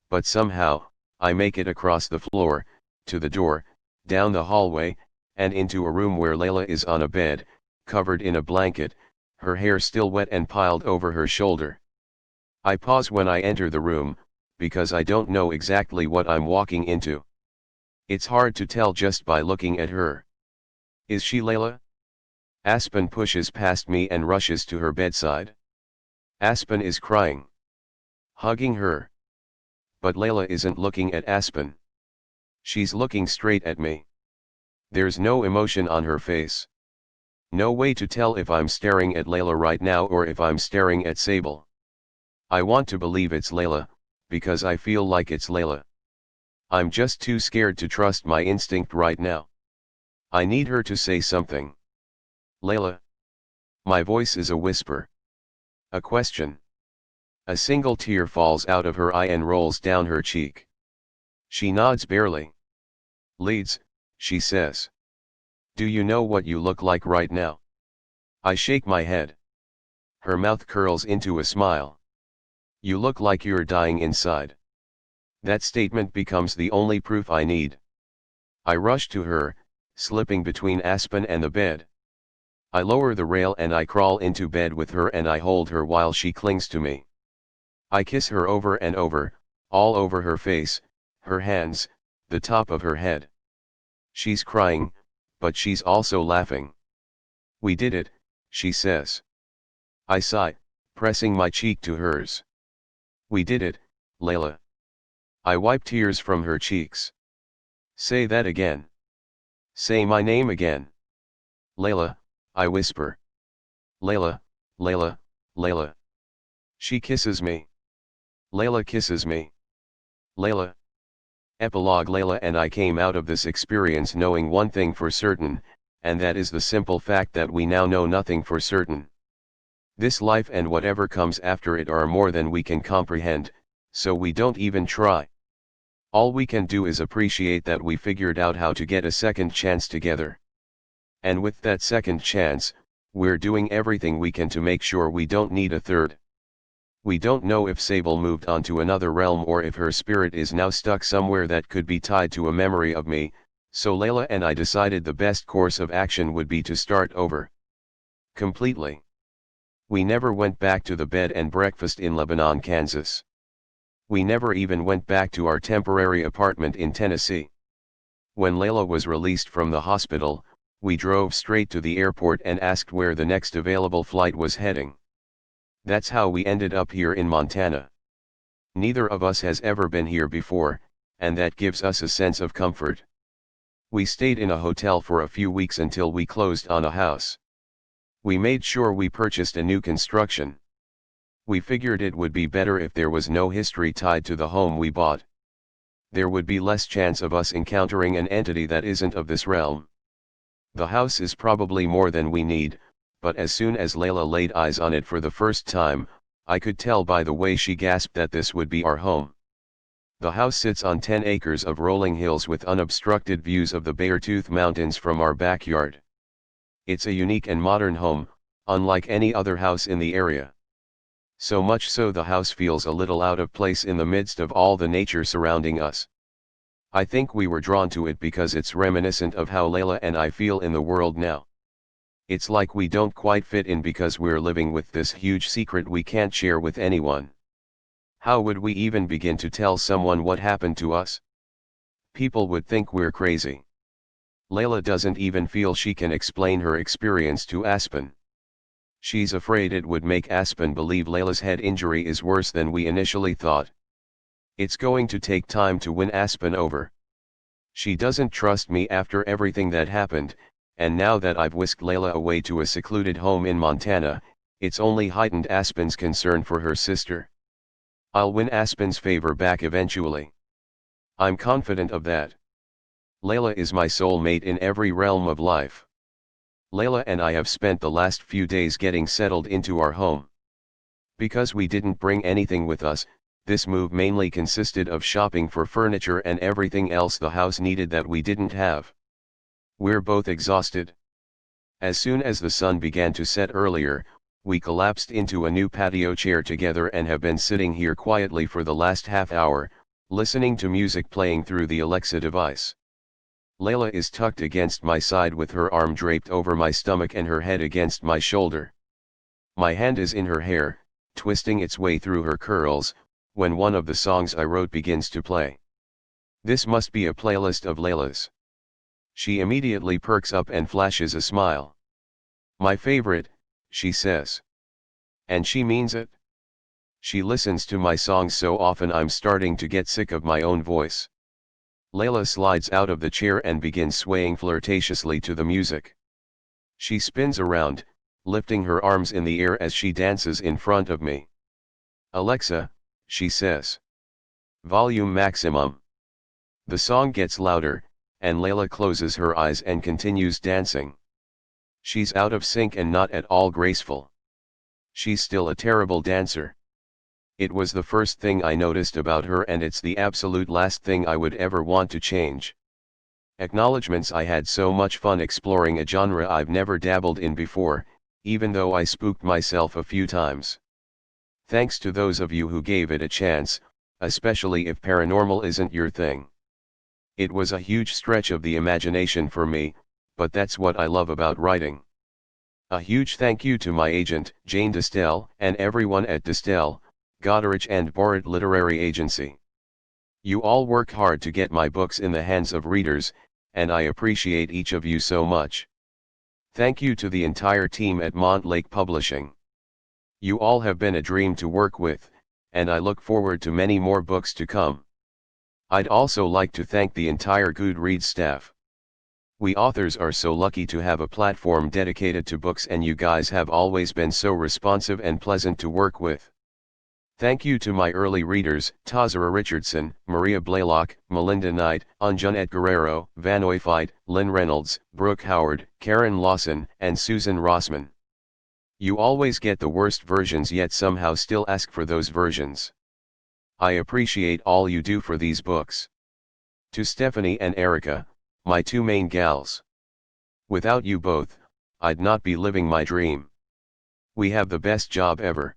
But somehow, I make it across the floor, to the door, down the hallway, and into a room where Layla is on a bed, covered in a blanket, her hair still wet and piled over her shoulder. I pause when I enter the room, because I don't know exactly what I'm walking into. It's hard to tell just by looking at her. Is she Layla? Aspen pushes past me and rushes to her bedside. Aspen is crying. Hugging her. But Layla isn't looking at Aspen. She's looking straight at me. There's no emotion on her face. No way to tell if I'm staring at Layla right now or if I'm staring at Sable. I want to believe it's Layla, because I feel like it's Layla. I'm just too scared to trust my instinct right now. I need her to say something. Layla. My voice is a whisper. A question. A single tear falls out of her eye and rolls down her cheek. She nods barely. Leeds, she says. Do you know what you look like right now? I shake my head. Her mouth curls into a smile. You look like you're dying inside. That statement becomes the only proof I need. I rush to her, slipping between Aspen and the bed. I lower the rail and I crawl into bed with her and I hold her while she clings to me. I kiss her over and over, all over her face, her hands, the top of her head. She's crying, but she's also laughing. We did it, she says. I sigh, pressing my cheek to hers. We did it, Layla. I wipe tears from her cheeks. Say that again. Say my name again. Layla, I whisper. Layla, Layla, Layla. She kisses me. Layla kisses me. Layla. Epilogue: Layla and I came out of this experience knowing one thing for certain, and that is the simple fact that we now know nothing for certain. This life and whatever comes after it are more than we can comprehend, so we don't even try. All we can do is appreciate that we figured out how to get a second chance together. And with that second chance, we're doing everything we can to make sure we don't need a third. We don't know if Sable moved on to another realm or if her spirit is now stuck somewhere that could be tied to a memory of me, so Layla and I decided the best course of action would be to start over. Completely. We never went back to the bed and breakfast in Lebanon, Kansas. We never even went back to our temporary apartment in Tennessee. When Layla was released from the hospital, we drove straight to the airport and asked where the next available flight was heading. That's how we ended up here in Montana. Neither of us has ever been here before, and that gives us a sense of comfort. We stayed in a hotel for a few weeks until we closed on a house. We made sure we purchased a new construction. We figured it would be better if there was no history tied to the home we bought. There would be less chance of us encountering an entity that isn't of this realm. The house is probably more than we need, but as soon as Layla laid eyes on it for the first time, I could tell by the way she gasped that this would be our home. The house sits on 10 acres of rolling hills with unobstructed views of the Beartooth Mountains from our backyard. It's a unique and modern home, unlike any other house in the area. So much so the house feels a little out of place in the midst of all the nature surrounding us. I think we were drawn to it because it's reminiscent of how Layla and I feel in the world now. It's like we don't quite fit in because we're living with this huge secret we can't share with anyone. How would we even begin to tell someone what happened to us? People would think we're crazy. Layla doesn't even feel she can explain her experience to Aspen. She's afraid it would make Aspen believe Layla's head injury is worse than we initially thought. It's going to take time to win Aspen over. She doesn't trust me after everything that happened, and now that I've whisked Layla away to a secluded home in Montana, it's only heightened Aspen's concern for her sister. I'll win Aspen's favor back eventually. I'm confident of that. Layla is my soulmate in every realm of life. Layla and I have spent the last few days getting settled into our home. Because we didn't bring anything with us, this move mainly consisted of shopping for furniture and everything else the house needed that we didn't have. We're both exhausted. As soon as the sun began to set earlier, we collapsed into a new patio chair together and have been sitting here quietly for the last half hour, listening to music playing through the Alexa device. Layla is tucked against my side with her arm draped over my stomach and her head against my shoulder. My hand is in her hair, twisting its way through her curls, when one of the songs I wrote begins to play. This must be a playlist of Layla's. She immediately perks up and flashes a smile. My favorite, she says. And she means it. She listens to my songs so often I'm starting to get sick of my own voice. Layla slides out of the chair and begins swaying flirtatiously to the music. She spins around, lifting her arms in the air as she dances in front of me. Alexa, she says. Volume maximum. The song gets louder, and Layla closes her eyes and continues dancing. She's out of sync and not at all graceful. She's still a terrible dancer. It was the first thing I noticed about her and it's the absolute last thing I would ever want to change. Acknowledgements. I had so much fun exploring a genre I've never dabbled in before, even though I spooked myself a few times. Thanks to those of you who gave it a chance, especially if paranormal isn't your thing. It was a huge stretch of the imagination for me, but that's what I love about writing. A huge thank you to my agent, Jane Distel, and everyone at Distel, Goderich and Borat Literary Agency. You all work hard to get my books in the hands of readers, and I appreciate each of you so much. Thank you to the entire team at Montlake Publishing. You all have been a dream to work with, and I look forward to many more books to come. I'd also like to thank the entire Goodreads staff. We authors are so lucky to have a platform dedicated to books, and you guys have always been so responsive and pleasant to work with. Thank you to my early readers, Tazara Richardson, Maria Blaylock, Melinda Knight, Anjanette Guerrero, Van Oyfight, Lynn Reynolds, Brooke Howard, Karen Lawson, and Susan Rossman. You always get the worst versions yet somehow still ask for those versions. I appreciate all you do for these books. To Stephanie and Erica, my two main gals. Without you both, I'd not be living my dream. We have the best job ever.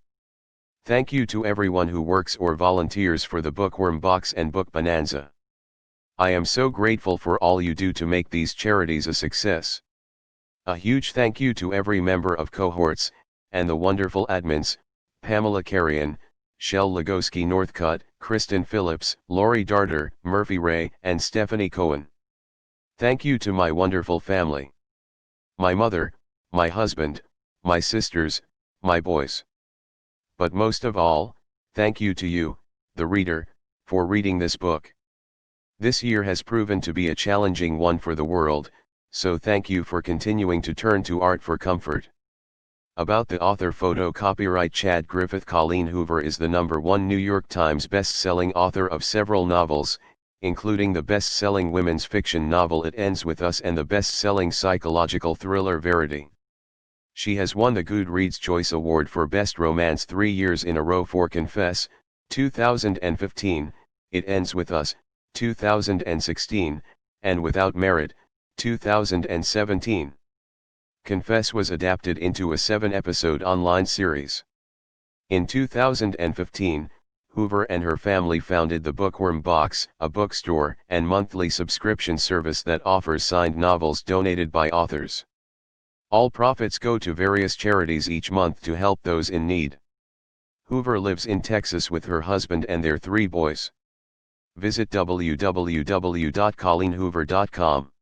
Thank you to everyone who works or volunteers for the Bookworm Box and Book Bonanza. I am so grateful for all you do to make these charities a success. A huge thank you to every member of cohorts, and the wonderful admins, Pamela Carrion, Shell Legoski Northcutt, Kristen Phillips, Lori Darter, Murphy Ray, and Stephanie Cohen. Thank you to my wonderful family. My mother, my husband, my sisters, my boys. But most of all, thank you to you, the reader, for reading this book. This year has proven to be a challenging one for the world, so thank you for continuing to turn to art for comfort. About the author photo copyright Chad Griffith. Colleen Hoover is the #1 New York Times best-selling author of several novels, including the best-selling women's fiction novel It Ends With Us and the best-selling psychological thriller Verity. She has won the Goodreads Choice Award for Best Romance 3 years in a row for Confess, 2015, It Ends With Us, 2016, and Without Merit, 2017. Confess was adapted into a 7-episode online series. In 2015, Hoover and her family founded the Bookworm Box, a bookstore and monthly subscription service that offers signed novels donated by authors. All profits go to various charities each month to help those in need. Hoover lives in Texas with her husband and their 3 boys. Visit www.colleenhoover.com.